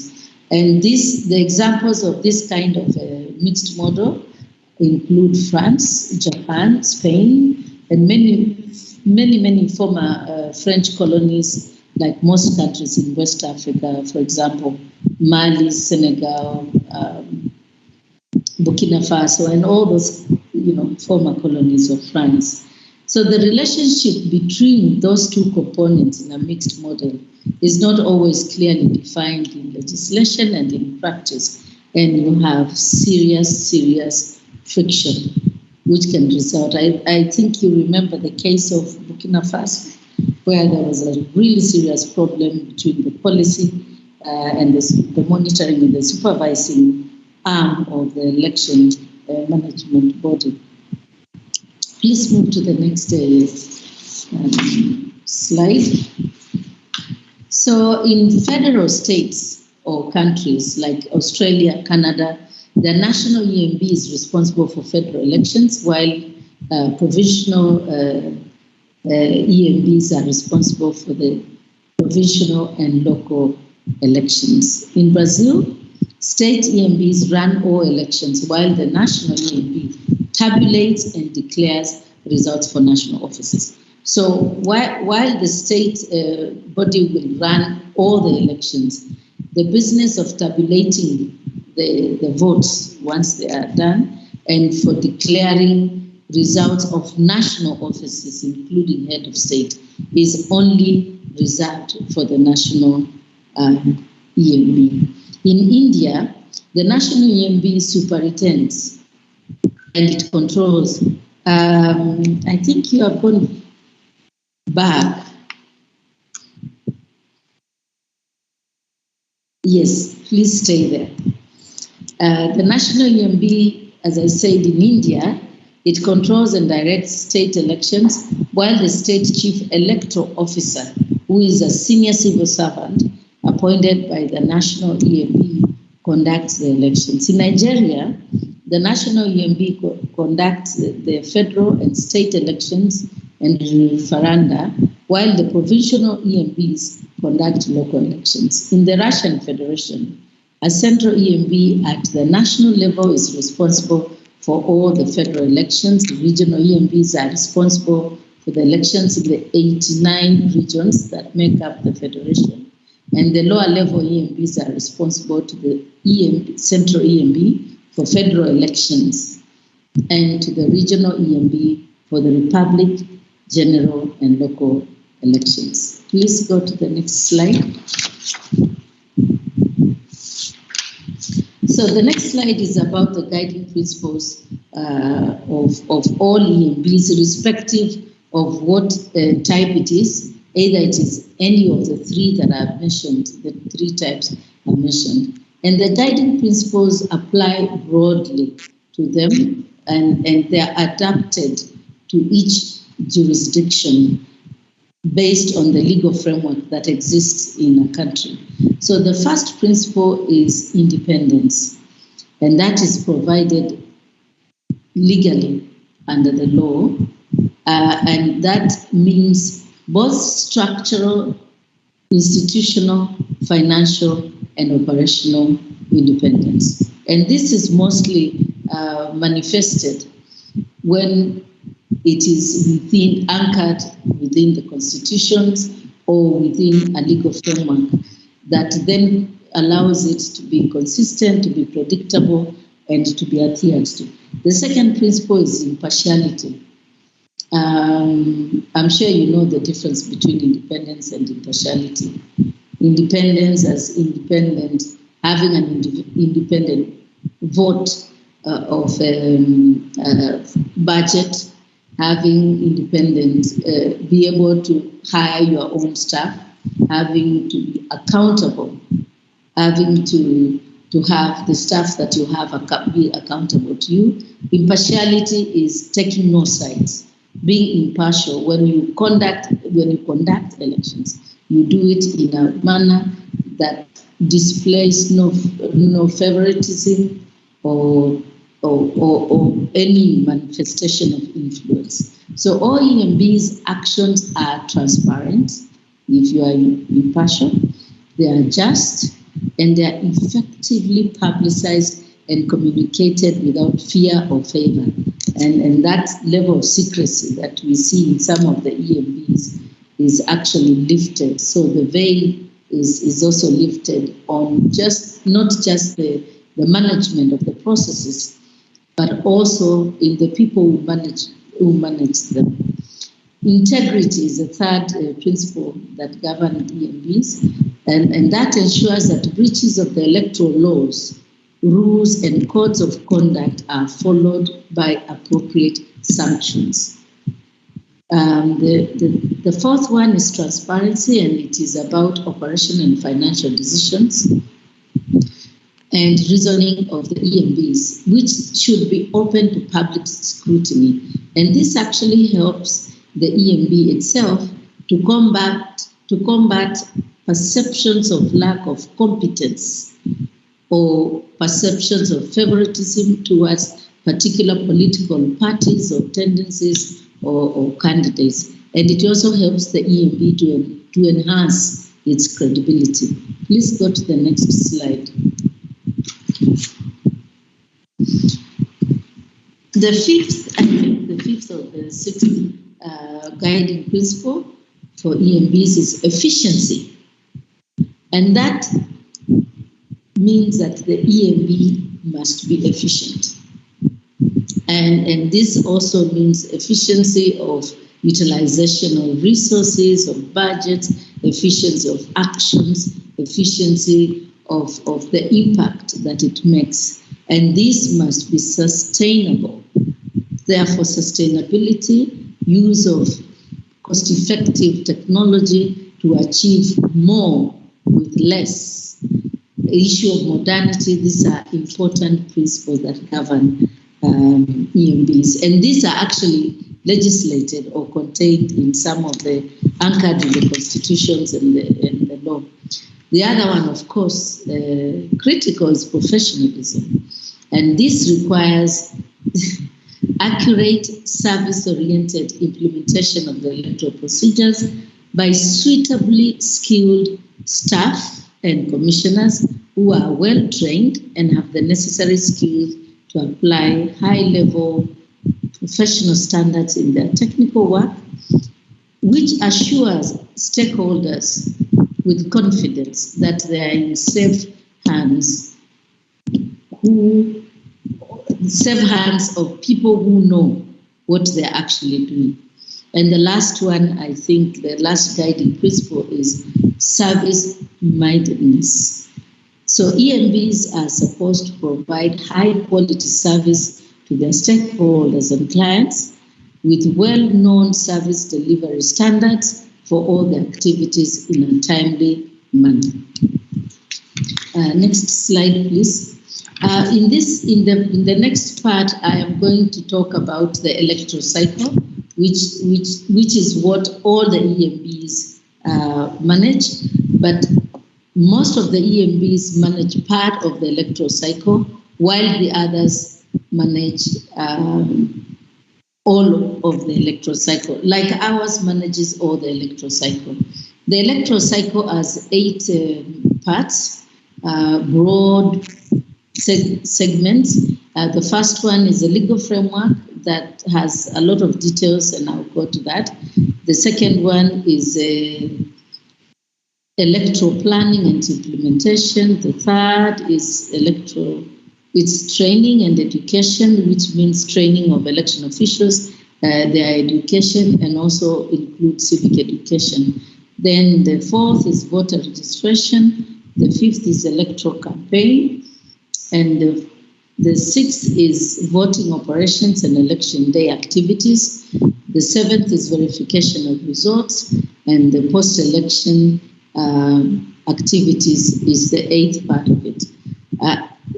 And the examples of this kind of mixed model include France, Japan, Spain, and many former French colonies, like most countries in West Africa, for example, Mali, Senegal, Burkina Faso, and all those former colonies of France. So the relationship between those two components in a mixed model is not always clearly defined in legislation and in practice, and you have serious friction, which can result. I think you remember the case of Burkina Faso, where there was a really serious problem between the policy and the monitoring and the supervising arm of the election management body. Please move to the next slide. So in federal states or countries like Australia, Canada, the national EMB is responsible for federal elections, while provincial EMBs are responsible for the provincial and local elections. In Brazil, state EMBs run all elections, while the national EMB tabulates and declares results for national offices. So while the state body will run all the elections, the business of tabulating the votes once they are done and for declaring results of national offices, including head of state, is only reserved for the national EMB. In India, the national EMB superintends and it controls. I think you have gone back. Yes, please stay there. The national EMB, as I said, in India, it controls and directs state elections, while the state chief electoral officer, who is a senior civil servant appointed by the national EMB, conducts the elections. In Nigeria, the national EMB conducts the federal and state elections and referenda, while the provincial EMBs conduct local elections. In the Russian Federation, a central EMB at the national level is responsible for all the federal elections. The regional EMBs are responsible for the elections in the 89 regions that make up the federation. And the lower level EMBs are responsible to the central EMB for federal elections and to the regional EMB for the republic, general and local elections. Please go to the next slide. So the next slide is about the guiding principles of all EMBs, irrespective of what type it is, either it is any of the three that I've mentioned, the three types I mentioned. And the guiding principles apply broadly to them, and they are adapted to each jurisdiction based on the legal framework that exists in a country. So the first principle is independence, and that is provided legally under the law, and that means both structural, institutional, financial, and operational independence. And this is mostly manifested when it is anchored within the constitutions or within a legal framework that then allows it to be consistent, to be predictable, and to be adhered to. The second principle is impartiality. I'm sure you know the difference between independence and impartiality. Independence as independent, having an independent vote of budget, having independent, be able to hire your own staff, having to be accountable, having to have the staff that you have be accountable to you. Impartiality is taking no sides, being impartial. When you conduct elections, you do it in a manner that displays no favoritism or any manifestation of influence. So all EMB's actions are transparent. If you are impartial, they are just, and they are effectively publicized and communicated without fear or favor. And that level of secrecy that we see in some of the EMBs is actually lifted. So the veil is also lifted on not just the management of the processes, but also in the people who manage them. Integrity is the third principle that governs EMBs, and that ensures that breaches of the electoral laws, rules, and codes of conduct are followed by appropriate sanctions. The fourth one is transparency, and it is about operational and financial decisions and reasoning of the EMBs, which should be open to public scrutiny. And this actually helps the EMB itself to combat perceptions of lack of competence or perceptions of favoritism towards particular political parties or tendencies or candidates. And it also helps the EMB to enhance its credibility. Please go to the next slide. The fifth of the six guiding principle for EMBs is efficiency. And that means that the EMB must be efficient. And this also means efficiency of utilization of resources, of budgets, efficiency of actions, efficiency of the impact that it makes. And this must be sustainable. Therefore, sustainability, use of cost-effective technology to achieve more with less. The issue of modernity, these are important principles that govern EMBs. And these are actually legislated or contained in some of the anchored in the constitutions and the law. The other one, of course, critical is professionalism. And this requires accurate, service-oriented implementation of the electoral procedures by suitably skilled staff and commissioners who are well-trained and have the necessary skills to apply high-level professional standards in their technical work, which assures stakeholders with confidence that they are in safe hands of people who know what they're actually doing. And the last one, I think the last guiding principle is service-mindedness. So EMBs are supposed to provide high-quality service to their stakeholders and clients with well-known service delivery standards for all the activities in a timely manner. Next slide, please. In the next part, I am going to talk about the electoral cycle, which is what all the EMBs manage, but most of the EMBs manage part of the electoral cycle, while the others manage all of the electoral cycle. Like ours manages all the electoral cycle. The electoral cycle has 8 parts, broad segments. The first one is a legal framework that has a lot of details, and I'll go to that. The second one is electoral planning and implementation. The third is it's training and education, which means training of election officials their education and also include civic education. Then the fourth is voter registration. The fifth is electoral campaign. And the sixth is voting operations and election day activities. The seventh is verification of results. And the post-election activities is the eighth part of it.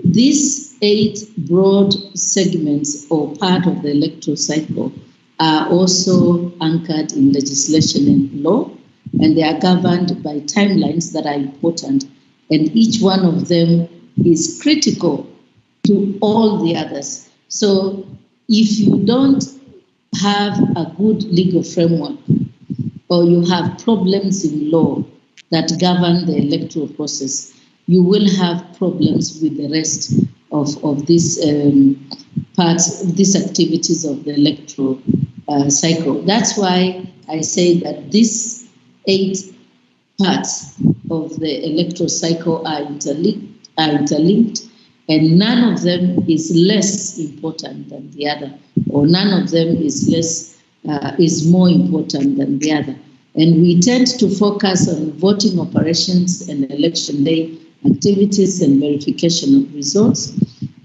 These 8 broad segments or part of the electoral cycle are also anchored in legislation and law, and they are governed by timelines that are important, and each one of them is critical to all the others. So if you don't have a good legal framework or you have problems in law that govern the electoral process, you will have problems with the rest of these parts, these activities of the electoral cycle. That's why I say that these 8 parts of the electoral cycle are interlinked, and none of them is less important than the other, or none of them is more important than the other. And we tend to focus on voting operations and election day activities and verification of results,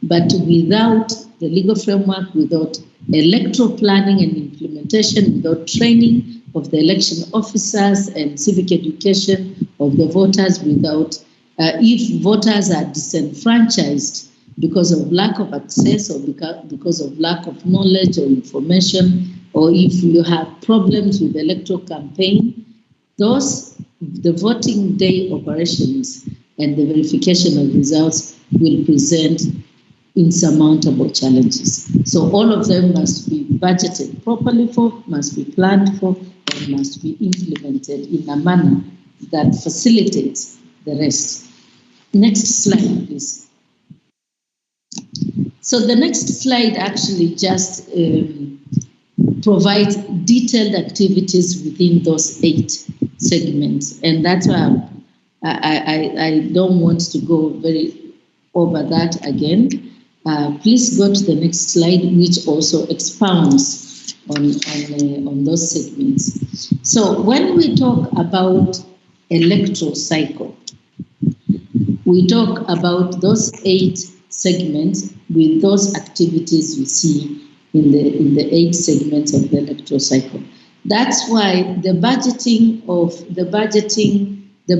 but without the legal framework, without electoral planning and implementation, without training of the election officers and civic education of the voters, without, if voters are disenfranchised because of lack of access or because of lack of knowledge or information, or if you have problems with the electoral campaign, the voting day operations and the verification of results will present insurmountable challenges. So all of them must be budgeted properly for, must be planned for, and must be implemented in a manner that facilitates the rest. Next slide, please. So the next slide actually just provides detailed activities within those 8 segments, and that's why I don't want to go very over that again. Please go to the next slide, which also expounds on those segments. So when we talk about electoral cycle, we talk about those 8 segments with those activities you see in the 8 segments of the electoral cycle. That's why the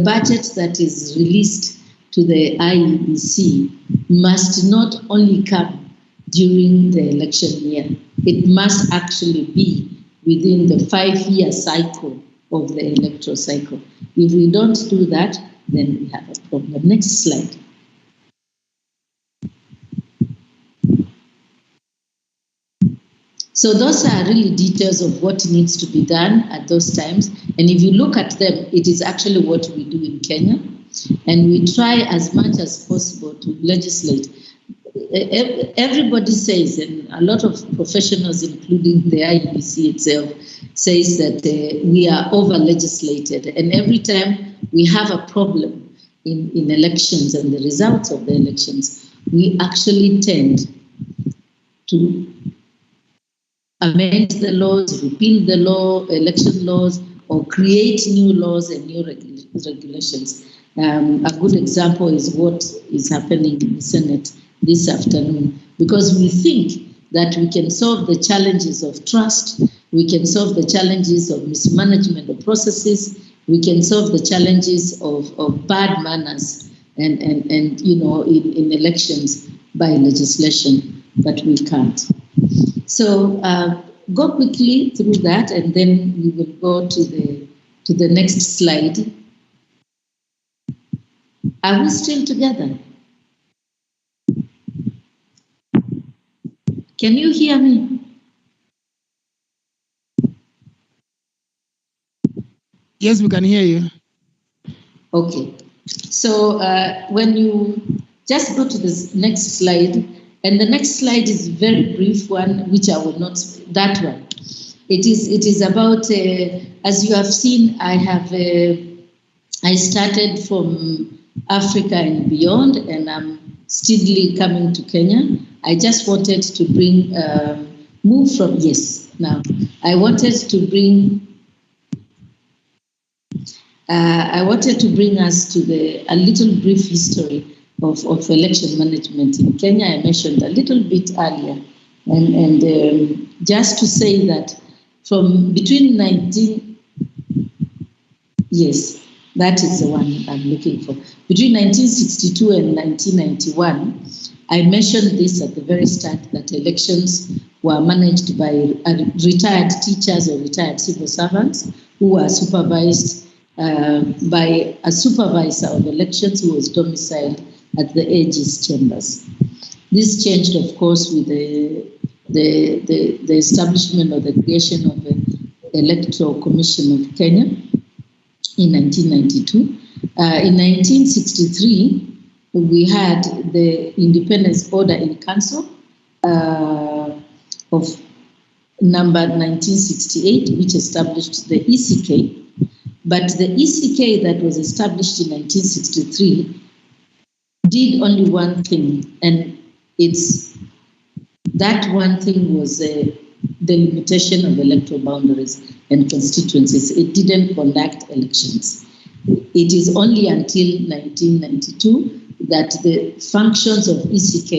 budget that is released to the IEBC must not only come during the election year. It must actually be within the 5-year cycle of the electoral cycle. If we don't do that, then we have a problem. Next slide. So those are really details of what needs to be done at those times. And if you look at them, it is actually what we do in Kenya. And we try as much as possible to legislate. Everybody says, and a lot of professionals, including the IEBC itself, says that we are over-legislated. And every time we have a problem in elections and the results of the elections, we actually tend to amend the laws, repeal the election laws, or create new laws and new regulations. A good example is what is happening in the Senate this afternoon, because we think that we can solve the challenges of trust, we can solve the challenges of mismanagement of processes, we can solve the challenges of bad manners and in elections by legislation, but we can't. So go quickly through that, and then we will go to the next slide. Are we still together? Can you hear me? Yes, we can hear you. Okay. So when you just go to the next slide, and the next slide is a very brief one, which I will not, that one. It is about, as you have seen, I started from Africa and beyond, and I'm steadily coming to Kenya. I just wanted to move from, yes, now. I wanted to bring us to a little brief history of election management in Kenya. I mentioned a little bit earlier, and just to say that from between yes, that is the one I'm looking for. Between 1962 and 1991, I mentioned this at the very start, that elections were managed by retired teachers or retired civil servants who were supervised by a supervisor of elections who was domiciled at the AG's chambers. This changed, of course, with the establishment or the creation of the Electoral Commission of Kenya in 1992. In 1963, we had the Independence Order in Council of number 1968, which established the ECK. But the ECK that was established in 1963 did only one thing, and that one thing was the limitation of electoral boundaries and constituencies. It didn't conduct elections. It is only until 1992 that the functions of ECK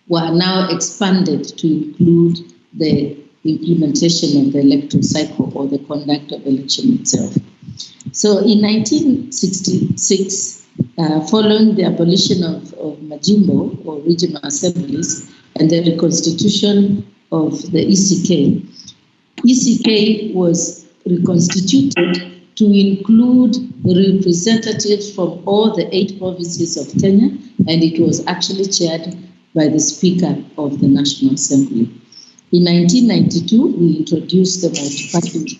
were now expanded to include the implementation of the electoral cycle or the conduct of election itself. So in 1966, following the abolition of Majimbo or regional assemblies and the reconstitution of the ECK, ECK was reconstituted to include representatives from all the 8 provinces of Kenya, and it was actually chaired by the Speaker of the National Assembly. In 1992, we introduced the multi-party.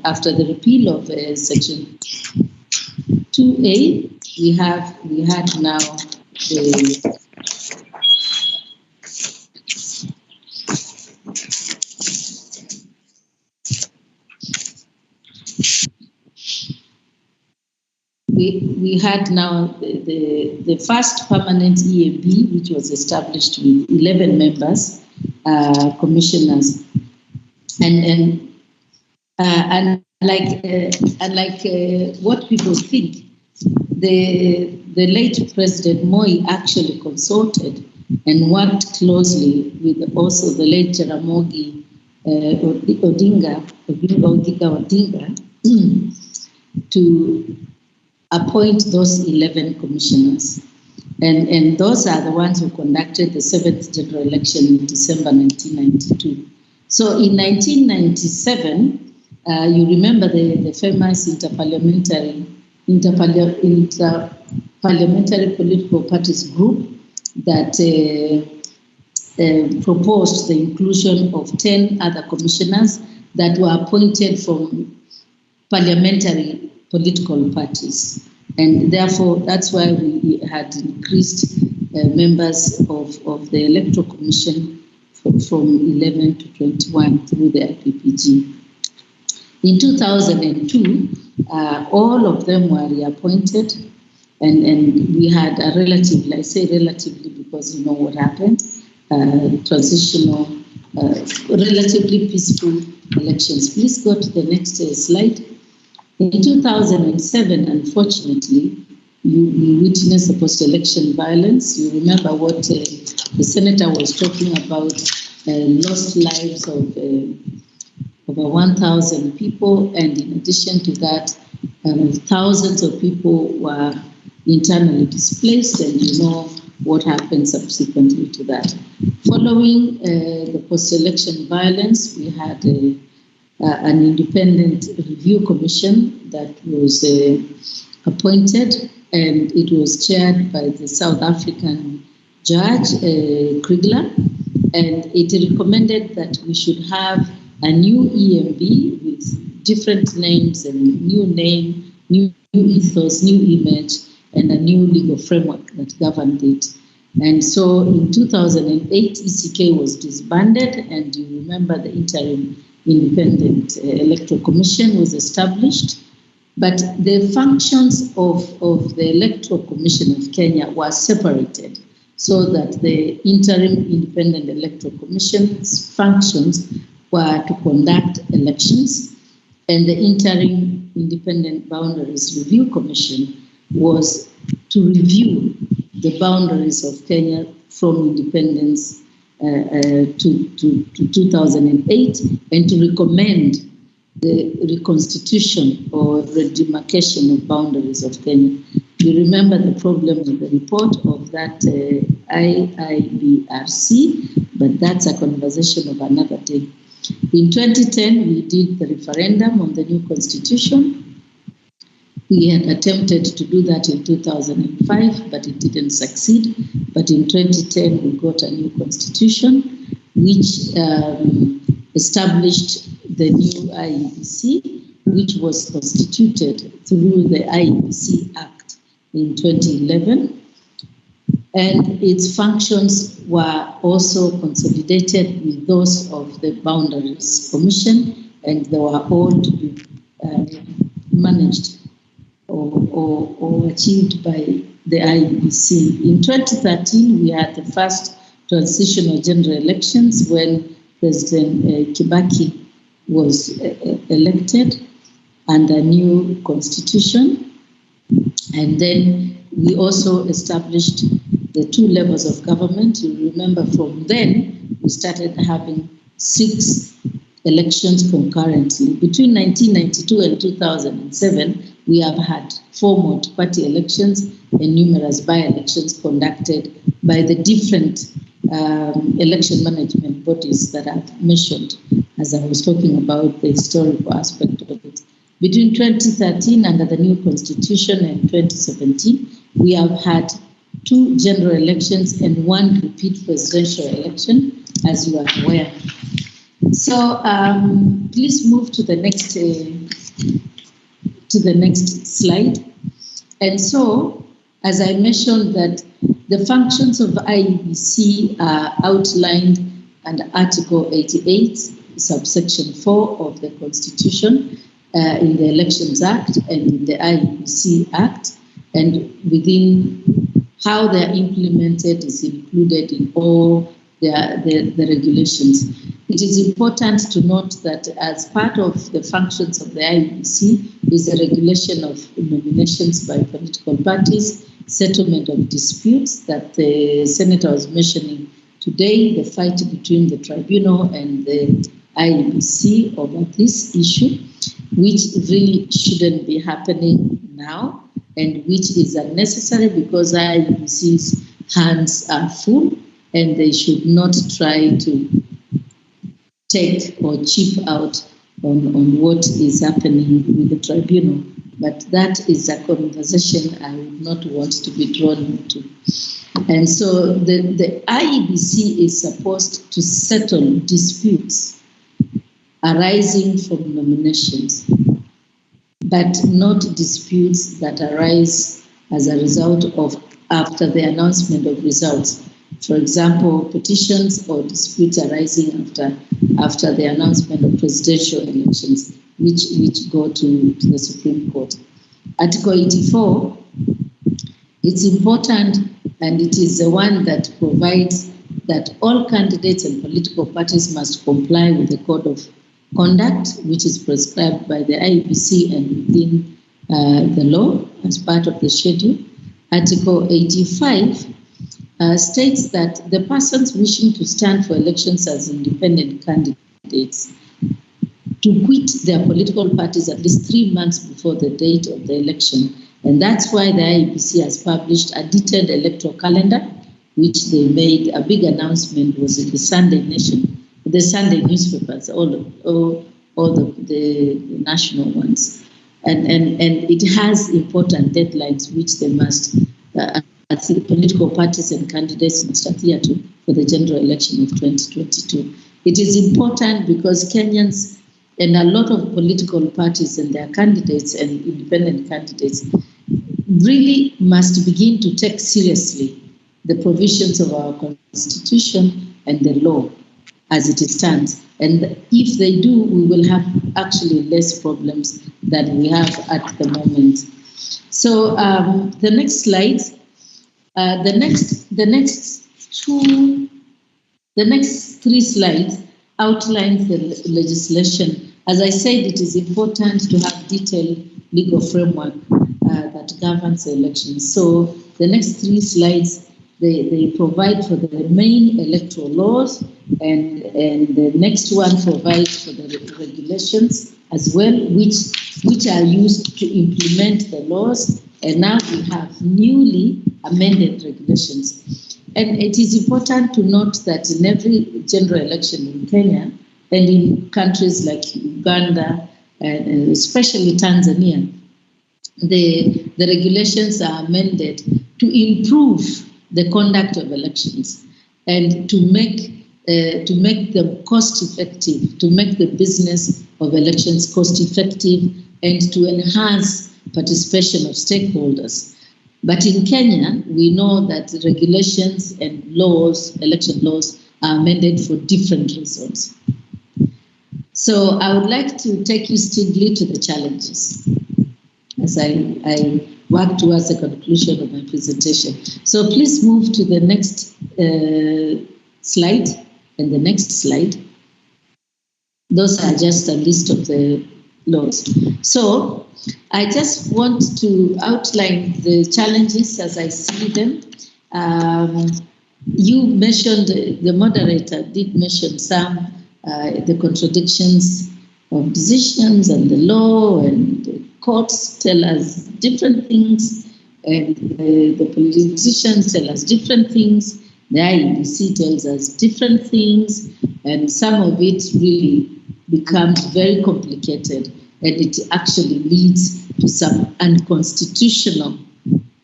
After the repeal of Section 2A, we had now the we had now the first permanent EAB, which was established with 11 members, commissioners, and like what people think, the late President Moi actually consulted and worked closely with also the late Jaramogi Odinga to appoint those 11 commissioners. And those are the ones who conducted the 7th general election in December 1992. So in 1997, you remember the famous interparliamentary political parties group that proposed the inclusion of 10 other commissioners that were appointed from parliamentary political parties. And therefore, that's why we had increased members of the Electoral Commission from 11 to 21 through the IPPG. In 2002, all of them were reappointed, and we had a relatively, I say relatively because you know what happened, transitional, relatively peaceful elections. Please go to the next slide. In 2007, unfortunately, we witnessed the post-election violence. You remember what the senator was talking about, lost lives of over 1,000 people, and in addition to that, thousands of people were internally displaced, and you know what happened subsequently to that. Following the post-election violence, we had an independent review commission that was appointed, and it was chaired by the South African judge, Kriegler, and it recommended that we should have a new EMB with different names and new name, new ethos, new image, and a new legal framework that governed it. And so in 2008, ECK was disbanded, and you remember the interim independent electoral commission was established. But the functions of the Electoral Commission of Kenya were separated so that the interim independent electoral commission's functions were to conduct elections, and the Interim Independent Boundaries Review Commission was to review the boundaries of Kenya from independence to 2008 and to recommend the reconstitution or redemarcation of boundaries of Kenya. You remember the problem with the report of that IIBRC, but that's a conversation of another day. In 2010, we did the referendum on the new constitution. We had attempted to do that in 2005, but it didn't succeed. But in 2010, we got a new constitution, which established the new IEBC, which was constituted through the IEBC Act in 2011. And its functions were also consolidated with those of the Boundaries Commission, and they were all to be managed or achieved by the IEBC. In 2013, we had the first transitional general elections when President Kibaki was elected under a new constitution. And then we also established the 2 levels of government. You remember from then, we started having 6 elections concurrently. Between 1992 and 2007, we have had 4 multi-party elections and numerous by-elections conducted by the different election management bodies that I've mentioned as I was talking about the historical aspect of it. Between 2013 under the new constitution and 2017, we have had 2 general elections and 1 repeat presidential election, as you are aware. So please move to the next slide. And so, as I mentioned, that the functions of IEBC are outlined under Article 88, subsection 4 of the Constitution, in the Elections Act and in the IEBC Act, and within how they are implemented is included in all the regulations. It is important to note that as part of the functions of the IEBC is the regulation of nominations by political parties, settlement of disputes that the Senator was mentioning today, the fight between the tribunal and the IEBC over this issue, which really shouldn't be happening now and which is unnecessary because IEBC's hands are full and they should not try to take or chip out on what is happening with the tribunal. But that is a conversation I would not want to be drawn into. And so the IEBC is supposed to settle disputes arising from nominations, but not disputes that arise as a result of after the announcement of results. For example, petitions or disputes arising after the announcement of presidential elections, which go to the Supreme Court. Article 84, it's important, and it is the one that provides that all candidates and political parties must comply with the Code of Conduct, which is prescribed by the IEBC and within the law as part of the schedule. Article 85 states that the persons wishing to stand for elections as independent candidates to quit their political parties at least 3 months before the date of the election. And that's why the IEBC has published a detailed electoral calendar, which they made a big announcement, was in the Sunday Nation, the Sunday newspapers, all the national ones. And it has important deadlines which they must, the political parties and candidates must adhere to for the general election of 2022. It is important because Kenyans and a lot of political parties and their candidates and independent candidates really must begin to take seriously the provisions of our Constitution and the law as it stands. And if they do, we will have actually less problems than we have at the moment. So the next slide, the next 3 slides outlines the legislation. As I said, it is important to have detailed legal framework that governs the elections. So the next 3 slides, they provide for the main electoral laws, and the next one provides for the regulations as well, which are used to implement the laws. And now we have newly amended regulations. And it is important to note that in every general election in Kenya and in countries like Uganda and especially Tanzania, the regulations are amended to improve the conduct of elections and to make them cost effective, to make the business of elections cost effective, and to enhance participation of stakeholders. But in Kenya, we know that regulations and laws, election laws, are amended for different reasons. So I would like to take you steadily to the challenges as I work towards the conclusion of my presentation. So please move to the next slide and the next slide. Those are just a list of the laws. So I just want to outline the challenges as I see them. You mentioned, the moderator did mention some, the contradictions of decisions and the law, and the courts tell us different things, and the politicians tell us different things, the IEBC tells us different things, and some of it really becomes very complicated, and it actually leads to some unconstitutional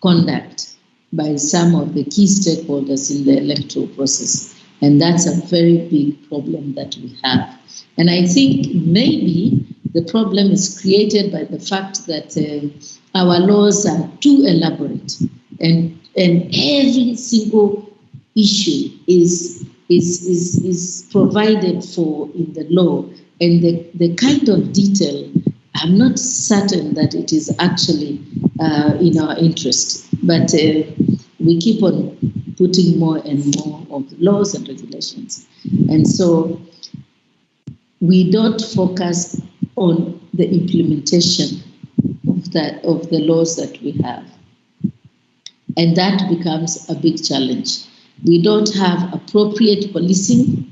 conduct by some of the key stakeholders in the electoral process. And that's a very big problem that we have. And I think maybe the problem is created by the fact that our laws are too elaborate, and every single issue is provided for in the law, and the kind of detail, I'm not certain that it is actually in our interest. But we keep on putting more and more of the laws and regulations. And so we don't focus on the implementation of the laws that we have. And that becomes a big challenge. We don't have appropriate policing.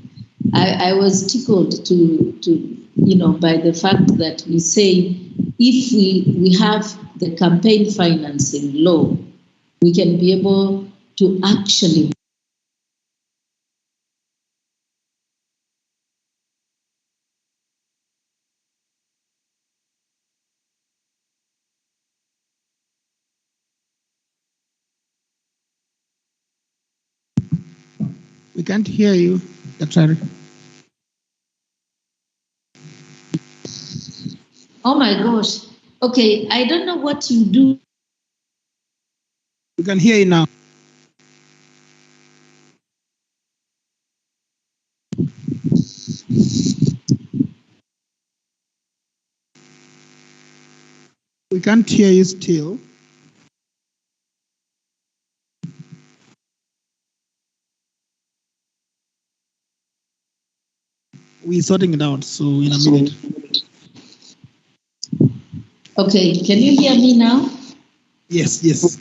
I was tickled to by the fact that we say if we have the campaign financing law, we can be able to actually We can't hear you, Dr. Oh my gosh. Okay, I don't know what you do. We can hear you now. We can't hear you still. We're sorting it out, so in a minute. Okay, can you hear me now? Yes, yes.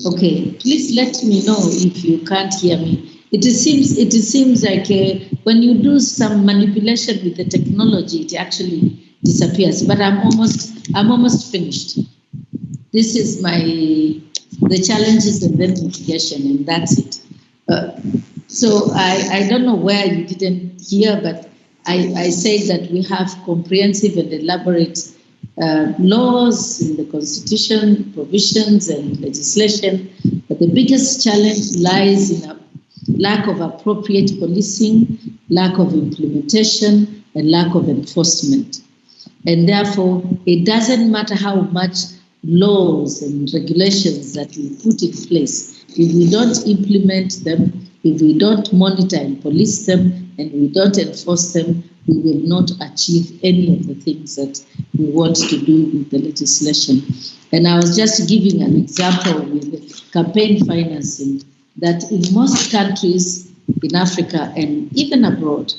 Okay, please let me know if you can't hear me. It seems like when you do some manipulation with the technology, it actually disappears. But I'm almost finished. This is the challenges and then mitigation, and that's it. So I don't know where you didn't hear, but I say that we have comprehensive and elaborate laws in the constitution, provisions and legislation, but the biggest challenge lies in a lack of appropriate policing, lack of implementation, and lack of enforcement. And therefore, it doesn't matter how much laws and regulations that we put in place, if we don't implement them, if we don't monitor and police them, and we don't enforce them, we will not achieve any of the things that we want to do with the legislation. And I was just giving an example with the campaign financing, that in most countries in Africa and even abroad,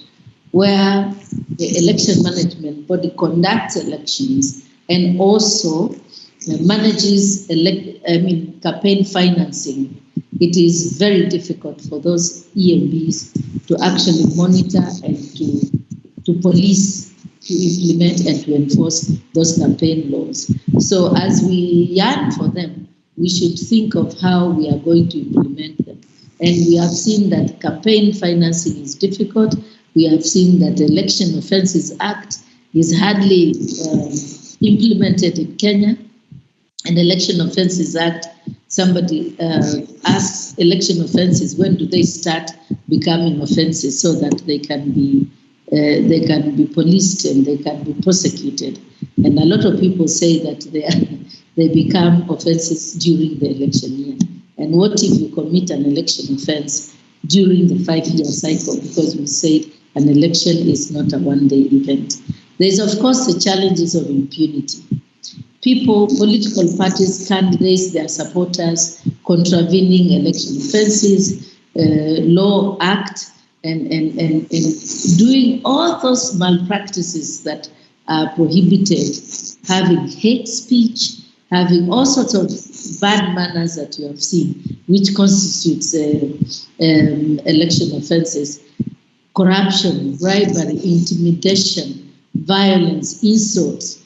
where the election management body conducts elections and also manages campaign financing, it is very difficult for those EMBs to actually monitor and to police, to implement and to enforce those campaign laws. So as we yearn for them, we should think of how we are going to implement them. And we have seen that campaign financing is difficult. We have seen that the Election Offences Act is hardly implemented in Kenya. An Election Offences Act, somebody asks election offences, when do they start becoming offences so that they can be policed and they can be prosecuted? And a lot of people say that they become offences during the election year. And what if you commit an election offence during the 5-year cycle? Because we said an election is not a one-day event. There's, of course, the challenges of impunity. People, political parties, candidates, their supporters contravening election offences, law act, and doing all those malpractices that are prohibited, having hate speech, having all sorts of bad manners that you have seen, which constitutes election offences, corruption, bribery, intimidation, violence, insults,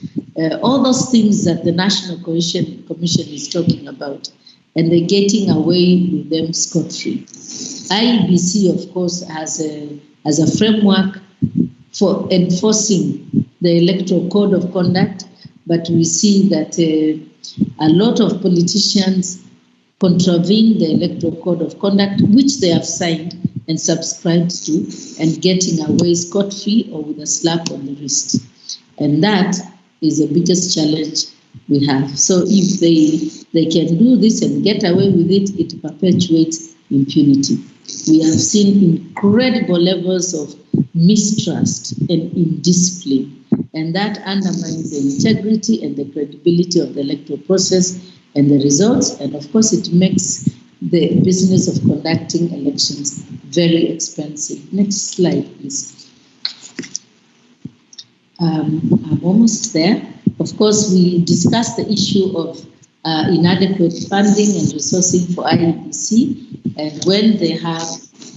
all those things that the National Commission is talking about, and they're getting away with them scot-free. IEBC, of course, has a framework for enforcing the Electoral Code of Conduct, but we see that a lot of politicians contravene the Electoral Code of Conduct, which they have signed and subscribed to, and getting away scot-free or with a slap on the wrist. And that is the biggest challenge we have. So if they can do this and get away with it, it perpetuates impunity. We have seen incredible levels of mistrust and indiscipline, and that undermines the integrity and the credibility of the electoral process and the results, and of course it makes the business of conducting elections very expensive. Next slide, please. I'm almost there. Of course, we discussed the issue of inadequate funding and resourcing for IEBC, and when they have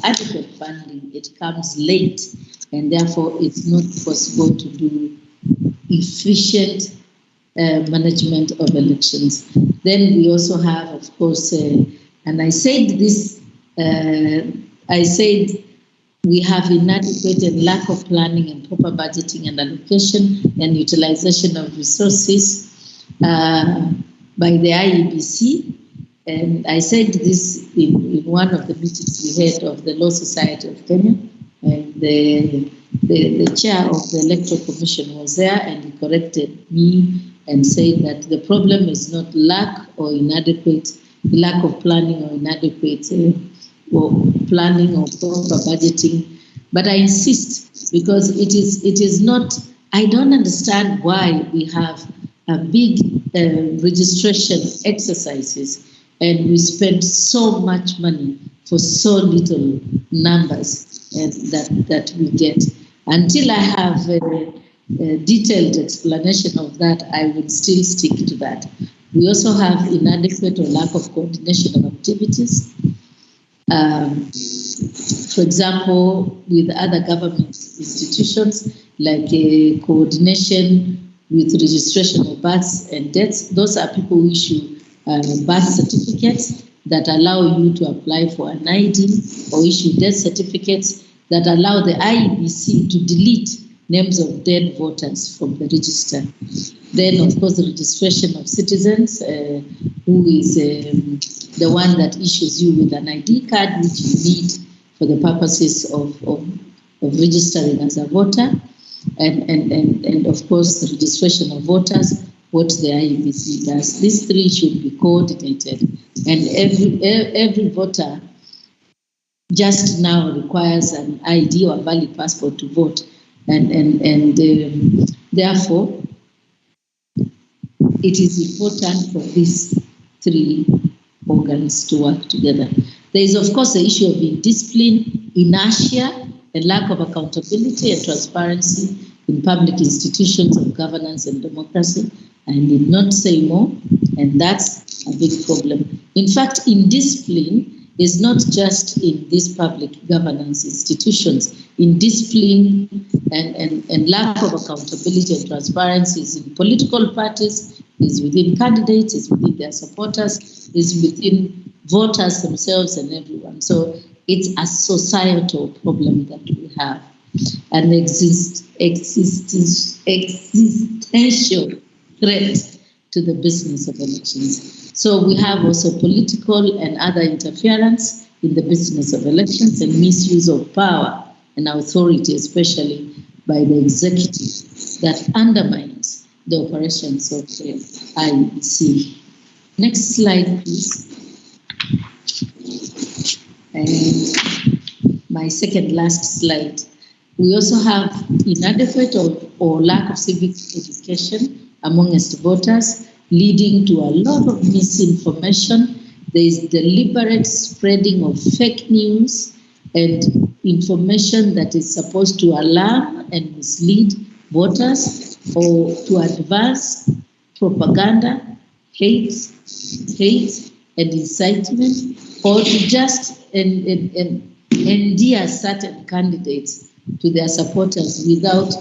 adequate funding, it comes late, and therefore it's not possible to do efficient management of elections. Then we also have, of course, and I said this, I said we have inadequate and lack of planning and proper budgeting and allocation and utilization of resources by the IEBC. And I said this in one of the meetings we had of the Law Society of Kenya. And the chair of the Electoral Commission was there, and he corrected me and said that the problem is not lack of planning or inadequate or planning or proper budgeting. But I insist, because it is not, I don't understand why we have a big registration exercises and we spend so much money for so little numbers and that we get. Until I have a detailed explanation of that, I would still stick to that. We also have inadequate or lack of coordination of activities. For example, with other government institutions, like coordination with registration of births and deaths. Those are people who issue birth certificates that allow you to apply for an ID, or issue death certificates that allow the IEBC to delete names of dead voters from the register. Then, of course, the registration of citizens, who is the one that issues you with an ID card, which you need for the purposes of registering as a voter, and of course, the registration of voters, what the IEBC does. These three should be coordinated, and every voter just now requires an ID or a valid passport to vote, and therefore it is important for these three organs to work together. There is, of course, the issue of indiscipline, inertia, and lack of accountability and transparency in public institutions of governance and democracy. I need not say more, and that's a big problem. In fact, indiscipline is not just in these public governance institutions. Indiscipline and lack of accountability and transparency is in political parties, is within candidates, is within their supporters, is within voters themselves and everyone. So it's a societal problem that we have, an existential threat to the business of elections. So we have also political and other interference in the business of elections and misuse of power and authority, especially by the executive, that undermines the operations of the IEC. Next slide, please. And my second last slide. We also have inadequate or lack of civic education amongst voters, leading to a lot of misinformation. There is deliberate spreading of fake news and information that is supposed to alarm and mislead voters or to advance propaganda, hate and incitement, or to just endear certain candidates to their supporters without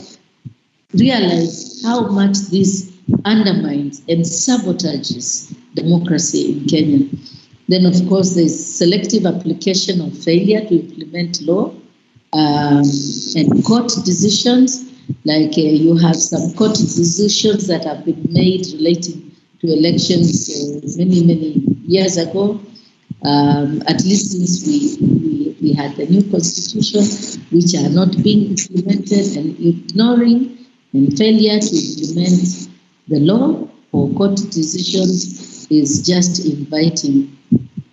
realize how much this undermines and sabotages democracy in Kenya. Then, of course, there's selective application of failure to implement law and court decisions. Like you have some court decisions that have been made relating to elections many years ago. At least since we had the new constitution, which are not being implemented, and ignoring and failure to implement the law or court decisions is just inviting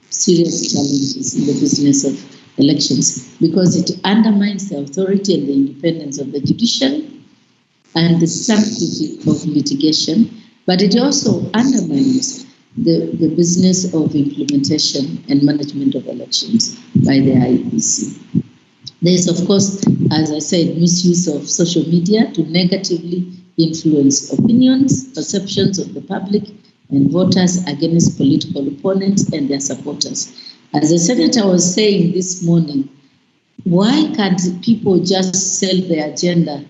serious challenges in the business of elections, because it undermines the authority and the independence of the judiciary and the sanctity of litigation, but it also undermines the business of implementation and management of elections by the IEC. There is, of course, as I said, misuse of social media to negatively influence opinions, perceptions of the public and voters against political opponents and their supporters. As the senator was saying this morning, why can't people just sell their agenda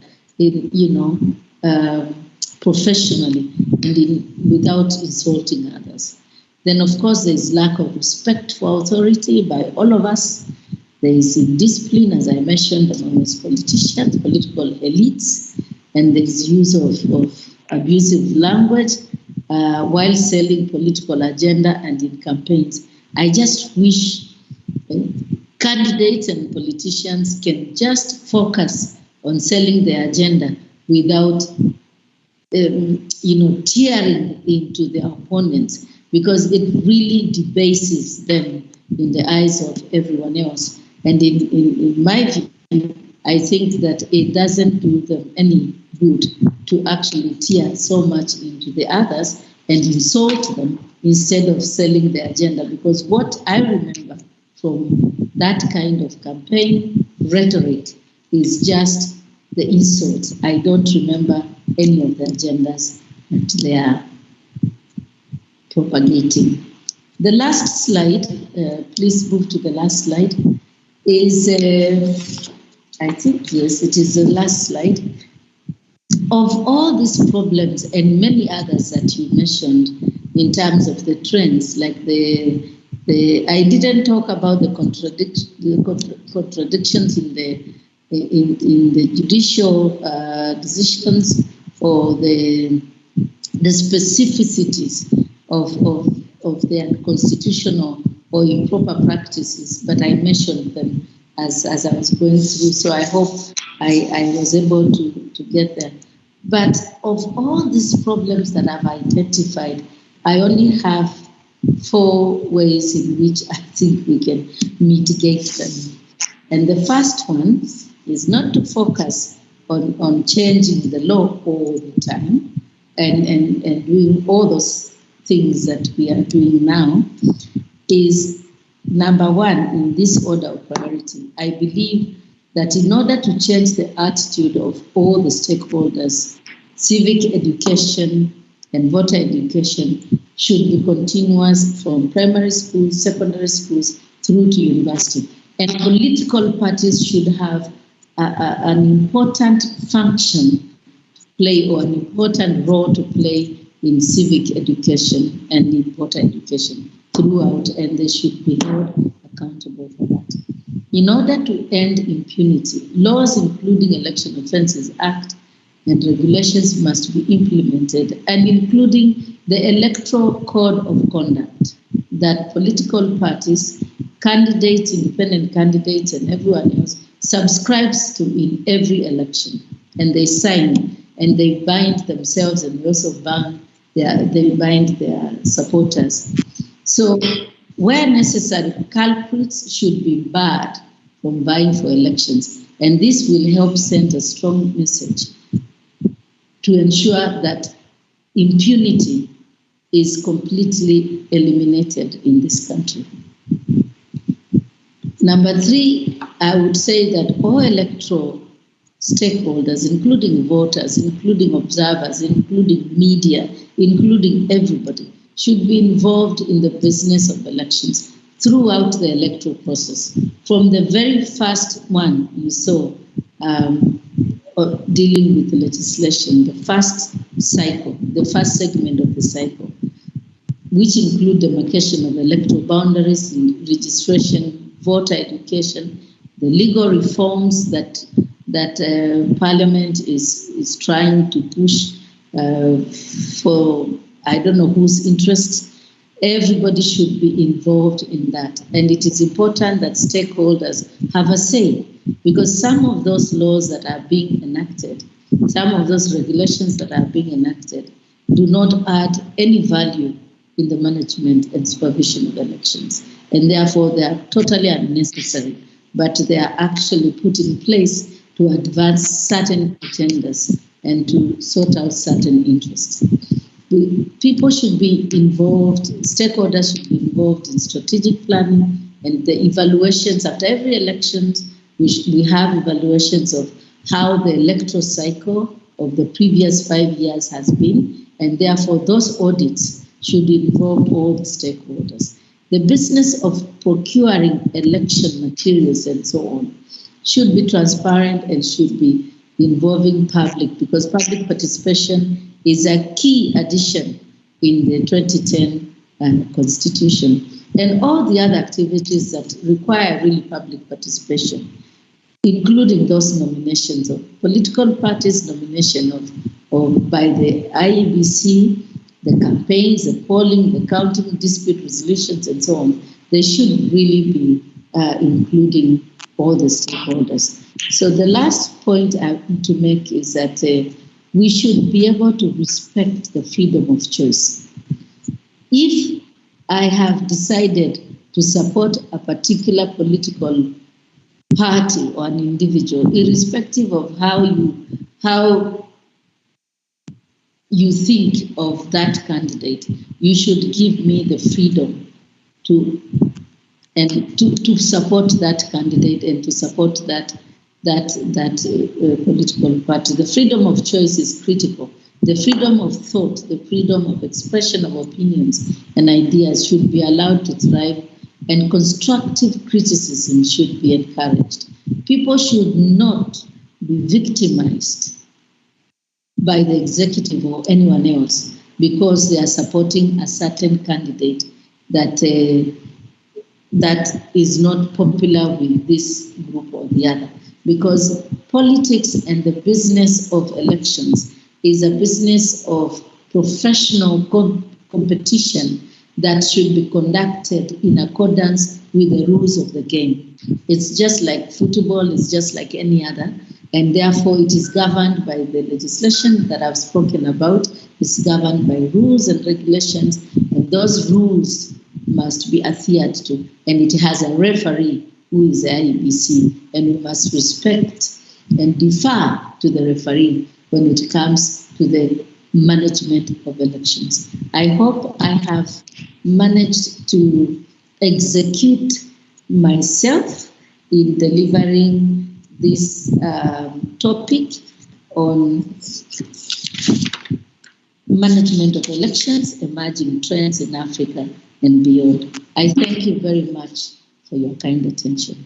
professionally and without insulting others? Then, of course, there is lack of respect for authority by all of us. There is indiscipline, as I mentioned, among us politicians, political elites, and there is use of abusive language while selling political agenda and in campaigns. I just wish candidates and politicians can just focus on selling their agenda without tearing into their opponents, because it really debases them in the eyes of everyone else. And in my view, I think that it doesn't do them any good to actually tear so much into the others and insult them instead of selling the agenda. Because what I remember from that kind of campaign rhetoric is just the insults. I don't remember any of the agendas that they are propagating. The last slide, please move to the last slide, is, I think, yes, it is the last slide. Of all these problems and many others that you mentioned in terms of the trends, like I didn't talk about the contradictions in the judicial decisions or the specificities of their constitutional or improper practices, but I mentioned them as I was going through, so I hope I was able to get there. But of all these problems that I've identified, I only have 4 ways in which I think we can mitigate them. And the first one is not to focus on changing the law all the time and doing all those things that we are doing now. Is number 1 in this order of priority. I believe that in order to change the attitude of all the stakeholders, civic education and voter education should be continuous from primary schools, secondary schools, through to university. And political parties should have an important function to play, or an important role to play in civic education and in voter education throughout, and they should be held accountable for that. In order to end impunity, laws including Election Offences Act and regulations must be implemented, and including the Electoral Code of Conduct that political parties, candidates, independent candidates, and everyone else subscribes to in every election. And they sign and they bind themselves, and also they bind their supporters. So where necessary, culprits should be barred from vying for elections. And this will help send a strong message to ensure that impunity is completely eliminated in this country. Number three, I would say that all electoral stakeholders, including voters, including observers, including media, including everybody, should be involved in the business of elections throughout the electoral process. From the very first one you saw dealing with the legislation, the first cycle, the first segment of the cycle, which include demarcation of electoral boundaries, registration, voter education, the legal reforms that Parliament is trying to push for, I don't know whose interest. Everybody should be involved in that. And it is important that stakeholders have a say, because some of those laws that are being enacted, some of those regulations that are being enacted do not add any value in the management and supervision of elections. And therefore, they are totally unnecessary, but they are actually put in place to advance certain agendas and to sort out certain interests. People should be involved, stakeholders should be involved in strategic planning and the evaluations after every election. We have evaluations of how the electoral cycle of the previous 5 years has been, and therefore those audits should involve all the stakeholders. The business of procuring election materials and so on should be transparent and should be involving public, because public participation is a key addition in the 2010 Constitution, and all the other activities that require really public participation, including those nominations of political parties, nomination of by the IEBC, the campaigns, the polling, the counting, dispute resolutions, and so on. They should really be including all the stakeholders. So the last point I want to make is that we should be able to respect the freedom of choice. If I have decided to support a particular political party or an individual, irrespective of how you think of that candidate, you should give me the freedom to support that candidate and to support that political party. The freedom of choice is critical. The freedom of thought, the freedom of expression of opinions and ideas should be allowed to thrive, and constructive criticism should be encouraged. People should not be victimized by the executive or anyone else because they are supporting a certain candidate that is not popular with this group or the other. Because politics and the business of elections is a business of professional competition that should be conducted in accordance with the rules of the game. It's just like football, it's just like any other, and therefore it is governed by the legislation that I've spoken about. It's governed by rules and regulations, and those rules must be adhered to, and it has a referee who is the IEBC, and we must respect and defer to the referee when it comes to the management of elections. I hope I have managed to execute myself in delivering this topic on management of elections, emerging trends in Africa and beyond. I thank you very much for your kind attention.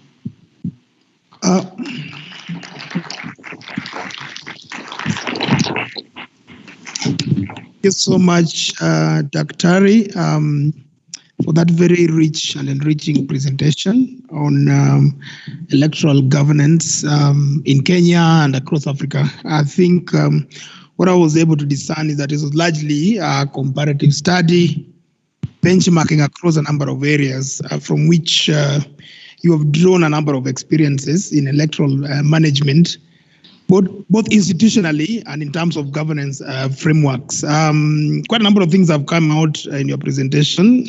Thank you so much, Daktari, for that very rich and enriching presentation on electoral governance in Kenya and across Africa. I think what I was able to discern is that it was largely a comparative study, benchmarking across a number of areas from which you have drawn a number of experiences in electoral management, both institutionally and in terms of governance frameworks. Quite a number of things have come out in your presentation.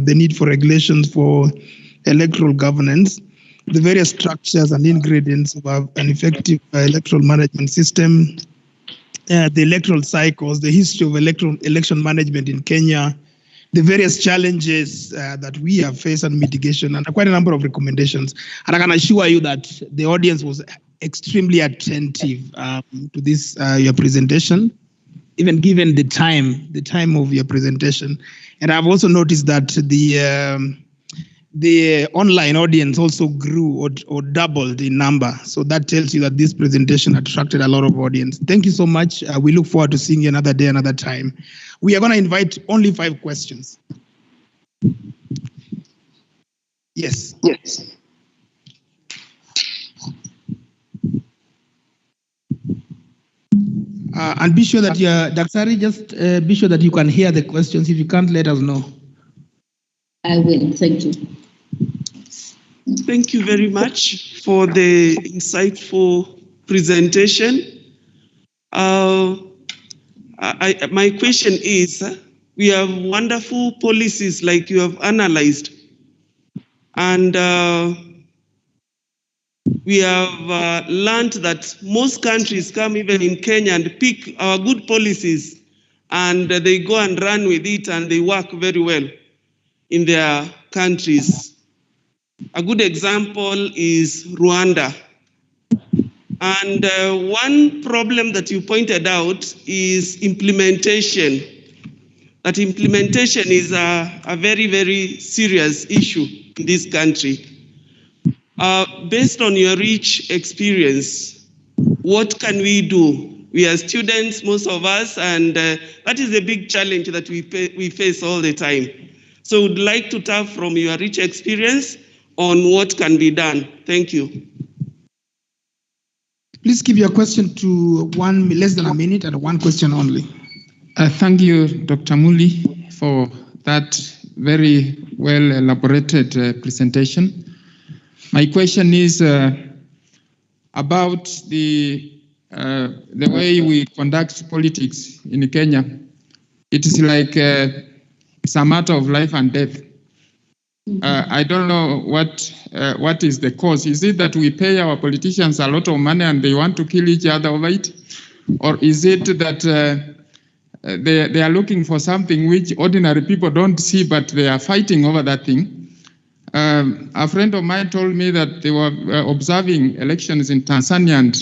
The need for regulations for electoral governance, the various structures and ingredients of an effective electoral management system, the electoral cycles, the history of election management in Kenya, the various challenges that we have faced and mitigation, and quite a number of recommendations. And I can assure you that the audience was extremely attentive to this your presentation, even given the time of your presentation. And I've also noticed that the online audience also grew or doubled in number. So that tells you that this presentation attracted a lot of audience. Thank you so much. We look forward to seeing you another day, another time. We are going to invite only 5 questions. Yes. And be sure that Daktari, just be sure that you can hear the questions. If you can't, let us know. I will. Thank you. Thank you very much for the insightful presentation. My question is, we have wonderful policies like you have analyzed, and we have learned that most countries come even in Kenya and pick our good policies, and they go and run with it, and they work very well in their countries. A good example is Rwanda. And one problem that you pointed out is implementation. That implementation is a very, very serious issue in this country. Based on your rich experience, what can we do? We are students, most of us, and that is a big challenge that we face all the time. So we'd like to tap from your rich experience on what can be done. Thank you. Please keep your question to less than a minute and 1 question only. Thank you, Dr. Muli, for that very well elaborated presentation. My question is about the way we conduct politics in Kenya. It is like it's a matter of life and death. I don't know what is the cause. Is it that we pay our politicians a lot of money and they want to kill each other over it? Or is it that they are looking for something which ordinary people don't see, but they are fighting over that thing? A friend of mine told me that they were observing elections in Tanzania, and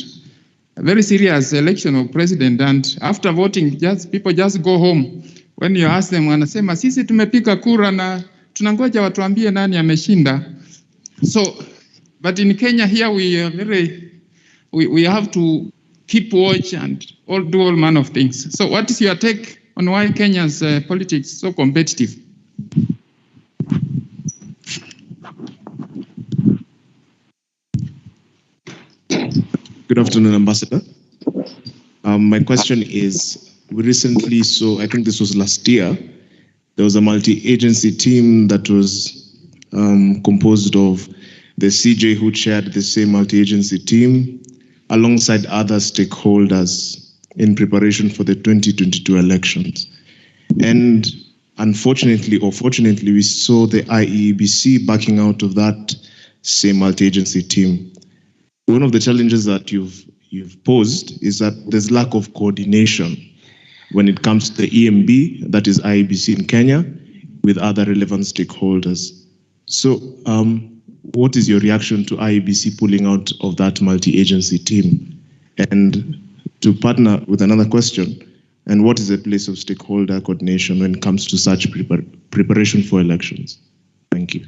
a very serious election of president, and after voting, people just go home. When you ask them, wanasema sisi tumepiga kura na tunangoja watuambie nani ameshinda. So, but in Kenya here we have to keep watch and do all manner of things. So what is your take on why Kenya's politics is so competitive? Good afternoon, Ambassador. My question is, we recently saw, I think this was last year, there was a multi-agency team that was composed of the CJ who chaired the same multi-agency team alongside other stakeholders in preparation for the 2022 elections. And unfortunately or fortunately, we saw the IEBC backing out of that same multi-agency team. One of the challenges that you've posed is that there's lack of coordination when it comes to the EMB, that is IEBC in Kenya, with other relevant stakeholders. So what is your reaction to IEBC pulling out of that multi-agency team? And to partner with another question, and what is the place of stakeholder coordination when it comes to such preparation for elections? Thank you.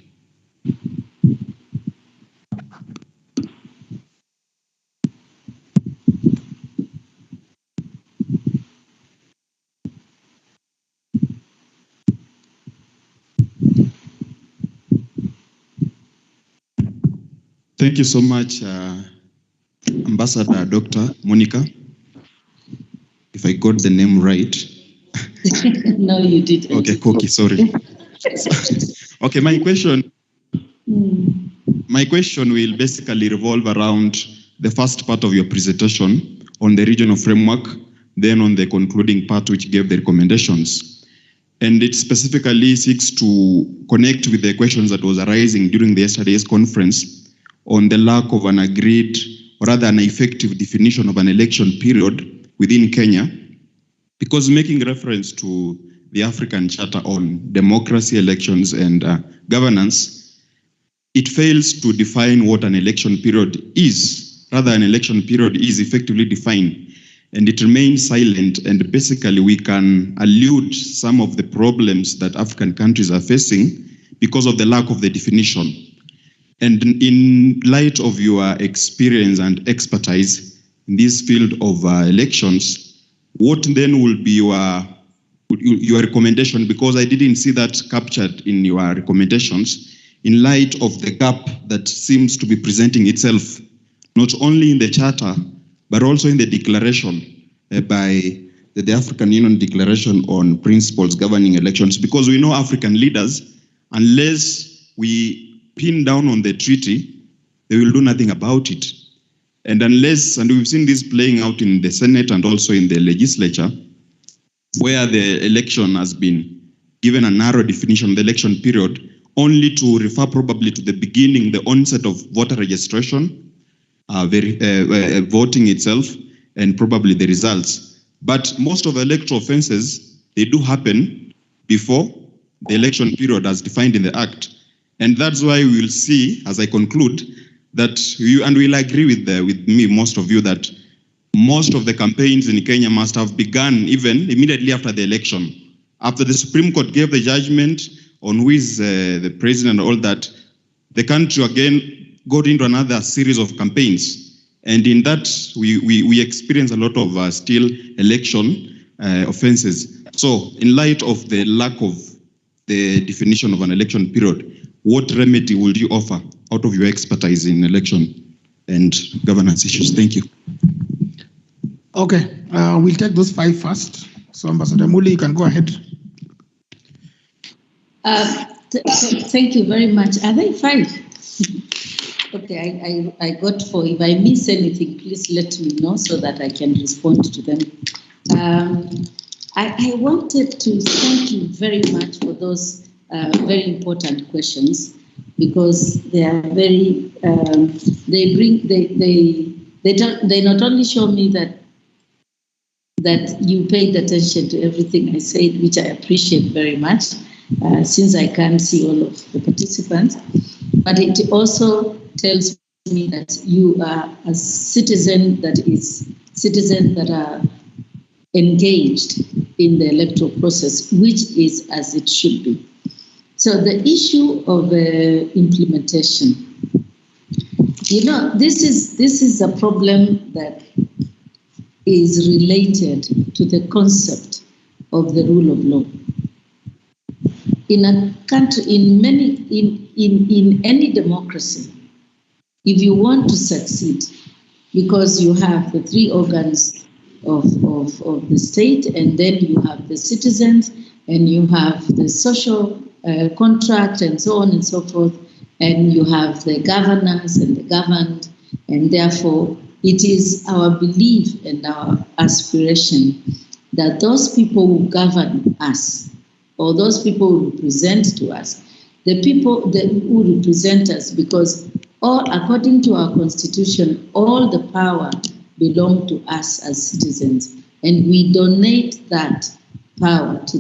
Thank you so much, Ambassador Dr. Monica. If I got the name right. No, you didn't. Okay, Koki, sorry. Okay, my question will basically revolve around the first part of your presentation on the regional framework, then on the concluding part which gave the recommendations. And it specifically seeks to connect with the questions that was arising during the yesterday's conference on the lack of an agreed, or rather an effective definition of an election period within Kenya, because making reference to the African Charter on democracy, elections, and governance, it fails to define what an election period is. Rather, an election period is effectively defined, and it remains silent, and basically we can allude some of the problems that African countries are facing because of the lack of the definition. And in light of your experience and expertise in this field of elections, what then will be your recommendation? Because I didn't see that captured in your recommendations, in light of the gap that seems to be presenting itself, not only in the Charter, but also in the declaration by the African Union Declaration on Principles Governing Elections. Because we know African leaders, unless we pin down on the treaty, they will do nothing about it. And we've seen this playing out in the Senate and also in the legislature, where the election has been given a narrow definition of the election period, only to refer probably to the beginning, the onset of voter registration, voting itself, and probably the results. But most of the electoral offenses, they do happen before the election period as defined in the Act. And that's why we will see, as I conclude, that you, and we'll agree with me, most of you, that most of the campaigns in Kenya must have begun even immediately after the election. After the Supreme Court gave the judgment on who is the president and all that, the country again got into another series of campaigns. And in that, we experience a lot of still election offenses. So in light of the lack of the definition of an election period, what remedy will you offer out of your expertise in election and governance issues? Thank you. Okay, we'll take those 5 first. So Ambassador Muli, you can go ahead. Thank you very much. Are they 5? Okay, I got 4. If I miss anything, please let me know so that I can respond to them. I wanted to thank you very much for those very important questions, because they are very they not only show me that you paid attention to everything I said, which I appreciate very much, since I can't see all of the participants, but it also tells me that you are a citizen that are engaged in the electoral process, which is as it should be. So the issue of implementation, this is a problem that is related to the concept of the rule of law. In a country, in any democracy, if you want to succeed, because you have the 3 organs of the state, and then you have the citizens, and you have the social contract, and so on and so forth, and you have the governors and the governed, and therefore it is our belief and our aspiration that those people who govern us, or those people who represent to us, the people who represent us, because according to our constitution, all the power belongs to us as citizens, and we donate that power to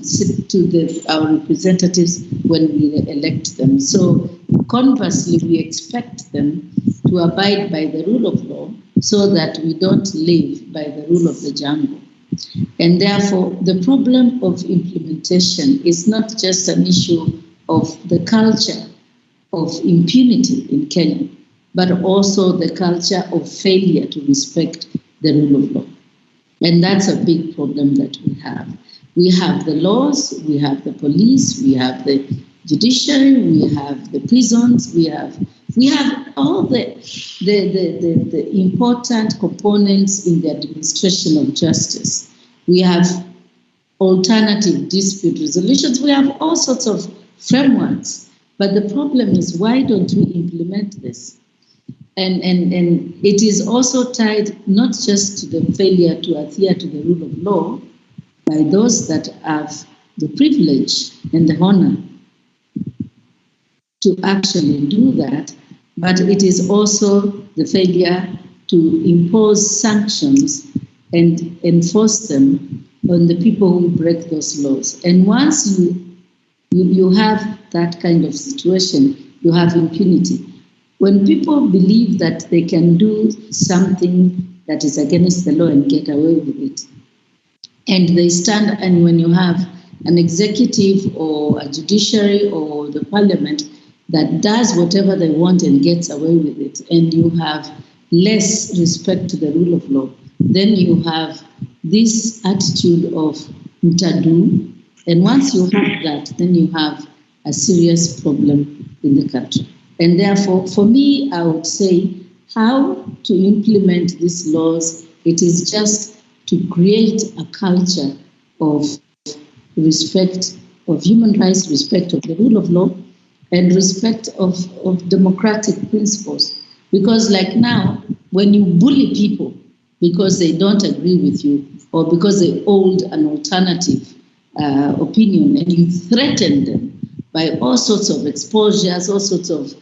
our representatives when we elect them. So conversely, we expect them to abide by the rule of law so that we don't live by the rule of the jungle. And therefore, the problem of implementation is not just an issue of the culture of impunity in Kenya, but also the culture of failure to respect the rule of law. And that's a big problem that we have. We have the laws, we have the police, we have the judiciary, we have the prisons, we have all the important components in the administration of justice. We have alternative dispute resolutions. We have all sorts of frameworks. But the problem is, why don't we implement this? And it is also tied not just to the failure to adhere to the rule of law by those that have the privilege and the honor to actually do that, but it is also the failure to impose sanctions and enforce them on the people who break those laws. And once you have that kind of situation, you have impunity. When people believe that they can do something that is against the law and get away with it, and they stand, and when you have an executive or a judiciary or the parliament that does whatever they want and gets away with it, and you have less respect to the rule of law, then you have this attitude of mtadu, and once you have that, then you have a serious problem in the country. And therefore, for me, I would say how to implement these laws, it is just to create a culture of respect of human rights, respect of the rule of law, and respect of democratic principles. Because like now, when you bully people because they don't agree with you or because they hold an alternative opinion, and you threaten them by all sorts of exposures, all sorts of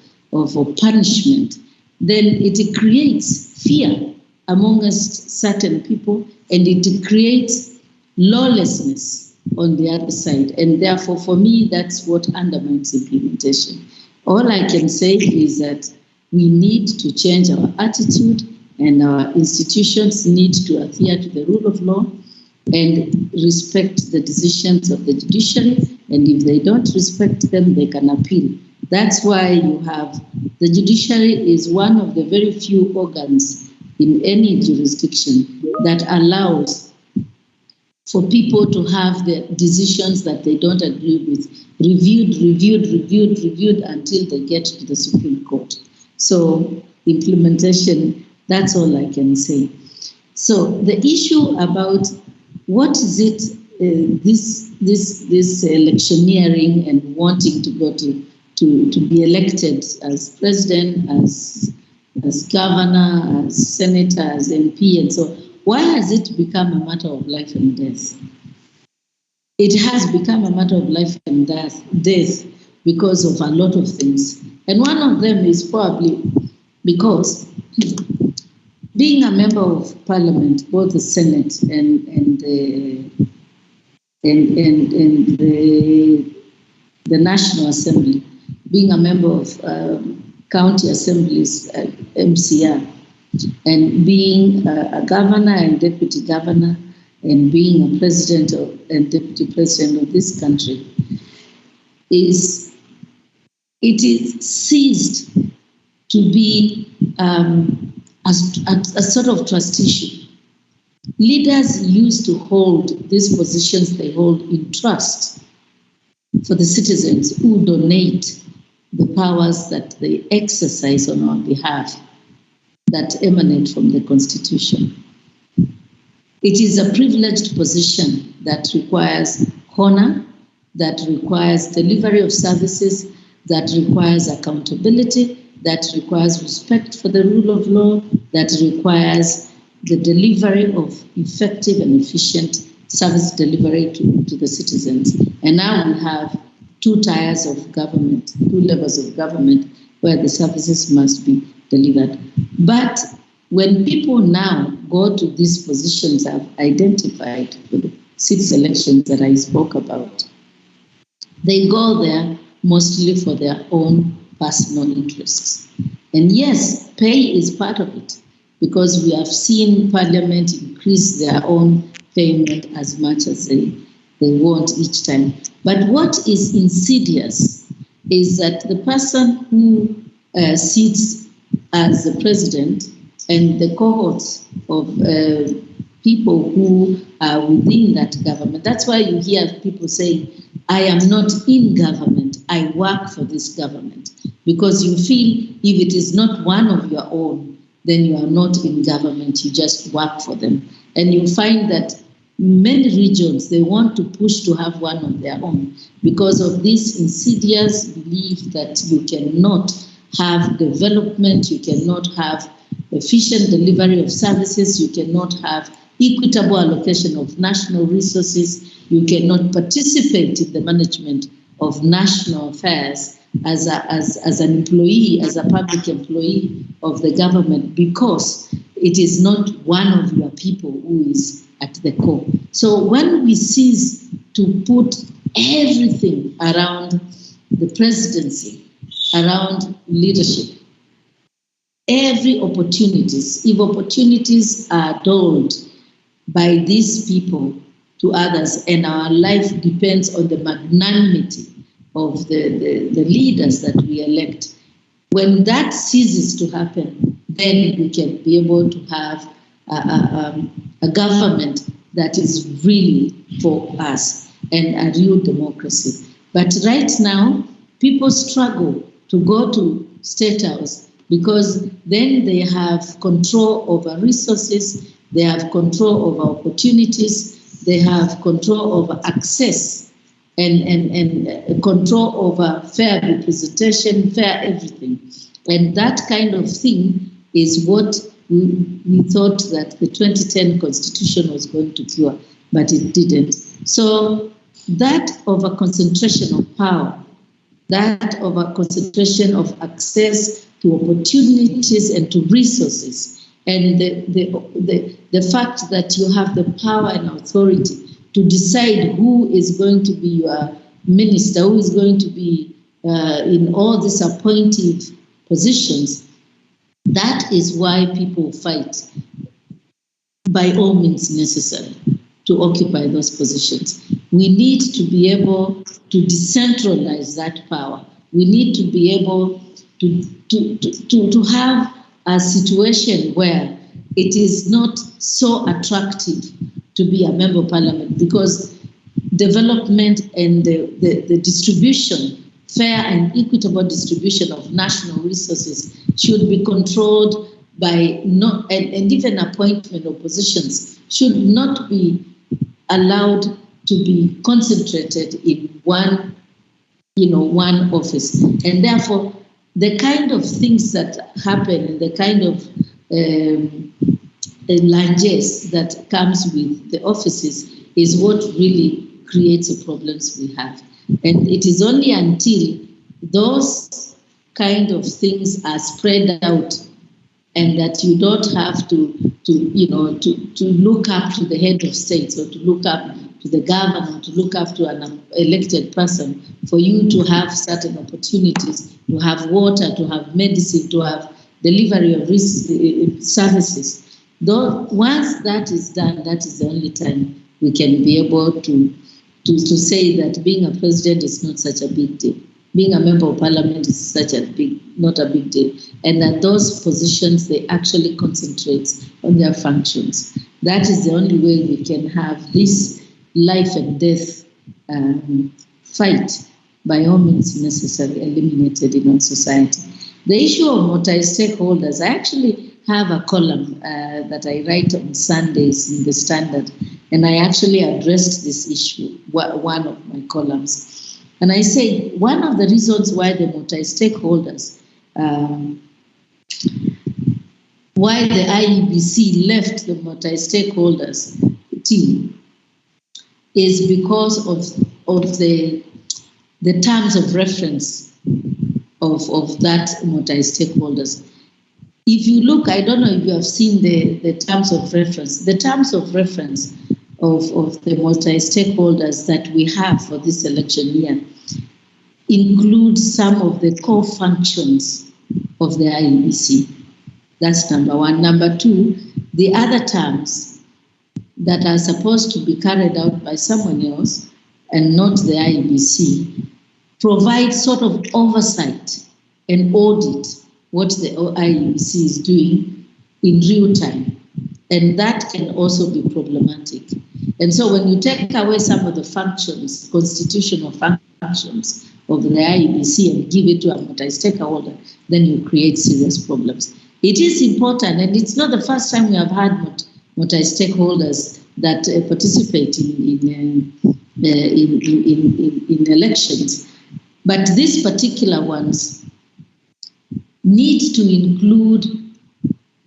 punishment, then it creates fear amongst certain people, and it creates lawlessness on the other side. And therefore, for me, that's what undermines implementation. All I can say is that we need to change our attitude, and our institutions need to adhere to the rule of law and respect the decisions of the judiciary. And if they don't respect them, they can appeal. That's why you have the judiciary is one of the very few organs in any jurisdiction that allows for people to have the decisions that they don't agree with reviewed until they get to the Supreme Court. So implementation, that's all I can say. So the issue about what is it, this electioneering and wanting to go to be elected as president, as governor, as senator, as MP, and so why has it become a matter of life and death? It has become a matter of life and death because of a lot of things. And one of them is probably because being a member of parliament, both the Senate and the National Assembly, being a member of county assemblies, MCR, and being a governor and deputy governor, and being a president and deputy president of this country, it is ceased to be a sort of trust issue. Leaders used to hold these positions they hold in trust for the citizens who donate the powers that they exercise on our behalf that emanate from the Constitution. It is a privileged position that requires honor, that requires delivery of services, that requires accountability, that requires respect for the rule of law, that requires the delivery of effective and efficient service delivery to the citizens. And now we have two tiers of government, two levels of government where the services must be delivered. But when people now go to these positions I've identified for the 6 elections that I spoke about, they go there mostly for their own personal interests. And yes, pay is part of it, because we have seen Parliament increase their own payment as much as they want each time. But what is insidious is that the person who sits as the president and the cohorts of people who are within that government. That's why you hear people saying, I am not in government, I work for this government. Because you feel if it is not one of your own, then you are not in government, you just work for them. And you find that many regions, they want to push to have one of their own because of this insidious belief that you cannot have development, you cannot have efficient delivery of services, you cannot have equitable allocation of national resources, you cannot participate in the management of national affairs as an employee, as a public employee of the government, because it is not one of your people who is at the core. So when we cease to put everything around the presidency, around leadership, every opportunities, if opportunities are doled by these people to others, and our life depends on the magnanimity of the leaders that we elect, when that ceases to happen, then we can be able to have a government that is really for us and a real democracy. But right now, people struggle to go to State House because then they have control over resources, they have control over opportunities, they have control over access and control over fair representation, fair everything. And that kind of thing is what we thought that the 2010 Constitution was going to cure, but it didn't. So that over concentration of power, that over concentration of access to opportunities and to resources, and the fact that you have the power and authority to decide who is going to be your minister, who is going to be in all these appointive positions, that is why people fight by all means necessary to occupy those positions. We need to be able to decentralize that power. We need to be able to have a situation where it is not so attractive to be a member of parliament, because development and the distribution, fair and equitable distribution of national resources should be controlled by and even appointment of positions should not be allowed to be concentrated in one office. And therefore, the kind of things that happen and the kind of largesse that comes with the offices is what really creates the problems we have. And it is only until those kind of things are spread out and that you don't have to look up to the head of state or to look up to the governor, to look up to an elected person for you to have certain opportunities, to have water, to have medicine, to have delivery of services. Though once that is done, that is the only time we can be able to say that being a president is not such a big deal. Being a member of parliament is not a big deal. And that those positions, they actually concentrate on their functions. That is the only way we can have this life and death fight, by all means necessary, eliminated in our society. The issue of multi-stakeholders, I actually have a column that I write on Sundays in the Standard, and I actually addressed this issue, one of my columns. And I said one of the reasons why the multi-stakeholders, why the IEBC left the multi-stakeholders team is because of the terms of reference of that multi-stakeholders. If you look, I don't know if you have seen the terms of reference. The terms of reference of the multi-stakeholders that we have for this election year, include some of the core functions of the IEBC. That's number one. Number two, the other terms that are supposed to be carried out by someone else and not the IEBC provide sort of oversight and audit what the IEBC is doing in real time. And that can also be problematic. And so when you take away some of the functions, constitutional functions of the IEBC and give it to a multi-stakeholder, then you create serious problems. It is important, and it's not the first time we have had multi-stakeholders that participate in elections. But these particular ones need to include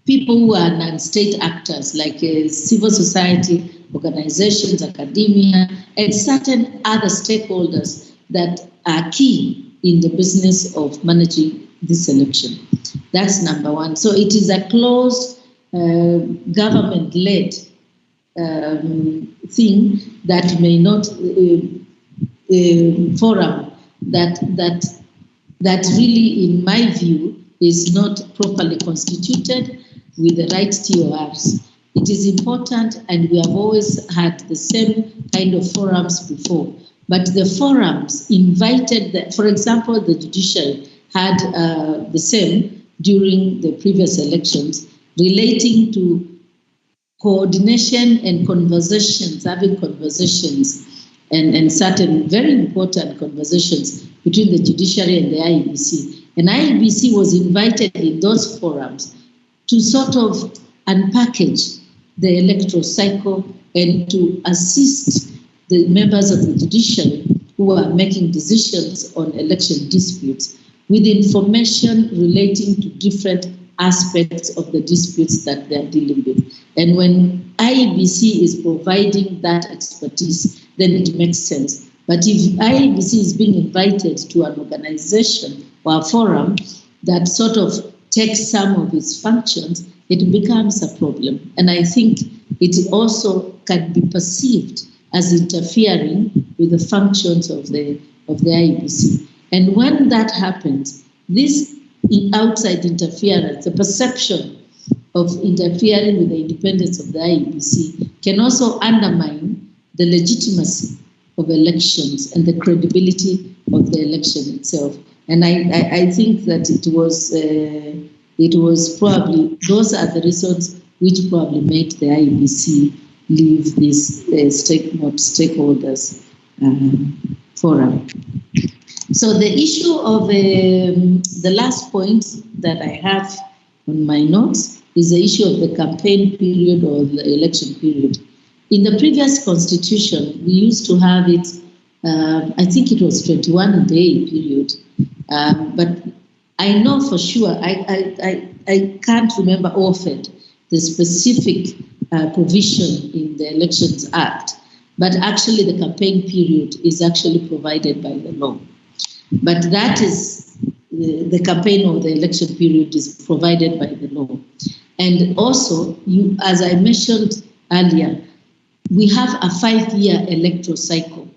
people who are non-state actors, like civil society organizations, academia, and certain other stakeholders that are key in the business of managing this election. That's number one. So it is a closed, government-led thing that may not forum that really, in my view, is not properly constituted with the right TORs. It is important, and we have always had the same kind of forums before. But the forums invited, for example, the judiciary had the same during the previous elections, relating to coordination and conversations, having conversations, and certain very important conversations between the judiciary and the IEBC. And IEBC was invited in those forums to sort of unpackage the electoral cycle and to assist the members of the judiciary who are making decisions on election disputes with information relating to different aspects of the disputes that they are dealing with. And when IEBC is providing that expertise, then it makes sense. But if IEBC is being invited to an organization or a forum that sort of takes some of its functions, it becomes a problem. And I think it also can be perceived as interfering with the functions of the IEBC. And when that happens, this outside interference, the perception of interfering with the independence of the IEBC, can also undermine the legitimacy of elections and the credibility of the election itself. And I think that it was probably, those are the reasons which probably made the IEBC leave this stakeholders forum. So the issue of the last point that I have on my notes is the issue of the campaign period or the election period. In the previous constitution, we used to have it, I think it was 21-day period, but I know for sure, I can't remember often the specific provision in the Elections Act, but actually the campaign period is actually provided by the law. But that is, the campaign or the election period is provided by the law. And also, as I mentioned earlier, we have a 5-year electoral cycle,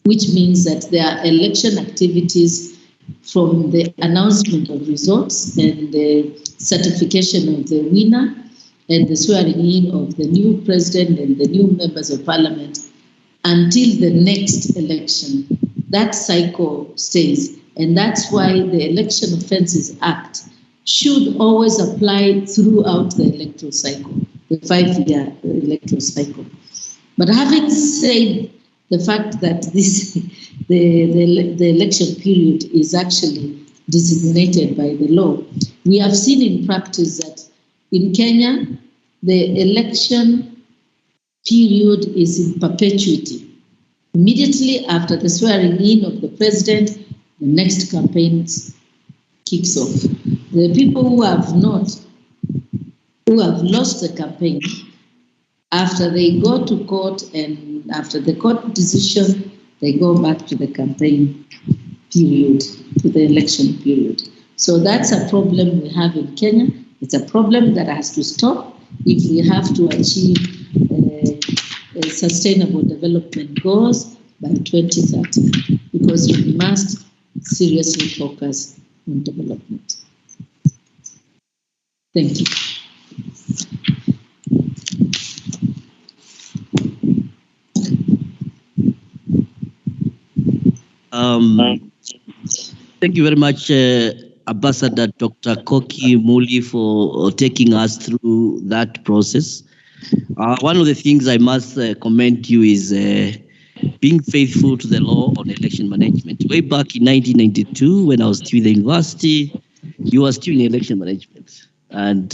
which means that there are election activities from the announcement of results and the certification of the winner and the swearing in of the new president and the new members of parliament until the next election. That cycle stays. And that's why the Election Offences Act should always apply throughout the electoral cycle, the 5-year electoral cycle. But having said the fact that the election period is actually designated by the law, we have seen in practice that in Kenya, the election period is in perpetuity. Immediately after the swearing in of the president, the next campaign kicks off. The people who have lost the campaign, after they go to court and after the court decision, they go back to the campaign period, to the election period. So that's a problem we have in Kenya. It's a problem that has to stop if we have to achieve sustainable development goals by 2030, because we must seriously focus on development. Thank you. Thank you very much, Ambassador Dr. Koki Muli, for taking us through that process. One of the things I must commend you is being faithful to the law on election management. Way back in 1992, when I was still in the university, you were still in election management. And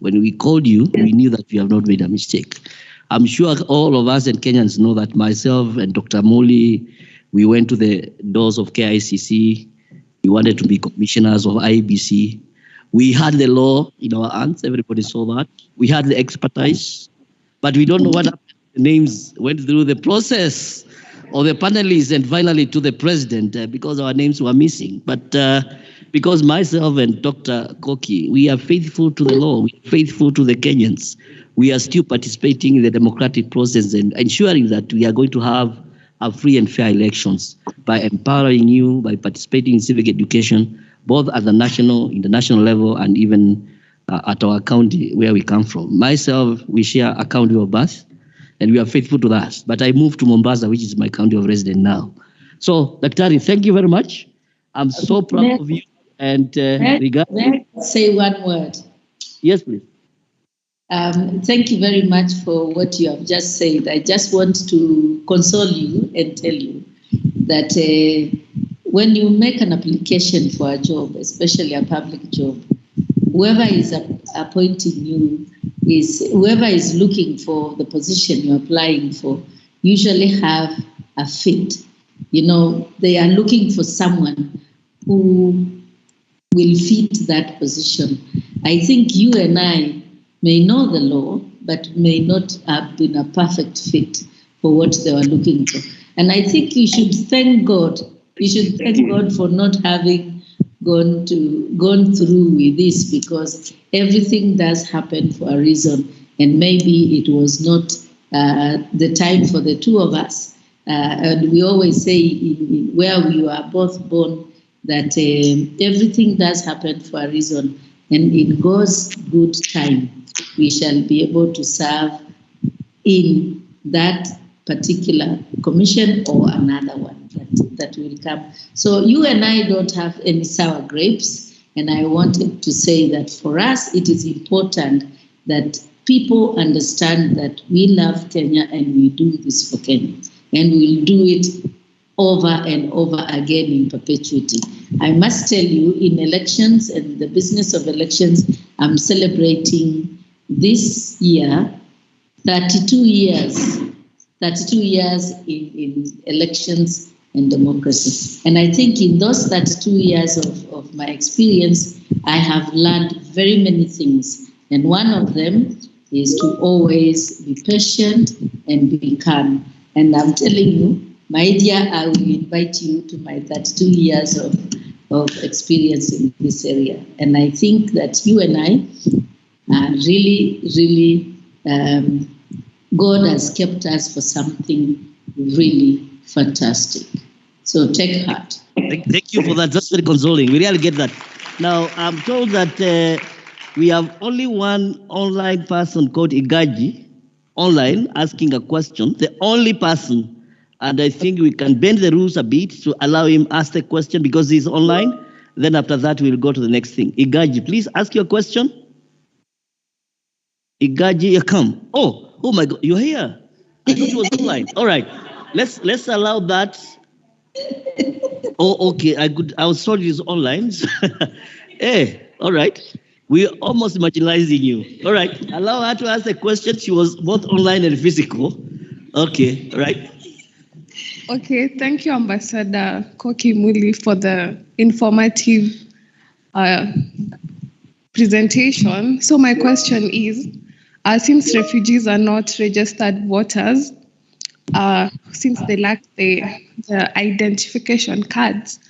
when we called you, we knew that we have not made a mistake. I'm sure all of us and Kenyans know that myself and Dr. Muli, we went to the doors of KICC. We wanted to be commissioners of IBC. We had the law in our hands. Everybody saw that. We had the expertise, but we don't know what happened. The names went through the process of the panelists and finally to the president because our names were missing. But because myself and Dr. Koki, we are faithful to the law, we are faithful to the Kenyans. We are still participating in the democratic process and ensuring that we are going to have a free and fair elections by empowering you, by participating in civic education, both at the national, international level, and even at our county where we come from. Myself, we share a county of birth, and we are faithful to that. But I moved to Mombasa, which is my county of residence now. So, Daktari, thank you very much. I'm so proud of you. And May I say one word? Yes, please. Thank you very much for what you have just said. I just want to console you and tell you that when you make an application for a job, especially a public job, whoever is appointing you whoever is looking for the position you're applying for usually have a fit. You know, they are looking for someone who will fit that position. I think you and I may know the law, but may not have been a perfect fit for what they were looking for. And I think you should thank God. You should thank God for not having gone through with this, because everything does happen for a reason, and maybe it was not the time for the two of us. And we always say where we were both born that everything does happen for a reason, and in God's good time, we shall be able to serve in that particular commission or another one that will come. So you and I don't have any sour grapes, and I wanted to say that for us, it is important that people understand that we love Kenya and we do this for Kenya, and we'll do it over and over again in perpetuity. I must tell you, in elections and the business of elections, I'm celebrating this year 32 years in elections and democracy. And I think in those 32 years of my experience, I have learned very many things. And one of them is to always be patient and be calm. And I'm telling you, my dear, I will invite you to my 32 years of experience in this area. And I think that you and I are really, God has kept us for something really fantastic. So take heart. Thank you for that. That's very consoling. We really get that. Now, I'm told that we have only one online person called Igaji online asking a question, the only person. And I think we can bend the rules a bit to allow him ask the question because he's online. Then after that, we'll go to the next thing. Igaji, please ask your question. Igaji, you come. Oh my God, you're here. I thought you was online. All right, let's allow that. Oh, okay. I was told he's online. Hey, all right. We're almost marginalizing you. All right, allow her to ask the question. She was both online and physical. Okay, all right. Okay, thank you, Ambassador Koki Muli, for the informative presentation. So my question is, since refugees are not registered voters, since they lack the identification cards,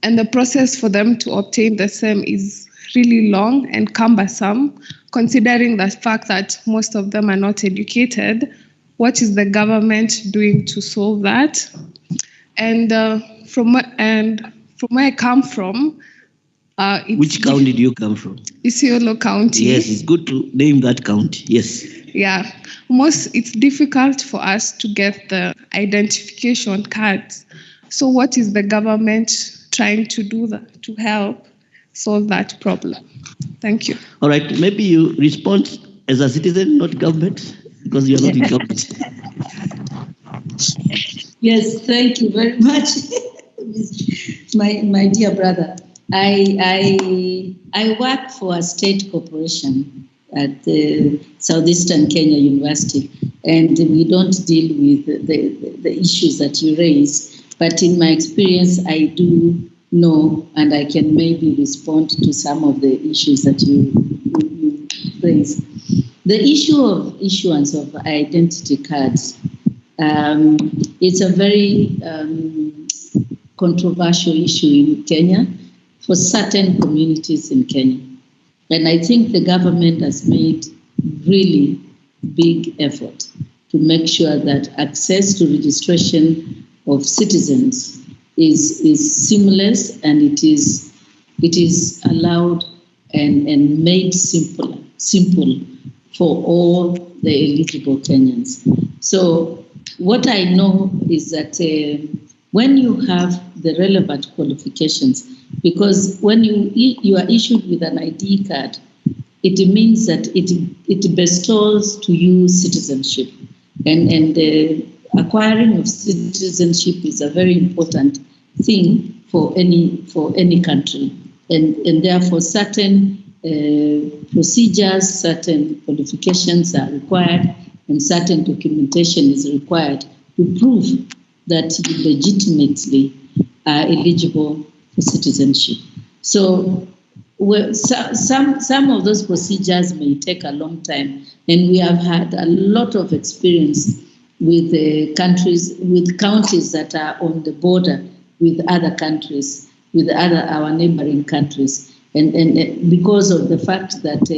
and the process for them to obtain the same is really long and cumbersome, considering the fact that most of them are not educated, what is the government doing to solve that? And from where I come from, Which county do you come from? Isiolo County. Yes, it's good to name that county. Yes. Yeah, it's difficult for us to get the identification cards. So what is the government trying to do to help solve that problem? Thank you. All right, maybe you respond as a citizen, not government, because you're not in government. Yes, thank you very much, my dear brother. I work for a state corporation at the Southeastern Kenya University, and we don't deal with the issues that you raise. But in my experience, I do know, and I can maybe respond to some of the issues that you raise. The issue of issuance of identity cards, it's a very controversial issue in Kenya for certain communities in Kenya. And I think the government has made really big effort to make sure that access to registration of citizens is seamless, and it is allowed and made simple for all the eligible Kenyans. So what I know is that when you have the relevant qualifications, because when you are issued with an ID card, it means that it bestows to you citizenship, and acquiring of citizenship is a very important thing for any country, and therefore certain procedures, certain qualifications are required, and certain documentation is required to prove that you legitimately are eligible for citizenship. So some of those procedures may take a long time, and we have had a lot of experience with counties that are on the border with other countries, with our neighboring countries, and because of the fact that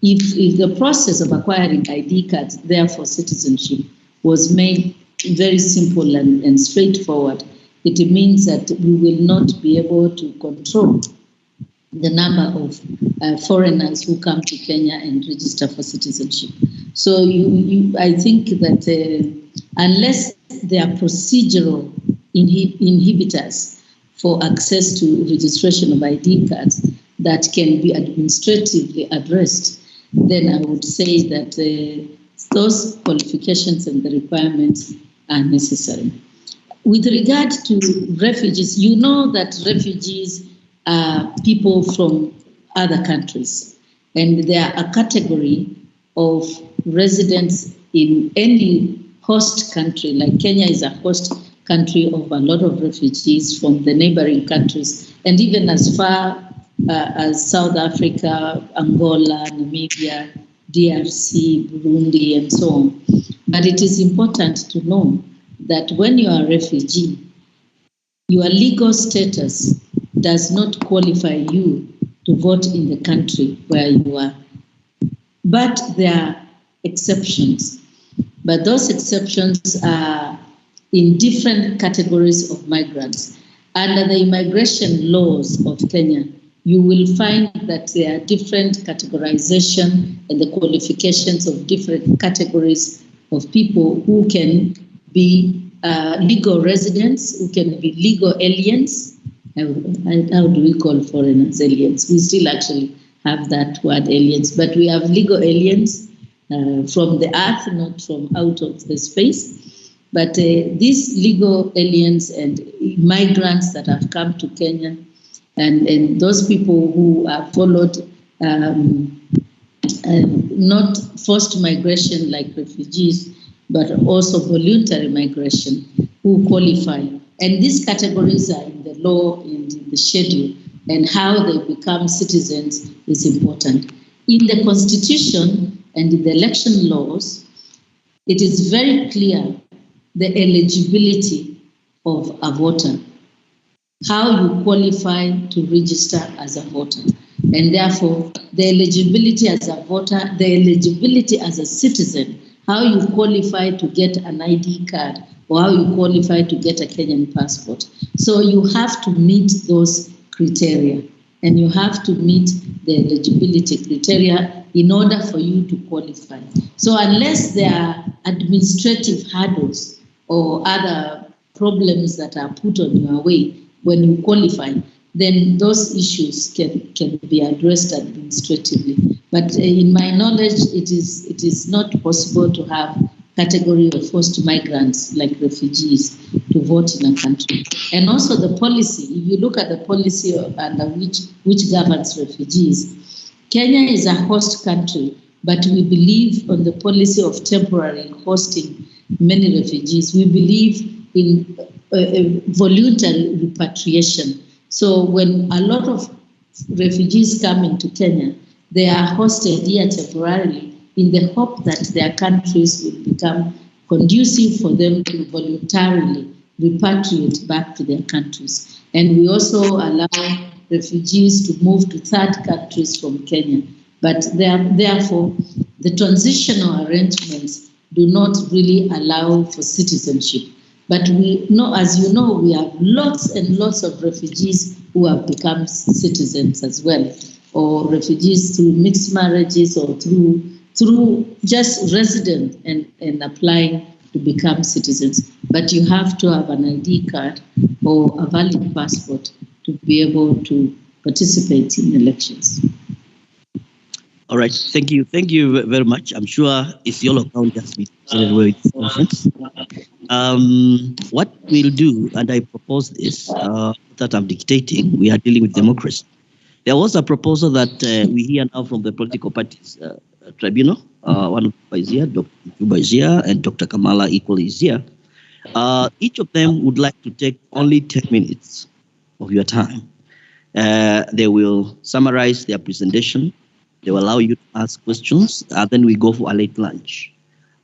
if the process of acquiring ID cards, therefore citizenship, was made very simple and straightforward, it means that we will not be able to control the number of foreigners who come to Kenya and register for citizenship. So I think that unless there are procedural inhibitors for access to registration of ID cards that can be administratively addressed, then I would say that those qualifications and the requirements are necessary. With regard to refugees, you know that refugees are people from other countries, and they are a category of residents in any host country. Like Kenya is a host country of a lot of refugees from the neighboring countries, and even as far as South Africa, Angola, Namibia, DRC, Burundi, and so on. But it is important to know that when you are a refugee, your legal status does not qualify you to vote in the country where you are. But there are exceptions. But those exceptions are in different categories of migrants. Under the immigration laws of Kenya, you will find that there are different categorization and the qualifications of different categories of people who can be legal residents, who can be legal aliens. How do we call foreigners aliens? We still actually have that word aliens, but we have legal aliens from the earth, not from out of the space. But these legal aliens and migrants that have come to Kenya, and those people who have followed not forced migration like refugees, but also voluntary migration, who qualify. And these categories are in the law and in the schedule, and how they become citizens is important. In the Constitution and in the election laws, it is very clear the eligibility of a voter, how you qualify to register as a voter. And therefore, the eligibility as a voter, the eligibility as a citizen, how you qualify to get an ID card, or how you qualify to get a Kenyan passport, So you have to meet those criteria, and you have to meet the eligibility criteria in order for you to qualify. So unless there are administrative hurdles or other problems that are put on your way when you qualify, then those issues can be addressed administratively. But in my knowledge, it is not possible to have category of forced migrants like refugees to vote in a country. And also the policy, if you look at the policy under which governs refugees, Kenya is a host country, but we believe on the policy of temporary hosting many refugees. We believe in voluntary repatriation. So when a lot of refugees come into Kenya, they are hosted here temporarily in the hope that their countries will become conducive for them to voluntarily repatriate back to their countries. And we also allow refugees to move to third countries from Kenya. But therefore, the transitional arrangements do not really allow for citizenship. But we know, as you know, we have lots and lots of refugees who have become citizens as well, or refugees through mixed marriages or through just resident and applying to become citizens. But you have to have an ID card or a valid passport to be able to participate in elections. All right, thank you very much. I'm sure it's your account just be with this conference. What we'll do, and I propose this, that I'm dictating, we are dealing with democracy. There was a proposal that we hear now from the political parties tribunal. One of them is here, Dr. Juba is here, and Dr. Kamala equally is here. Each of them would like to take only 10 minutes of your time. They will summarize their presentation. They will allow you to ask questions, and then we go for a late lunch.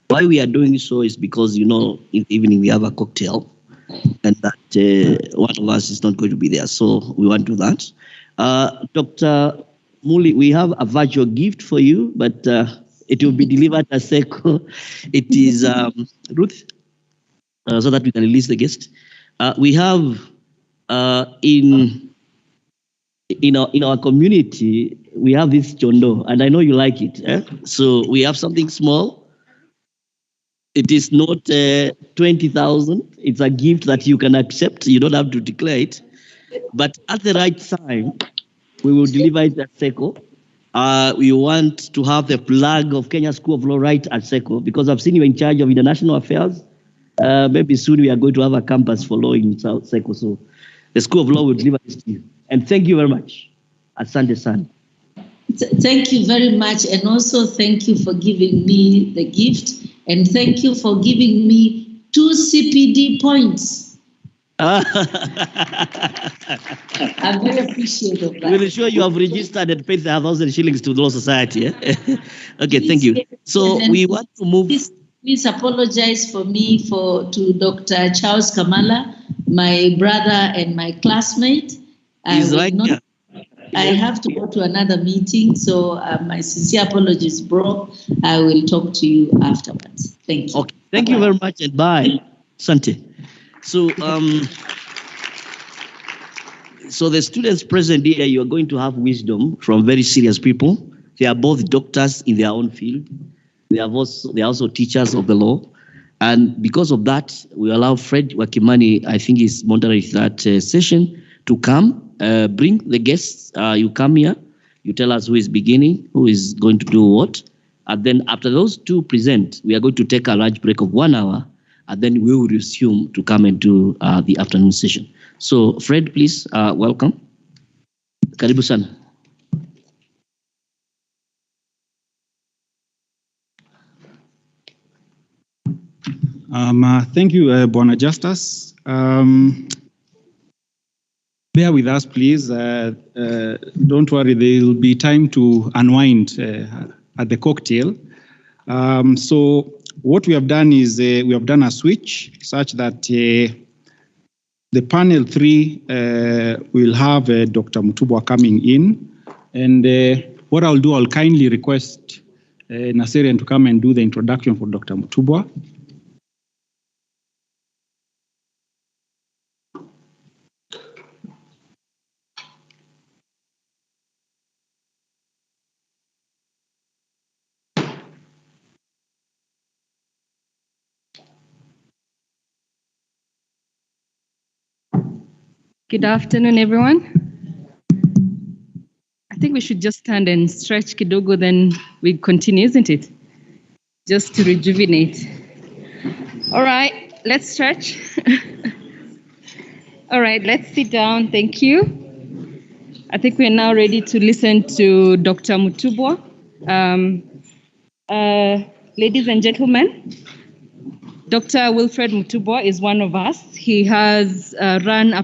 Why we are doing so is because, you know, in the evening we have a cocktail, and that one of us is not going to be there, so we want to do that. Dr. Muli, we have a virtual gift for you, but it will be delivered as SECO. It is Ruth, so that we can release the guest. We have in our community, we have this chondo, and I know you like it. So we have something small. It is not 20,000. It's a gift that you can accept. You don't have to declare it. But at the right time, we will deliver it at SECO. We want to have the plug of Kenya School of Law right at SECO, because I've seen you in charge of international affairs. Maybe soon we are going to have a campus for law in South SECO. So the School of Law will deliver this to you. And thank you very much. Asante sana. Thank you very much. And also thank you for giving me the gift. And thank you for giving me 2 CPD points. I'm very appreciative of that. We'll ensure you have registered and paid 1,000 shillings to the Law Society. Okay, thank you. So we want to move. Please apologize for me to Dr. Charles Kamala, my brother and my classmate. He's right here. I have to go to another meeting, so my sincere apologies, bro. I will talk to you afterwards. Thank you. Okay, thank you very much, and bye. Sante. So, so the students present here, you are going to have wisdom from very serious people. They are both doctors in their own field. They are also teachers of the law. And because of that, we allow Fred Wakimani, I think he's moderating that session, to come, bring the guests. You come here, you tell us who is beginning, who is going to do what. And then after those two present, we are going to take a large break of 1 hour, and then we will resume to come and do the afternoon session. So Fred, please, welcome. Karibu sana. Thank you, Bwana Justus. Bear with us, please. Don't worry, there will be time to unwind at the cocktail. So what we have done is we have done a switch such that the panel 3 will have Dr. Mutubwa coming in. And what I'll do, I'll kindly request Naserian to come and do the introduction for Dr. Mutubwa. Good afternoon, everyone. I think we should just stand and stretch kidogo, then we continue, isn't it? Just to rejuvenate. All right, let's stretch. All right, let's sit down. Thank you. I think we're now ready to listen to Dr. Mutubwa. Ladies and gentlemen, Dr. Wilfred Mutubwa is one of us. He has run a